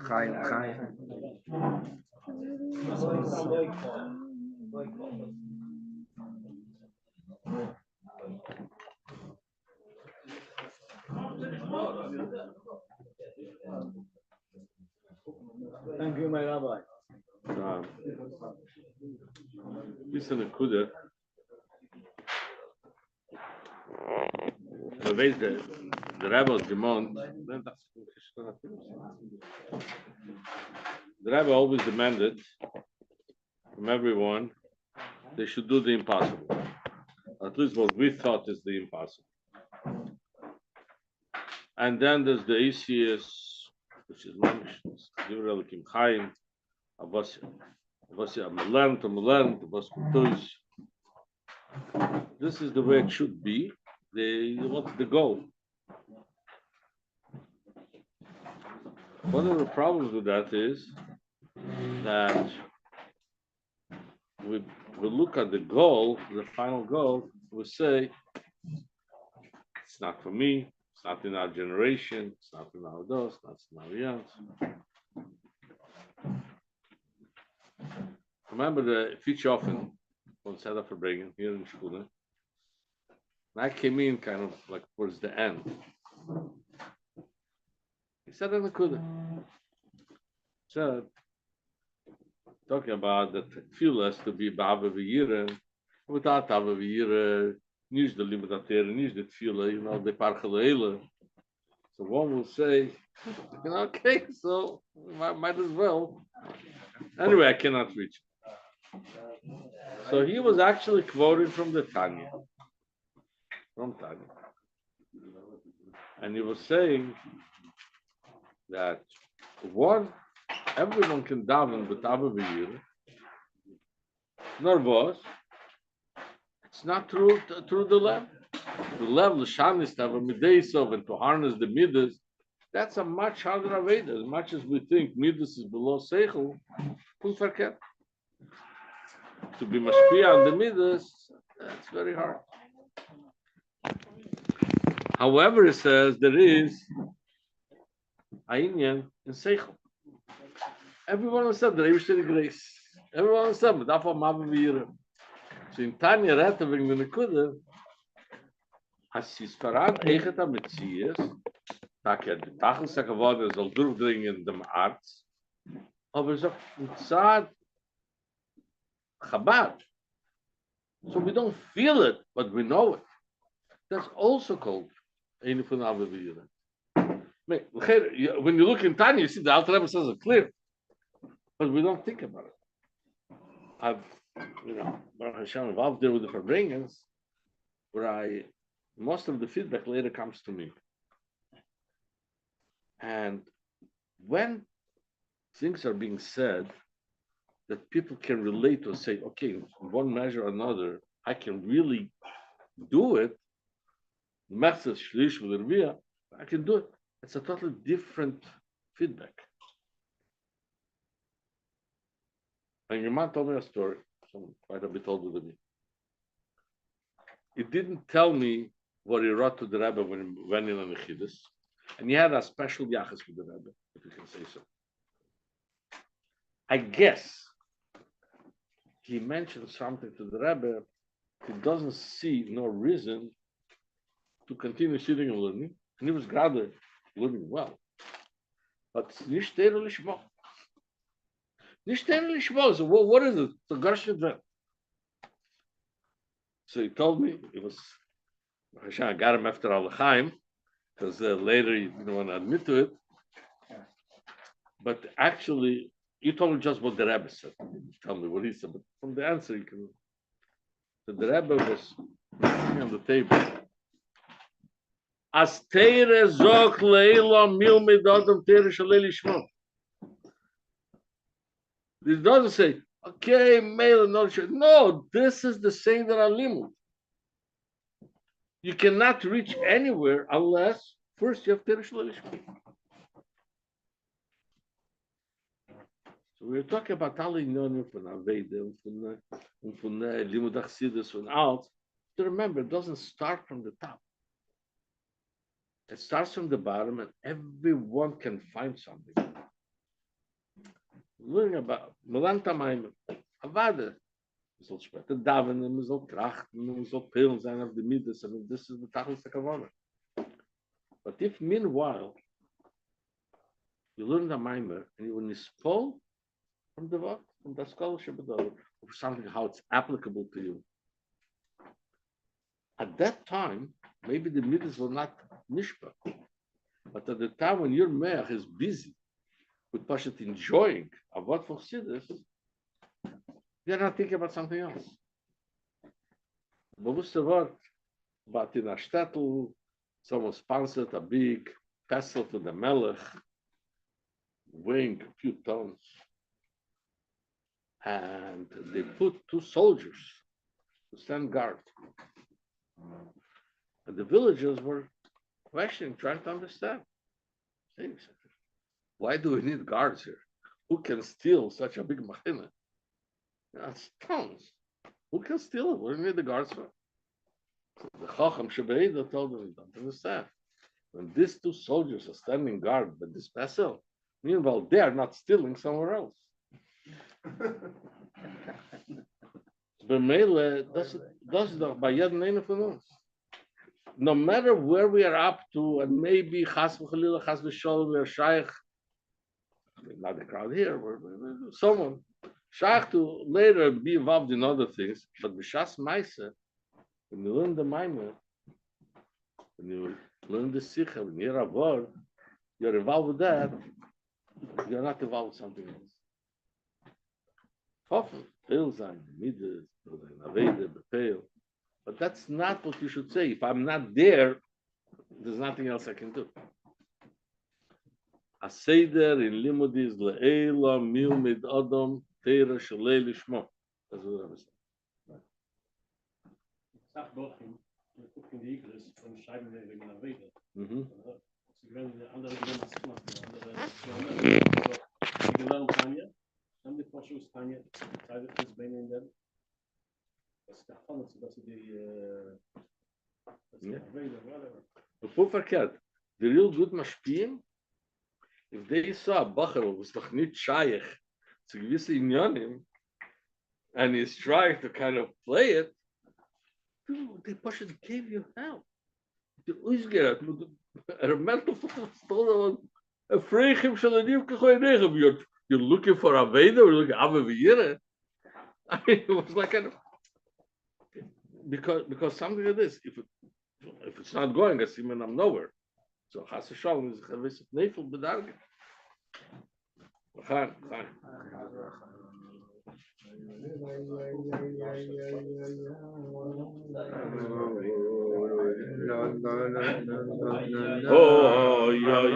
Chaim. Thank you, my rabbi. This is a kuda. The way the rebels demand, the rebel always demanded from everyone they should do the impossible. At least what we thought is the impossible. And then there's the ACS, which is Divrei Elokim Chaim, was learned, was kutois. This is the way it should be. What's the goal? One of the problems with that is that we look at the goal, the final goal, we say, it's not for me, it's not in our generation, it's not in our dos, it's not in our youngs. Remember the feature often on Seder Farbrengen here in Shkuna. And I came in kind of like towards the end. He said in the Kuda. Said, talking about that tefillah has to be ba'ava v'yira, without ba'ava v'yira, nicht the limud ater, nicht the tefillah, the parchaleila. So one will say, okay, so might as well. Anyway, I cannot reach it. So he was actually quoting from the Tanya. From Tanya. And he was saying that everyone can daven with Abba V'yir, nor was. It's not through the level. The level, Shanis, to have a Midaisov and to harness the Midas, that's a much harder Aveda. As much as we think Midas is below Seichel, Kulfarket. To be Mashpia on the Midas, that's very hard. However, it says there is Ainian in Seichel. Everyone has said the Rebbe grace. Everyone has said, but that's what Mabba V'yira. So in Tanya Retta wegen der Nekude, als sie es voran eiget am Metzies, tak ja die Tachlis ja geworden, soll durchdringen in dem Arzt, aber so Zad Chabad. So we don't feel it, but we know it. That's also called eine von Abba V'yira. When you look in Tanya, you see the Alter Rebbe says it clear, but we don't think about it. I've, Baruch Hashem, involved there with the Farbrengens, where most of the feedback later comes to me. And when things are being said that people can relate or say, okay, in one measure or another, I can really do it, I can do it. It's a totally different feedback. And your man told me a story, quite a bit older than me. He didn't tell me what he wrote to the Rebbe when he went in on the Chiddush. And he had a special yachas with the Rebbe, if you can say so. I guess he mentioned something to the Rebbe. He doesn't see no reason to continue sitting and learning. And he was graduate, learning well. But nicht der lishmo. Nicht der lishmo. So what is it? It's a Gershon. So he told me, it was, I got him after Al Chaim, because later he didn't want to admit to it. But actually, you told me just what the Rebbe said. You didn't tell me what he said, but from the answer you can. So the Rebbe was sitting on the table. As teire zok leila mil medadam teire shalei lishmo. It doesn't say, okay, male and not. No, this is the saying that alimut. You cannot reach anywhere unless first you have teire shalei lishmo. So we're talking about alle Inyonim von Aveda and von Limud Achsidus and out. To remember, it doesn't start from the top. It starts from the bottom, and everyone can find something. Learning about Melanta Maimer, Avada. We soll später davenen, we soll trachten, we soll pillen sein auf the Midas. I mean, this is the Tachlis Kavana. But if meanwhile you learn the Maimer and you will spoil from the what, from the scholarship of something how it's applicable to you. At that time, maybe the Midas will not nishpa. But at the time when your meach is busy with Pashat enjoying of what for Siddur, you're not thinking about something else. Bewusst word, but in a shtetl, someone sponsored a big pestle to the melech, weighing a few tons, and they put 2 soldiers to stand guard. And the villagers were questioning, trying to understand. Things. Why do we need guards here? Who can steal such a big machina? That's tons. Who can steal it? What do we need the guards for? The Chacham Shebeida told them, you don't understand. When these 2 soldiers are standing guard by this vessel, meanwhile they are not stealing somewhere else. No matter where we are up to, and maybe Chas v'Chalila, Chas v'Sholom, we are shaykh. I mean, not the crowd here, we're someone shaykh to later be involved in other things. But b'shas ma'aseh, when you learn the Maimer, when you learn the Sikha, when you're avoid, you're involved with that. You're not involved with something else. Often, Pilzain, Midas, Aveda, Befeil. But that's not what you should say. If I'm not there, there's nothing else I can do. A seder in limudis le'ela mil mid adam teira shalei lishmo. That's what I'm saying. Sag Bochum, wir gucken die Igris von Scheiben wegen der Wege. Sie werden die andere Gemeinde machen, die gelernt Tanja, haben die Forschung Tanja, Zeit ist bei ihnen dann. Das ist davon, dass sie die whatever. Before verkehrt, the real good mashpiyim, if they saw a bacher who was doch nicht shaykh to gewisse inyanim, and he's trying to kind of play it, they push it, gave you help. The Uzgerat, a mental stolen, a freigim shaladim kachoynegem. You're looking for a Veda, or looking Ava V'yireh. I mean, it was like kind of because something like this, if it's not going, I see when I'm nowhere. So Chas v'Sholom is a chavis neifel b'dargah. Oh yeah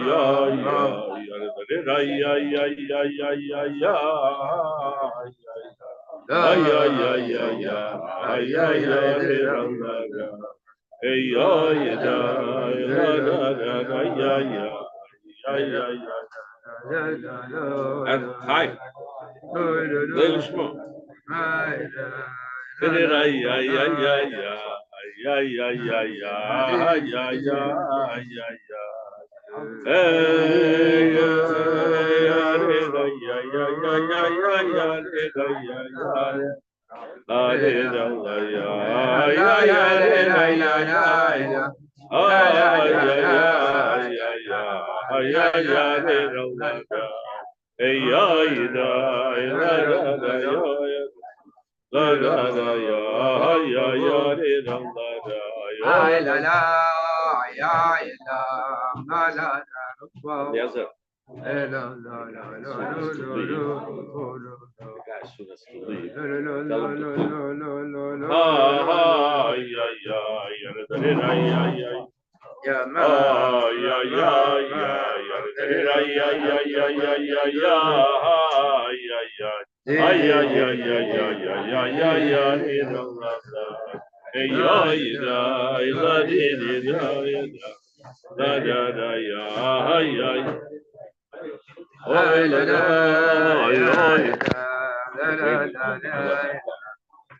And hi.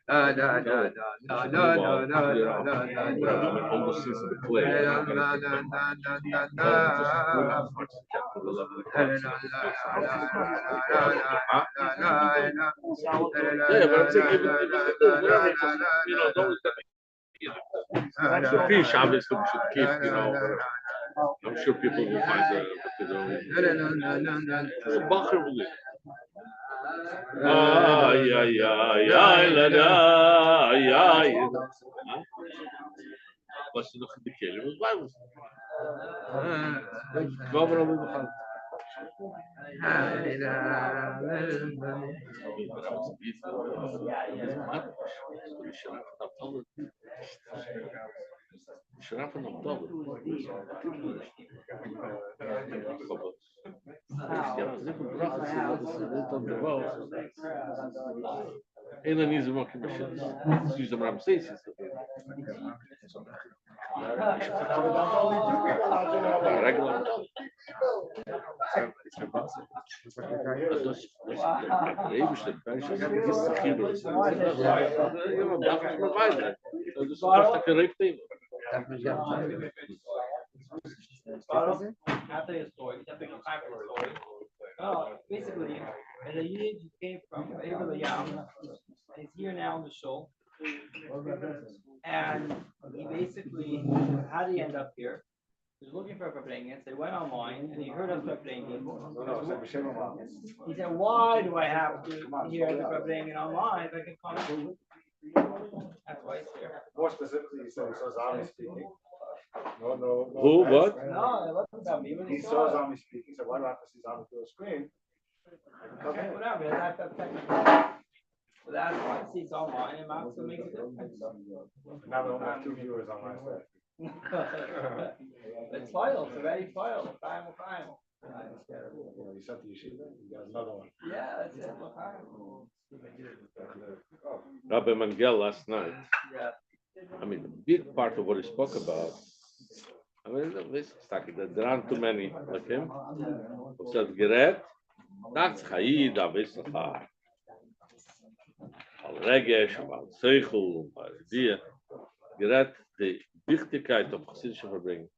Almost since the play. Yeah, but I'm saying even whatever it is, it's always that. The fish, obviously, we should keep, whatever. I'm sure people will find the bacher will live. Ay, ay, ay, ay, la, da, ay, ay. Was je nog in de kele? Was bij ons. Waar we al gaan. Schrafen op double. En dan is er ook een machine. Dus de Ramses is dat. Regular. Even de pers is kilo's. Ja, dat is provider. Dat is toch dat correct thing. Basically, and the unit came from Abraham, and he's here now in the show. And he basically, how did he end up here? He was looking for a Farbrengen, so he went online and he heard of Farbrengen. He said, why do I have to hear the Farbrengen online if I can come? That's why he's here. More specifically, he said he saw Zami speaking. No. Who? What? No, it wasn't about me. But He saw Zami speaking. He said, why do I have to see Zami through a screen? Okay, whatever. That's technical. But that's why it sees online and Max will make a difference. Now we only have 2 viewers on my side. It's final. It's a very final. Final. You sent the yeshiva. You got another one. Yeah, that's it. Rabbi Mangel last night. Yeah. I mean, a big part of what he spoke about. I mean, this is like there aren't too many like him. Who said, "Gerät, that's Chayyid, Avisacha, Al Regesh, Al Seichel, Al Idea." Gerät, the Wichtigkeit of Chassidische Farbrengen.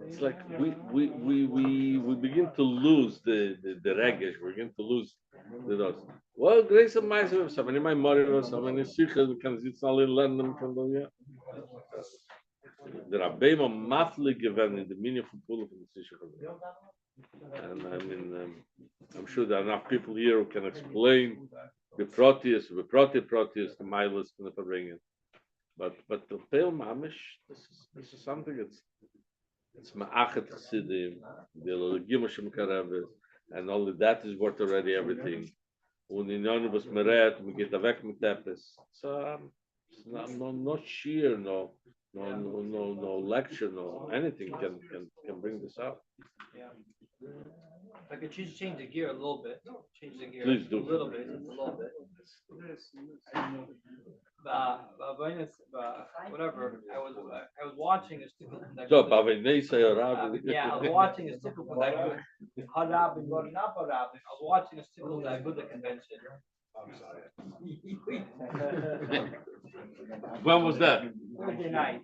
It's like we begin to lose the Regesh. We begin to lose the those. Well, Grace of myself, so many my mother, so many sichas, we can sit all in London, can do yeah. The Rabbeim are mathly given in the meaning of Pula from the Sichas. And I mean, I'm sure there are enough people here who can explain the Proteus, the Proteus, the Milas, and the Farbrengen. But the Pale Mamish, this is something it's Ma'achet Chassidim, the Logimashim Kareves, and only that is worth already everything. When in none of us meret, we get a vec mit tepes. So no sheer, no lecture, no anything can bring this up. Yeah. If I could change the gear a little bit. Change the gear. Please do. A little bit. Whatever. I was watching a stickle connection. So, yeah, I was watching a stickle connection. I was watching a stickle Buddha convention. I'm sorry. when was that? Thursday night.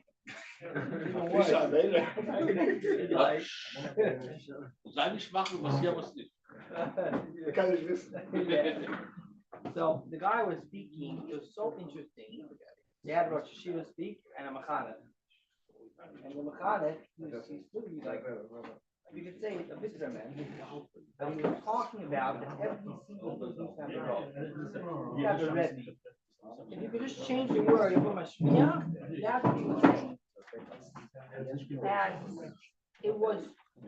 So the guy was speaking. It was so interesting. They had Rosh Hashiva speak and a mechanic. And the mechanic, he's literally like, you could say a visitor man, but he was talking about that every single person has a role. You have a Rebbe. If you could just change the word from a shmiyah, that's what he was saying. And it was,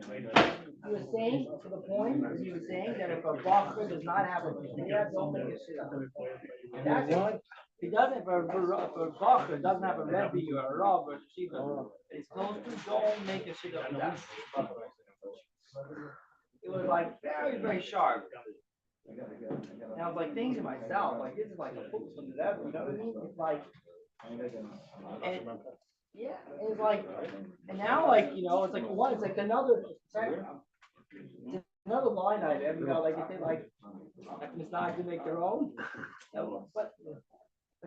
he was saying, to the point, he was saying that if a bacher does not have a shmiyah, don't make a shit up. That's what. If he doesn't, if a bacher doesn't have a Rebbe or a Rav or a Shiva, it's close to, don't make a shit up with that. It was like very, very sharp. And I was like thinking to myself, like this is like a book from the devil, you know what I mean? It's like, and yeah, it's like, and now like, you know, it's like one, it's like another line item, you know, like you say like, It's not to make their own. No, but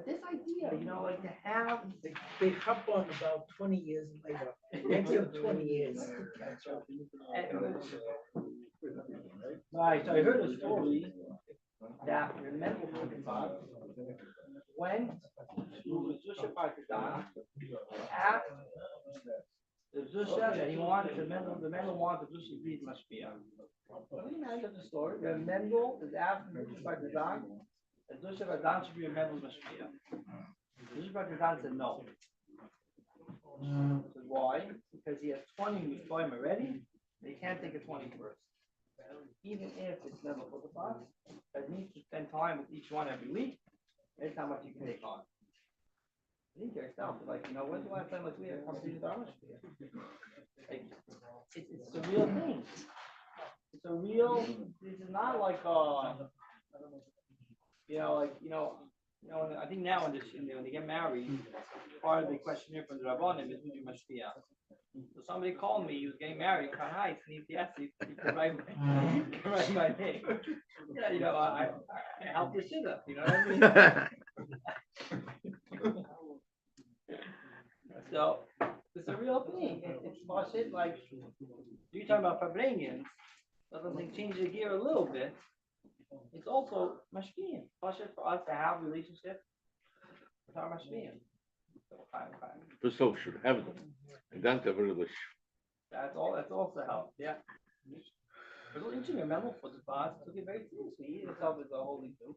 this idea, like to have. They hop on about 20 years later. Next 20 years. Right, so I heard a story that the mental Chazan went to Zusha Pakistan, asked the Zusha that he wanted the Mendel wanted the Zusha to be Mashpia. Can you imagine the story? The Mendel is asking the Zusha Pakistan that Zusha Pakistan should be a Mendel Mashpia. The Zusha Pakistan said no. Said why? Because he has 20 Mishpoim already, they can't take a 21st. Even if it's never for the box, that needs to spend time with each one every week, that's how much you can take on. Think to yourself, like, when's the last time like we had a conversation with Anash? Like, it's a real thing. It's a real. This is not like I think now when they get married, part of the questionnaire from the Rabbanim is who you must be out. So somebody called me, he was getting married, hi, he can write my name. Yeah, I helped the shit up, you know what I mean? So it's a real thing. It's shit like you're talking about Farbrengen, doesn't change the gear a little bit. It's also mashpiyim. Pashut for us to have relationships with our mashpiyim. First of all, we should have them. And then to really. That's also help. Yeah. But we're interesting. Remember for the boss took it very seriously. He himself is a holy too.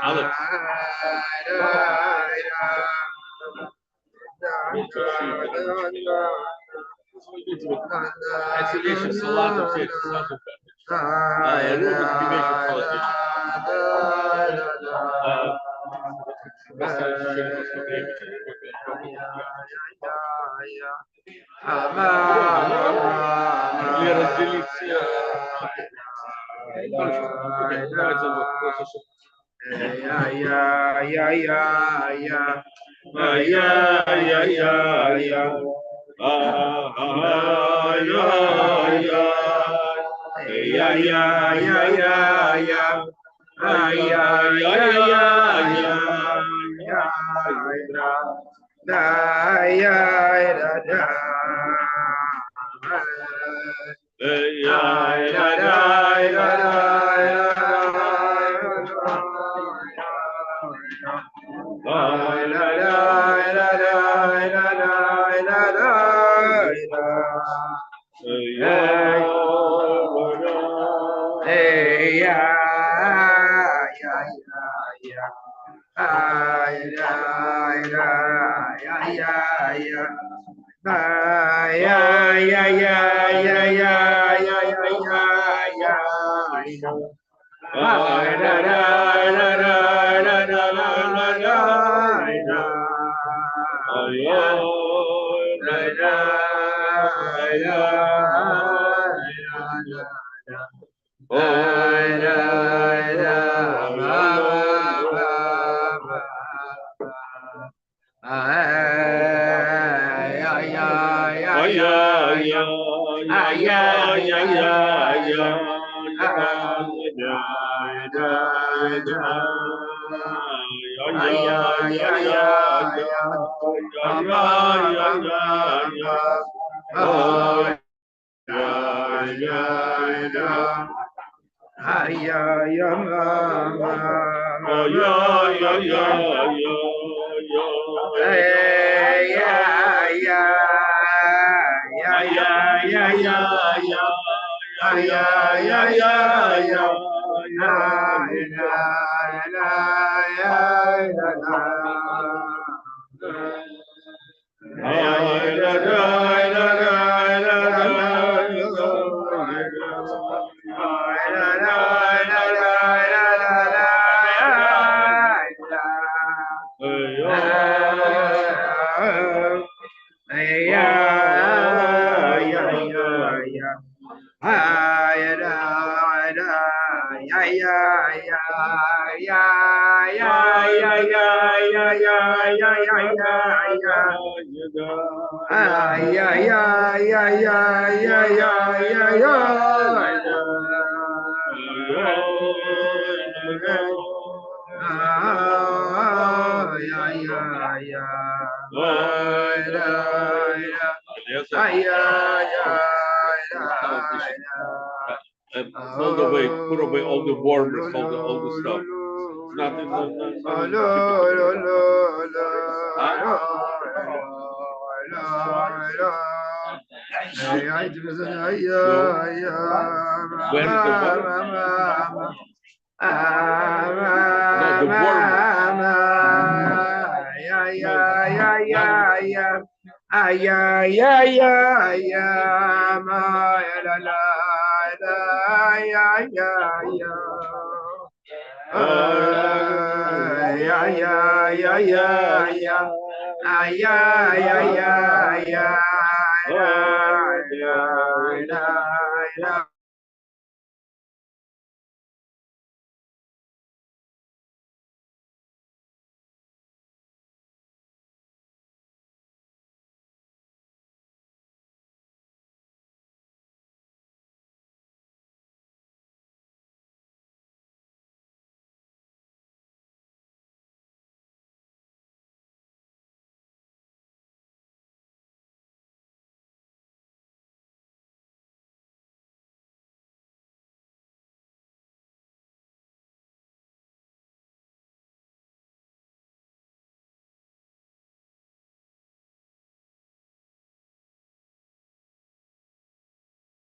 Alex. Exhibition, a lot of kids. Fold away, put away all the warmers, all the stuff. Nothing, Where is the warmer? No, the warmer.